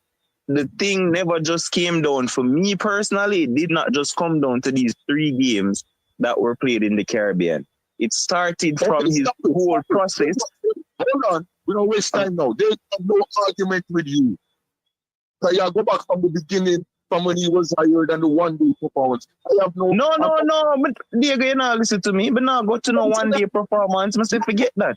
thing never just came down for me personally. It did not just come down to these 3 games that were played in the Caribbean. It started from his whole process. Hold on, we don't waste time now. There's no argument with you. So you go back from the beginning, from when he was hired and the one-day performance. I have No, but Diego, you know, listen to me, but now go to no one-day performance. Must forget that.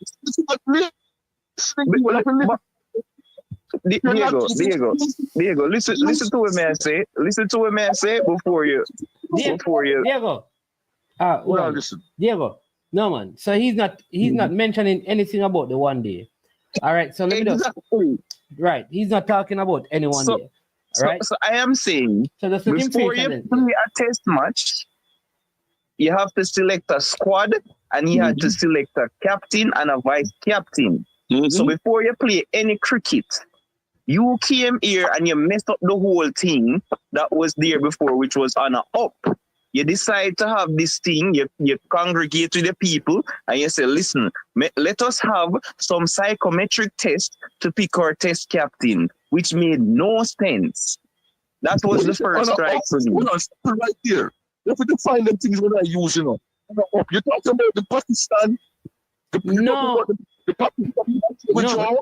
Diego, listen to what may I say. Listen to what may I say before you. Diego. Listen. Diego. No man. So he's not mentioning anything about the one day. All right. So let me just right. He's not talking about any one day. All right. So I am saying, so before you play a test match, you have to select a squad and you have to select a captain and a vice captain. So before you play any cricket, you came here and you messed up the whole thing that was there before, which was on a up. You decide to have this thing, you congregate with the people and you say, listen, let us have some psychometric test to pick our test captain, which made no sense. That was the first strike for me. Hold on, right here. If we define them things when I use, you know. You're talking about the Pakistan.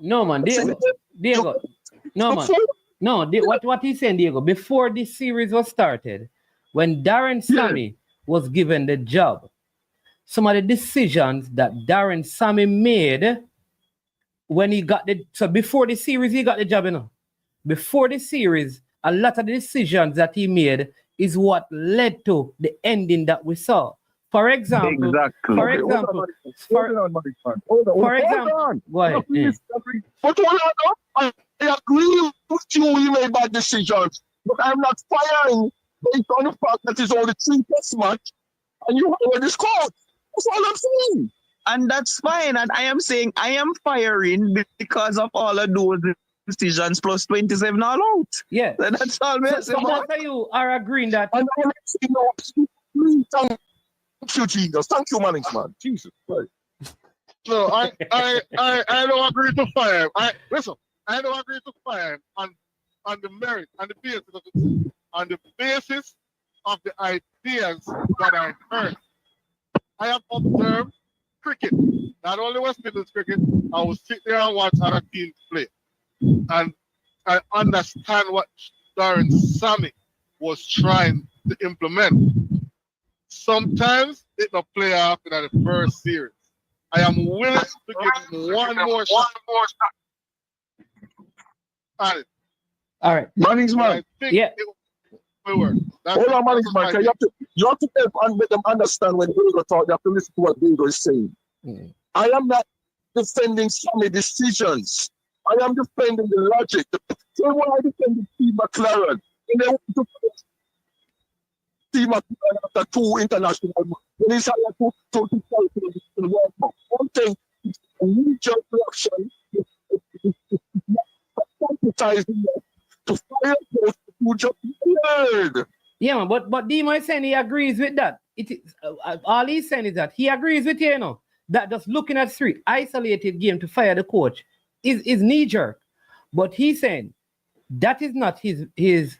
No, man. Diego. No, man. No, what he's saying, Diego, before this series was started, when Darren Sammy was given the job, some of the decisions that Darren Sammy made when he got so before the series, he got the job, you know. Before the series, a lot of the decisions that he made is what led to the ending that we saw. For example, hold on. Go ahead. But I agree with you. You made bad decisions, but I'm not firing based on the fact that it's only 3 test match and you already scored. That's all I'm saying. And that's fine. And I am saying I am firing because of all of those decisions plus 27 all out. Yeah. So that's all me so that's why you are agreeing that. And I'm saying, thank you, Jesus. Thank you, management. Jesus Christ. No, I don't agree to fire him. I don't agree to fire him on the merit, on the basis of the ideas that I heard. I have observed cricket, not only West Midlands cricket. I will sit there and watch other teams play, and I understand what Darren Sammy was trying to implement. Sometimes it will play off in the first series. I am willing to give him one more shot at it. All right. Management. Yeah. Hold on, management. You have to help and make them understand when Diego talk. You have to listen to what Diego is saying. I am not defending Sammy decisions. I am defending the logic. So why I defend Steve McLaren? And they want to Steve McLaren after 2 international when he's had to the World Cup. One thing is a major production to fire those who just weird. Yeah, man, but Demise saying he agrees with that. It is all he's saying is that he agrees with you know that just looking at 3 isolated game to fire the coach is knee jerk. But he's saying that is not his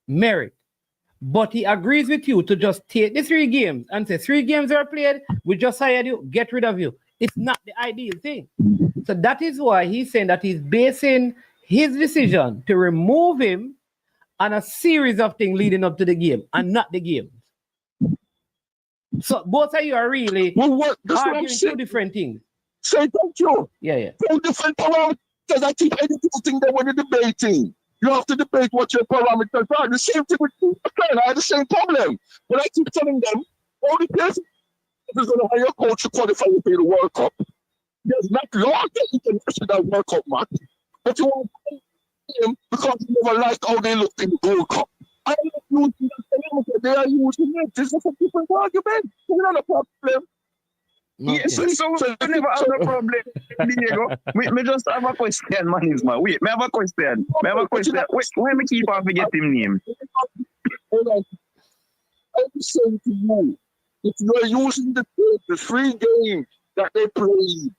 merit. But he agrees with you to just take the 3 games and say 3 games are played, we just hired you, get rid of you. It's not the ideal thing. So that is why he's saying that he's basing his decision to remove him on a series of things leading up to the game and not the games. So both of you are really arguing 2 different things. Say thank you. Yeah. 2 different parameters. I keep editing things that when you're debating. You have to debate what your parameters are. The same thing with McLaren. I had the same problem. When I keep telling them, all the players is going to hire a coach to qualify to play the World Cup. There's not long international World Cup match. But you want to him because you never like how they look in the World Cup. I'm not using that. They are using it. This is a different argument. It's not a problem. Yeah, so we never have a problem, Diego. Me just have a question, man. Wait, me have a question. Wait, why me keep on forgetting name? Hold on. I'm saying to you, if you're using the free game that they play,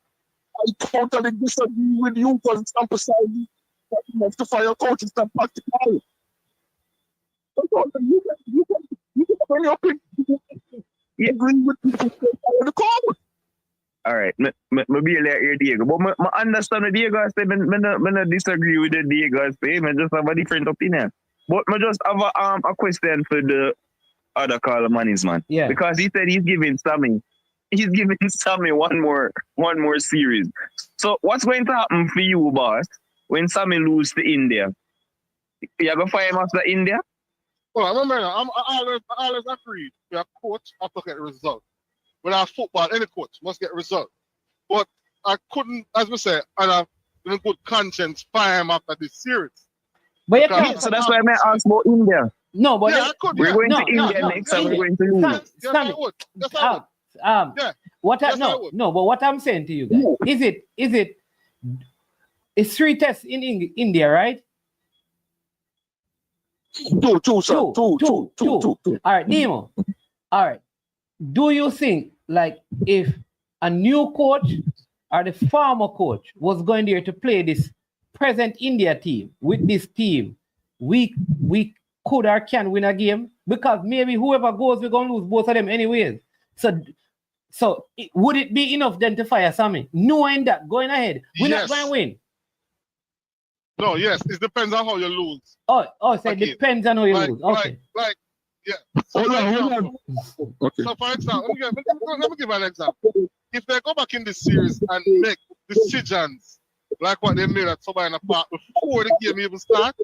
I totally disagree with you because it's emphasizing that you have to fire coaches that practical. You can bring your opinion. You agree with people the code. All right, me be like here, Diego. But me understand what Diego say. Me not disagree with the Diego say. Me just have a different opinion. But me just have a question for the other caller, Manis man. Yeah. Because he said he's giving Sammy one more series. So what's going to happen for you, boss, when Sammy lose to India? You gonna fire him after India? Well, remember, I always agreed. A coach have to get a result. When I football, any coach must get a result. But I couldn't, as we say, and I in good conscience fire him after this series. But you Because- can't. So that's why I asked about India. No, but Yeah, I could. We're Yeah. going no, to India no, next no, and we're India. going to lose. Yes, I would. Yes, I would. Yeah. What I Yes, I no, would. no, but what I'm saying to you guys, it's 3 tests in India, right? Two, sir. Two. All right, Nemo. All right. Do you think, like, if a new coach or the former coach was going there to play this present India team with this team, we could or can win a game? Because maybe whoever goes, we're going to lose both of them anyways. So would it be enough then to fire Sammy? Knowing that, going ahead, we're not Yes. going to win. No, yes, it depends on how you lose. So it Okay. depends on how you lose. Okay. Yeah. So, Hold for on. example, Okay. so for example, let me give an example. If they go back in this series and make decisions like what they made at somebody in the park before the game even starts,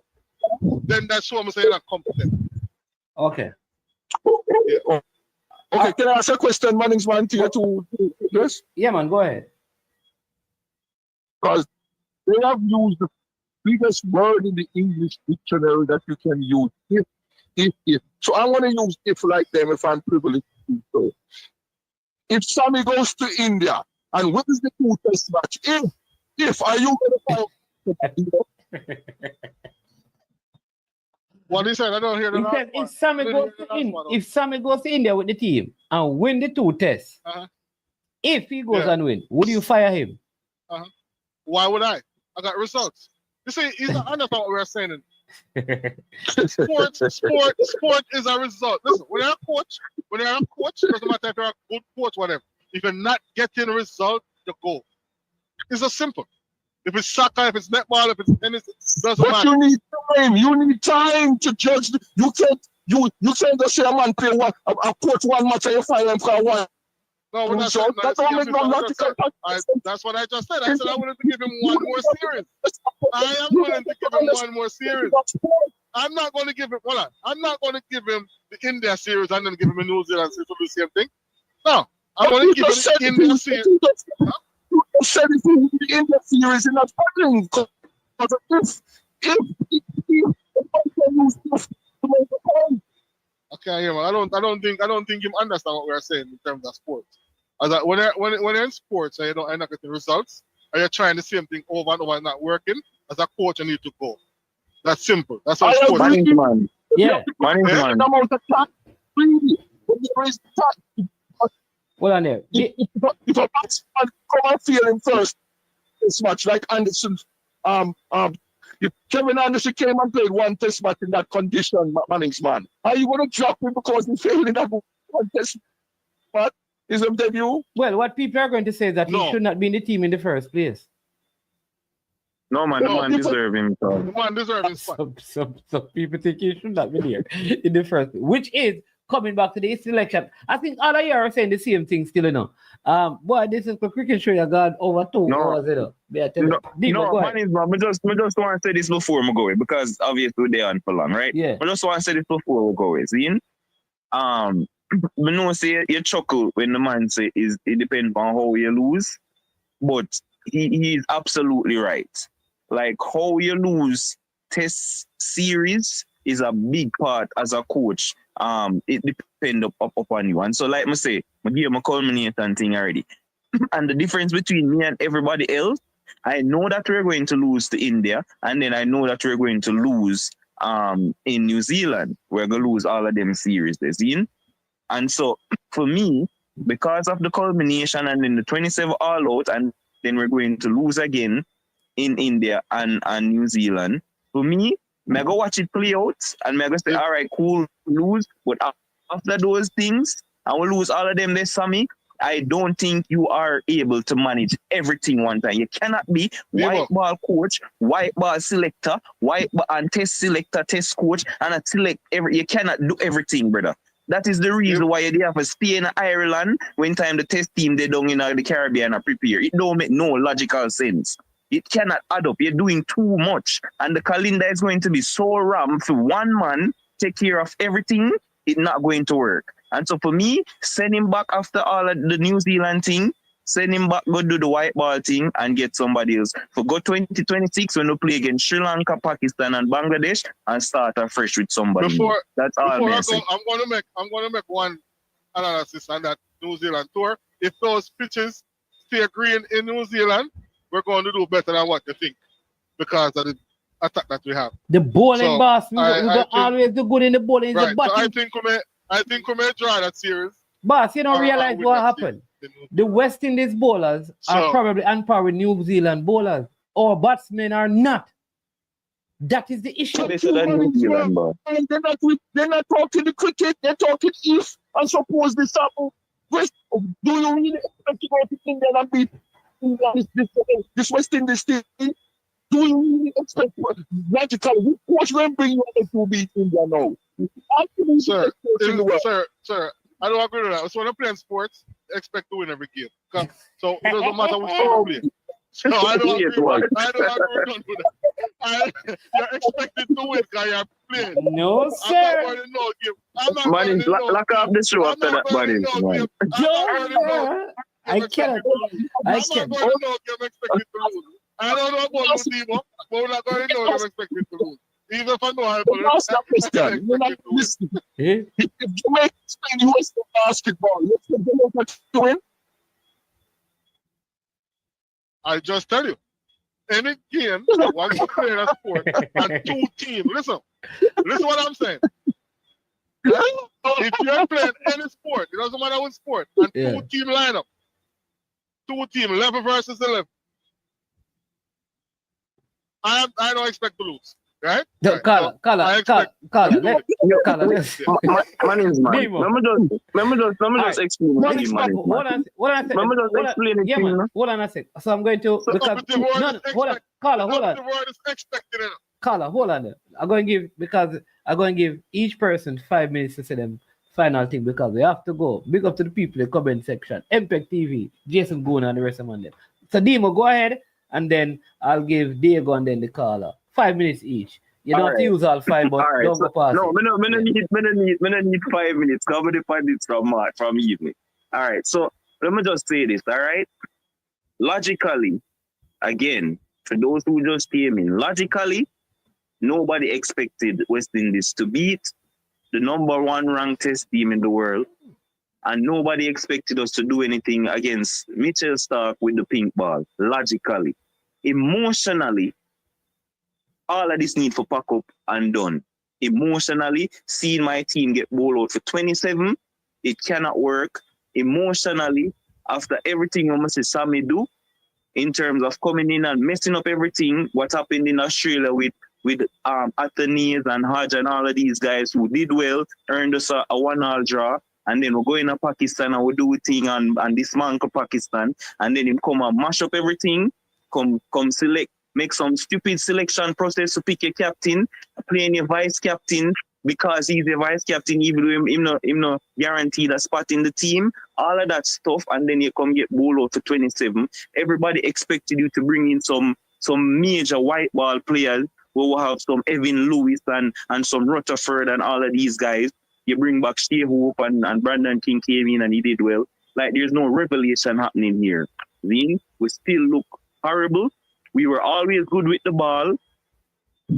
then that show me say you're not competent. Okay. Okay, can I ask a question, Manningsman, to you to this? Yeah, man, go ahead. Because they have used the biggest word in the English dictionary that you can use. If. So I want to use if like them if I'm privileged to do so. If Sammy goes to India and wins the 2 test match, if are you going to find What he said, I don't hear the He last said one. if Sammy goes to India with the team and win the 2 tests, Uh-huh. if he goes Yeah. and win, would you fire him? Why would I? I got results. You see, he's not understand what we're saying. Sport is a result. Listen, when you're a coach, doesn't matter if you're a good coach, whatever. If you're not getting a result, you go. It's just simple. If it's soccer, if it's netball, if it's tennis, it doesn't But matter. you need time. You need time to judge. You can't just say a man play a coach one match and you fire him for one. No, but that's, So that don't make no logical sense. That's what I just said. I said I wanted to give him one more series. I am willing to give him one more series. I'm not going to give him. Hold on. I'm not going to give him the India series and then give him a New Zealand series to do the same thing. No, I want to give him the India series. You said if you the India series in that fighting. Okay, yeah, man. I don't think you understand what we're saying in terms of sports. As that when you're in sports and you don't end up getting results, and you're trying the same thing over and over and not working, as a coach, you need to go. That's simple. That's how sports. Management. Yeah. Management. Hold on there. If a batsman come and fail him first this match, like Anderson, if Kevin Anderson came and played 1 test match in that condition, Manningsman, are you going to drop him because he failed in that 1 test match? Is him debut? Well, what people are going to say is that he should not be in the team in the first place. No, man, the man deserve him. So. The man deserves his spot. Some people think he should not be there in the first place, which is coming back to the selection. I think all of you are saying the same thing still, you know. Boy, this is the cricket show you got over 2 hours, you know. I just want to say this before we go, because obviously they're on for long, right? Yeah. I just want to say this before we go, see? We know say you chuckle when the man say it depends on how you lose, but he is absolutely right. Like how you lose test series is a big part as a coach. It depends upon you. And so, like I say, I give my culmination thing already. And the difference between me and everybody else, I know that we're going to lose to India, and then I know that we're going to lose in New Zealand. We're going to lose all of them series, they seen. And so, for me, because of the culmination and then the 27 all out, and then we're going to lose again in India and New Zealand. For me, I go watch it play out, and I go say, all right, cool, lose. But after those things, I will lose all of them this Sammy. I don't think you are able to manage everything one time. You cannot be white ball coach, white ball selector, white ball and test selector, test coach, and a select every. You cannot do everything, brother. That is the reason why they have to stay in Ireland when time the test team they down in the Caribbean are prepare. It don't make no logical sense. It cannot add up. You're doing too much, and the calendar is going to be so rammed for one man take care of everything. It's not going to work. And so for me, send him back after all of the New Zealand thing, send him back, go do the white ball thing and get somebody else. For go 2026 when we play against Sri Lanka, Pakistan and Bangladesh and start afresh with somebody. That's all I'm gonna make one analysis on that New Zealand tour. If those pitches stay green in New Zealand, we're going to do better than what you think because of the attack that we have. The bowling boss, we always do good in the bowling. Right. So I think we may draw that series. Boss, you don't realize what happened. The West Indies bowlers are probably on par with New Zealand bowlers. Our batsmen are not. That is the issue. And they're not talking the cricket, they're talking if and suppose this happen. Do you really expect to go to India and beat this West Indies team? Do you really expect logically? Which coach will bring you to beat India now? Sir, I don't agree with that. So when I play sports, I expect to win every game. So it doesn't matter which sport you play. So I don't agree with that. You're expected to win because you're playing. No, sir. Man, lock up the show after that, buddy. I can't. I'm expected to lose. I don't know about Lutimo, but we're not going to know I'm expected to lose. Even if I know how to ask that question. You're not listening. If Jamaica Spain US basketball, you expect Jamaica to win? I just tell you, any game, once you play a sport, and two teams, listen what I'm saying. If you're playing any sport, it doesn't matter what sport, and two team lineup, 11 versus 11. I don't expect to lose, right? Carla. My name is man. Let me just explain what you mean. Hold on a sec. So I'm going to Carla, hold on. I'm going to give each person 5 minutes to say them final thing because we have to go. Big up to the people in the comment section. MPEG TV, Jason Boone and the rest of them. So Demo, go ahead. And then I'll give Diego and then the caller 5 minutes each. You don't have to use all 5, but don't go past. No, I don't need 5 minutes. Cover the 5 minutes from evening. All right. So let me just say this. All right. Logically, again, for those who just came in, logically, nobody expected West Indies to beat the #1 ranked test team in the world, and nobody expected us to do anything against Mitchell Stark with the pink ball. Logically. Emotionally, all of this need for pack up and done. Emotionally, seeing my team get bowled out for 27, it cannot work. Emotionally, after everything you must see Sammy do, in terms of coming in and messing up everything, what happened in Australia with Athenians and Hodge and all of these guys who did well, earned us a 1-all draw, and then we're going to Pakistan and we do a thing and dismantle Pakistan, and then him come and mash up everything, come select, make some stupid selection process to pick a captain, playing a vice captain because he's a vice captain, even though him no guaranteed a spot in the team, all of that stuff, and then you come get bowled out for 27. Everybody expected you to bring in some major white ball players who will have some Evan Lewis and some Rutherford and all of these guys. You bring back Steve Hope and Brandon King came in and he did well. Like there's no revelation happening here. We still look horrible. We were always good with the ball.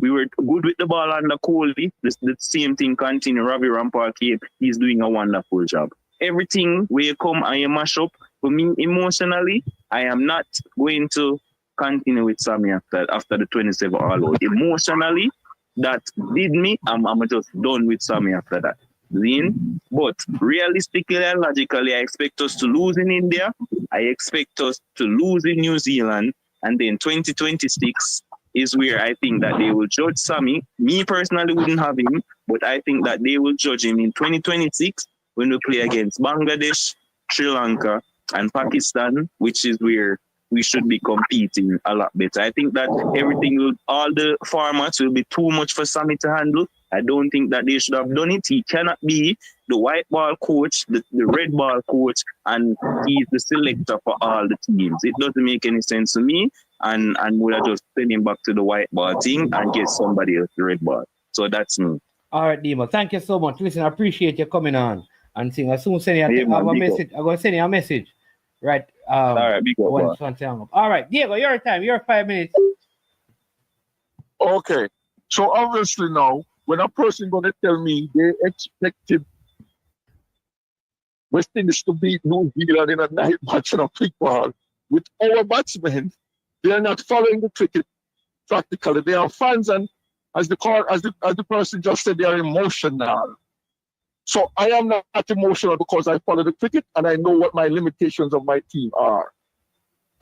We were good with the ball under Colby. The same thing continue. Robbie Rampart came. He's doing a wonderful job. Everything where you come and you mash up, for me, emotionally, I am not going to continue with Sammy after the 27 all out. Emotionally, that did me. I'm just done with Sammy after that. But realistically and logically, I expect us to lose in India. I expect us to lose in New Zealand. And then 2026 is where I think that they will judge Sammy. Me personally wouldn't have him, but I think that they will judge him in 2026 when we play against Bangladesh, Sri Lanka, and Pakistan, which is where we should be competing a lot better. I think that all the formats will be too much for Sammy to handle. I don't think that they should have done it. He cannot be the white ball coach, the red ball coach, and he's the selector for all the teams. It doesn't make any sense to me, and would have just send him back to the white ball thing and get somebody else the red ball. So that's me. All right, Demo. Thank you so much. Listen, I appreciate you coming on and saying as soon as send you a message. I'm going to send you a message. Right. All right, big up. All right, Diego, your time. Your 5 minutes. Okay. So obviously now, when a person gonna tell me they expected West Indies to beat New Zealand in a night match on a football with our batsmen, they are not following the cricket practically. They are fans, and as the person just said, they are emotional. So I am not emotional because I follow the cricket and I know what my limitations of my team are.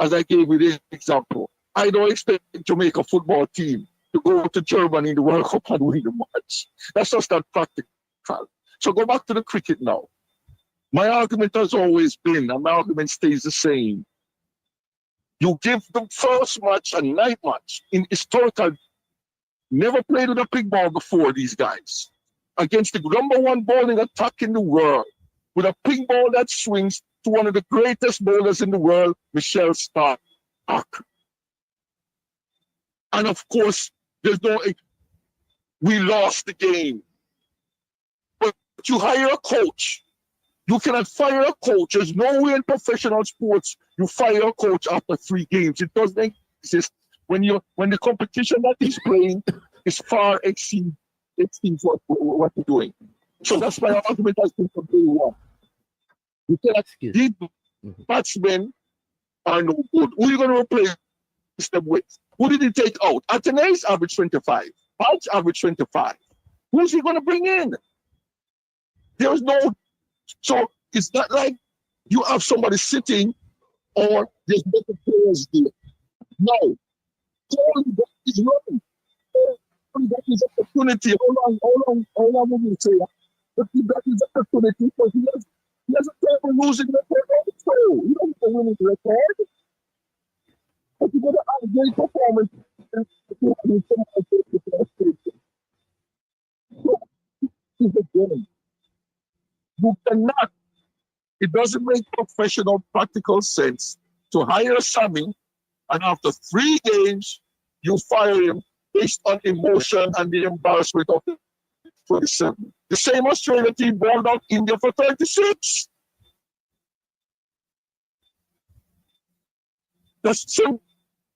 As I gave you the example, I don't expect Jamaica football team to go to Germany in the World Cup and win the match. That's just not practical. So go back to the cricket now. My argument has always been, and my argument stays the same. You give the first match a night match in historical, never played with a big ball before, these guys. Against the #1 bowling attack in the world, with a ping ball that swings to one of the greatest bowlers in the world, Michelle Stark. And of course, we lost the game. But you hire a coach. You cannot fire a coach. There's no way in professional sports you fire a coach after 3 games. It doesn't exist when the competition that he's playing is far exceeds what you're doing. So that's my argument has been from day one. You cannot these batsmen are no good. Who are you going to replace them with? Who did he take out? Athenaeus average 25. Hodge average 25. Who's he going to bring in? There's no. So it's not like you have somebody sitting or there's better players there. No. He's running. That is opportunity. How long will you say that? But that is opportunity because he has a terrible losing record also. You don't have a winning record. But you got to have a great performance. You cannot. It doesn't make professional practical sense to hire Sammy and after 3 games you fire him based on emotion and the embarrassment of 27. The same Australia team balled out India for 36. That's so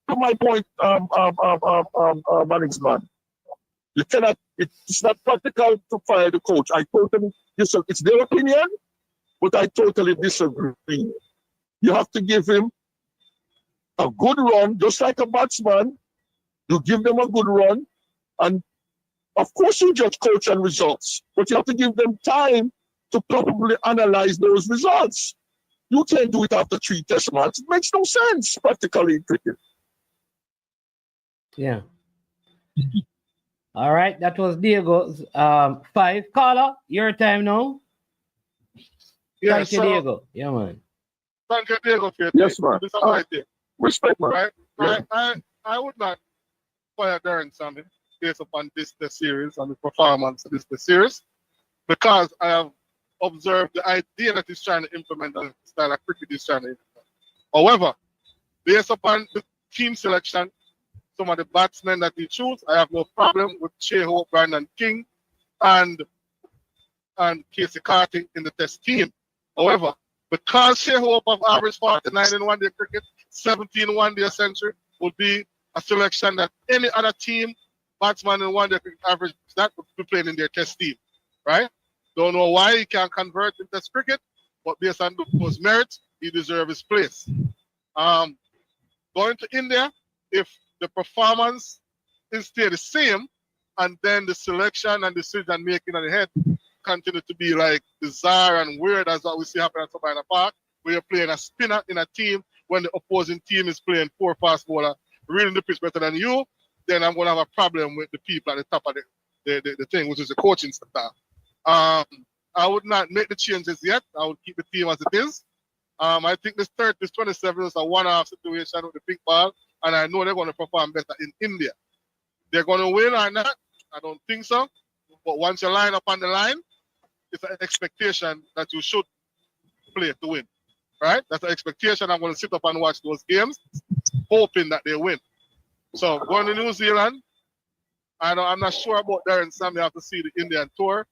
my point, management. You cannot, it's not practical to fire the coach. I totally disagree. It's their opinion, but I totally disagree. You have to give him a good run, just like a batsman. You give them a good run, and of course you judge coach and results, but you have to give them time to properly analyze those results. You can't do it after 3 test matches. It makes no sense practically in cricket. Yeah. All right, that was Diego's 5. Carla, your time now. Yeah, Thank you, Diego. Yeah, man. Thank you, Diego. Yes, man. Respect, man. Right. I would not fire Darren Sammy based upon this series and the performance of this series because I have observed the idea that he's trying to implement and the style of cricket he's trying to implement. However, based upon the team selection, some of the batsmen that he chose, I have no problem with Shea Hope, Brandon King, and Casey Carting in the test team. However, because Shea Hope have averaged 49 in one-day cricket, 17 one-day century would be a selection that any other team batsman in one day cricket average that would be playing in their test team, right? Don't know why he can't convert in test cricket, but based on those merits, he deserves his place. Going to India, if the performance is still the same, and then the selection and decision making on the head continue to be like bizarre and weird as what we see happen at Sabina Park, where you're playing a spinner in a team when the opposing team is playing 4 fast bowler, reading the pitch better than you, then I'm going to have a problem with the people at the top of the thing, which is the coaching staff. I would not make the changes yet. I would keep the team as it is. I think this 27 is a one-off situation with the big ball, and I know they're going to perform better in India. They're going to win or not? I don't think so. But once you line up on the line, it's an expectation that you should play to win, right? That's an expectation. I'm going to sit up and watch those games, hoping that they win. So going to New Zealand, I'm not sure about Darren Sam. You have to see the Indian tour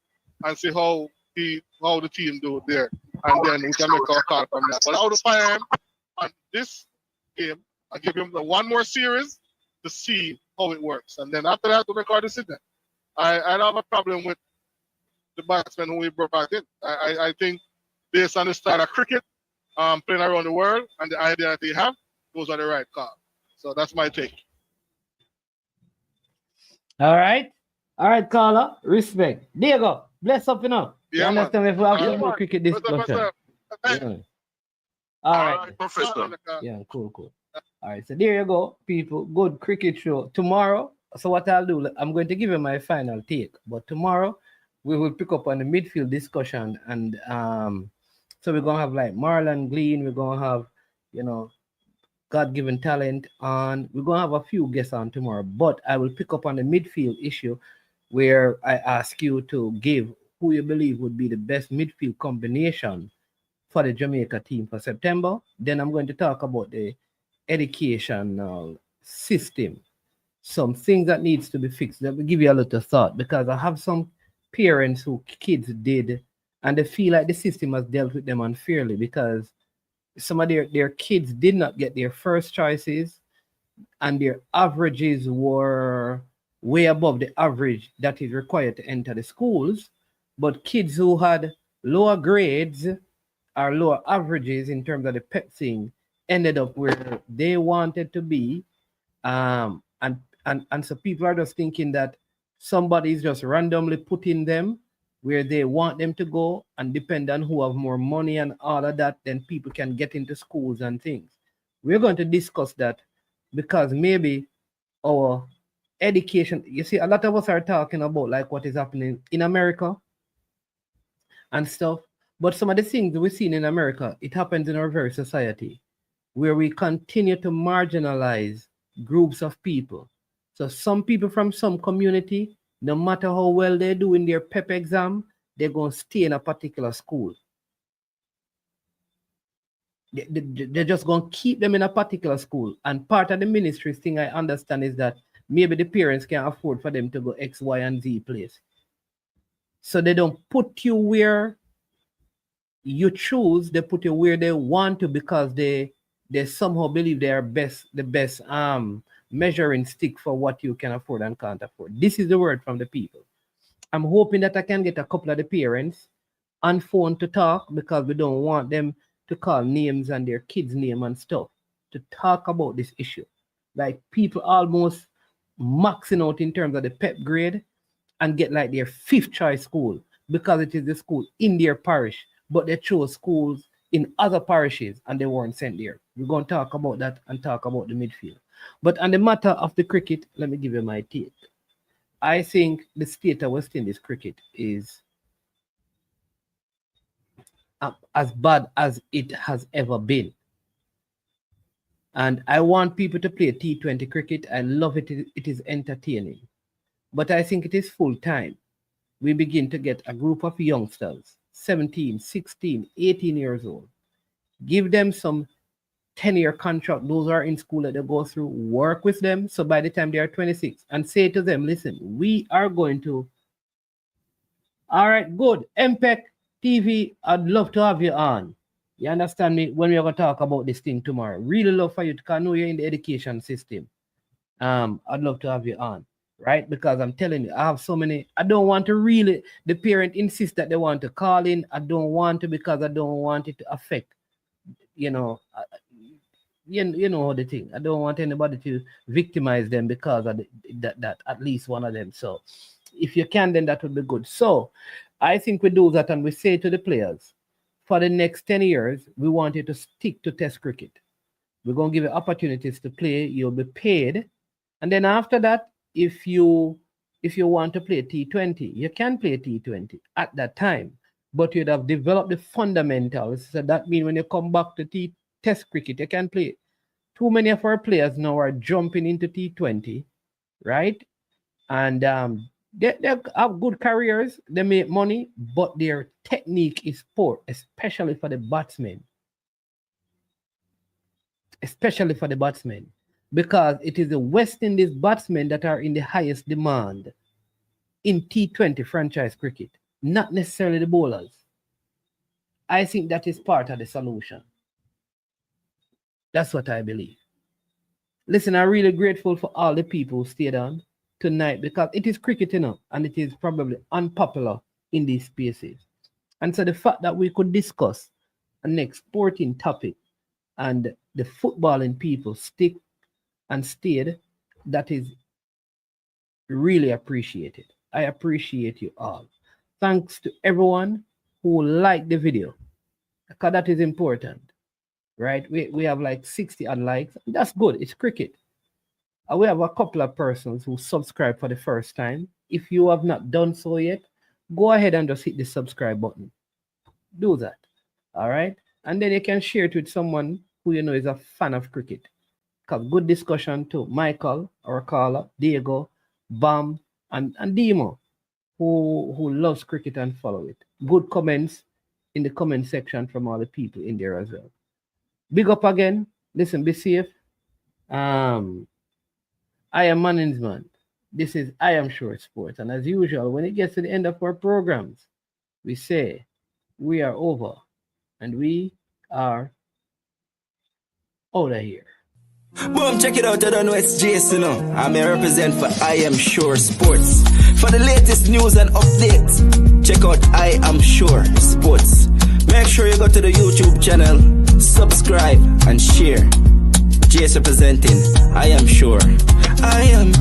and see how the team do there, and then we can make our call from that. But out of him on this game, I'll give him one more series to see how it works, and then after that, we'll make our decision. I don't have a problem with the batsmen who we brought in. I think based on the style of cricket, playing around the world, and the idea that they have, those are the right calls. So that's my take. All right, caller. Respect. Diego, bless up, Yeah, you understand if we have some more cricket discussion. Yeah. All right, Professor. Yeah, cool. All right, so there you go, people. Good cricket show tomorrow. So what I'll do, I'm going to give you my final take, but tomorrow we will pick up on the midfield discussion, and so we're gonna have like Marlon Glean, we're gonna have, God-given talent on. We're gonna have a few guests on tomorrow, but I will pick up on the midfield issue where I ask you to give who you believe would be the best midfield combination for the Jamaica team for September. Then I'm going to talk about the educational system, some things that needs to be fixed. Let me give you a little thought, because I have some parents who kids did, and they feel like the system has dealt with them unfairly because some of their kids did not get their first choices, and their averages were way above the average that is required to enter the schools. But kids who had lower grades or lower averages in terms of the PEP thing ended up where they wanted to be. And so people are just thinking that somebody is just randomly putting them where they want them to go, and depend on who have more money and all of that, then people can get into schools and things. We're going to discuss that because maybe our education, you see, a lot of us are talking about like what is happening in America and stuff, but some of the things we've seen in America, it happens in our very society where we continue to marginalize groups of people. So some people from some community, no matter how well they do in their PEP exam, they're going to stay in a particular school. They're just going to keep them in a particular school. And part of the ministry thing I understand is that maybe the parents can't afford for them to go X, Y, and Z place. So they don't put you where you choose, they put you where they want to, because they somehow believe they are the best measuring stick for what you can afford and can't afford. This is the word from the people. I'm hoping that I can get a couple of the parents on phone to talk, because we don't want them to call names and their kids' name and stuff, to talk about this issue. Like people almost maxing out in terms of the PEP grade and get like their 5th choice school because it is the school in their parish, but they chose schools in other parishes and they weren't sent there. We're going to talk about that and talk about the midfield. But on the matter of the cricket, let me give you my take. I think the state of West Indies cricket is as bad as it has ever been. And I want people to play T20 cricket. I love it. It is entertaining. But I think it is full time. We begin to get a group of youngsters, 17, 16, 18 years old. Give them some 10-year contract. Those are in school that they go through. Work with them. So by the time they are 26, and say to them, listen, we are going to. All right, good. MPEC TV, I'd love to have you on. You understand me? When we're going to talk about this thing tomorrow. Really love for you, because I know you're in the education system. I'd love to have you on. right? Because I'm telling you, I have so many. I don't want to really. The parent insists that they want to call in. I don't want to because I don't want it to affect. You know the thing. I don't want anybody to victimize them because of that at least one of them. So if you can, then that would be good. So I think we do that and we say to the players, for the next 10 years, we want you to stick to Test cricket. We're going to give you opportunities to play. You'll be paid. And then after that, if you want to play T20, you can play T20 at that time. But you'd have developed the fundamentals. So that means when you come back to Test cricket, you can play. Too many of our players now are jumping into T20, right? And they have good careers. They make money, but their technique is poor, especially for the batsmen. Especially for the batsmen. Because it is the West Indies batsmen that are in the highest demand in T20 franchise cricket, not necessarily the bowlers. I think that is part of the solution. That's what I believe. Listen, I'm really grateful for all the people who stayed on tonight because it is cricket, and it is probably unpopular in these spaces. And so the fact that we could discuss a next sporting topic and the footballing people stick and stayed, that is really appreciated. I appreciate you all. Thanks to everyone who liked the video, because that is important, right? We have like 60 odd likes. That's good. It's cricket. We have a couple of persons who subscribe for the first time. If you have not done so yet, go ahead and just hit the subscribe button. Do that. All right? And then you can share it with someone who you know is a fan of cricket. Because good discussion to Michael, our caller, Diego, Bam, and Demo, who loves cricket and follow it. Good comments in the comment section from all the people in there as well. Big up again. Listen, be safe. I am management. This is I Am Sure Sports. And as usual, when it gets to the end of our programs, we say we are over and we are out of here. Boom, check it out. I don't know it's Jason. I'm a represent for I Am Sure Sports. For the latest news and updates, check out I Am Sure Sports. Make sure you go to the YouTube channel, subscribe and share. Jason representing I Am Sure. I am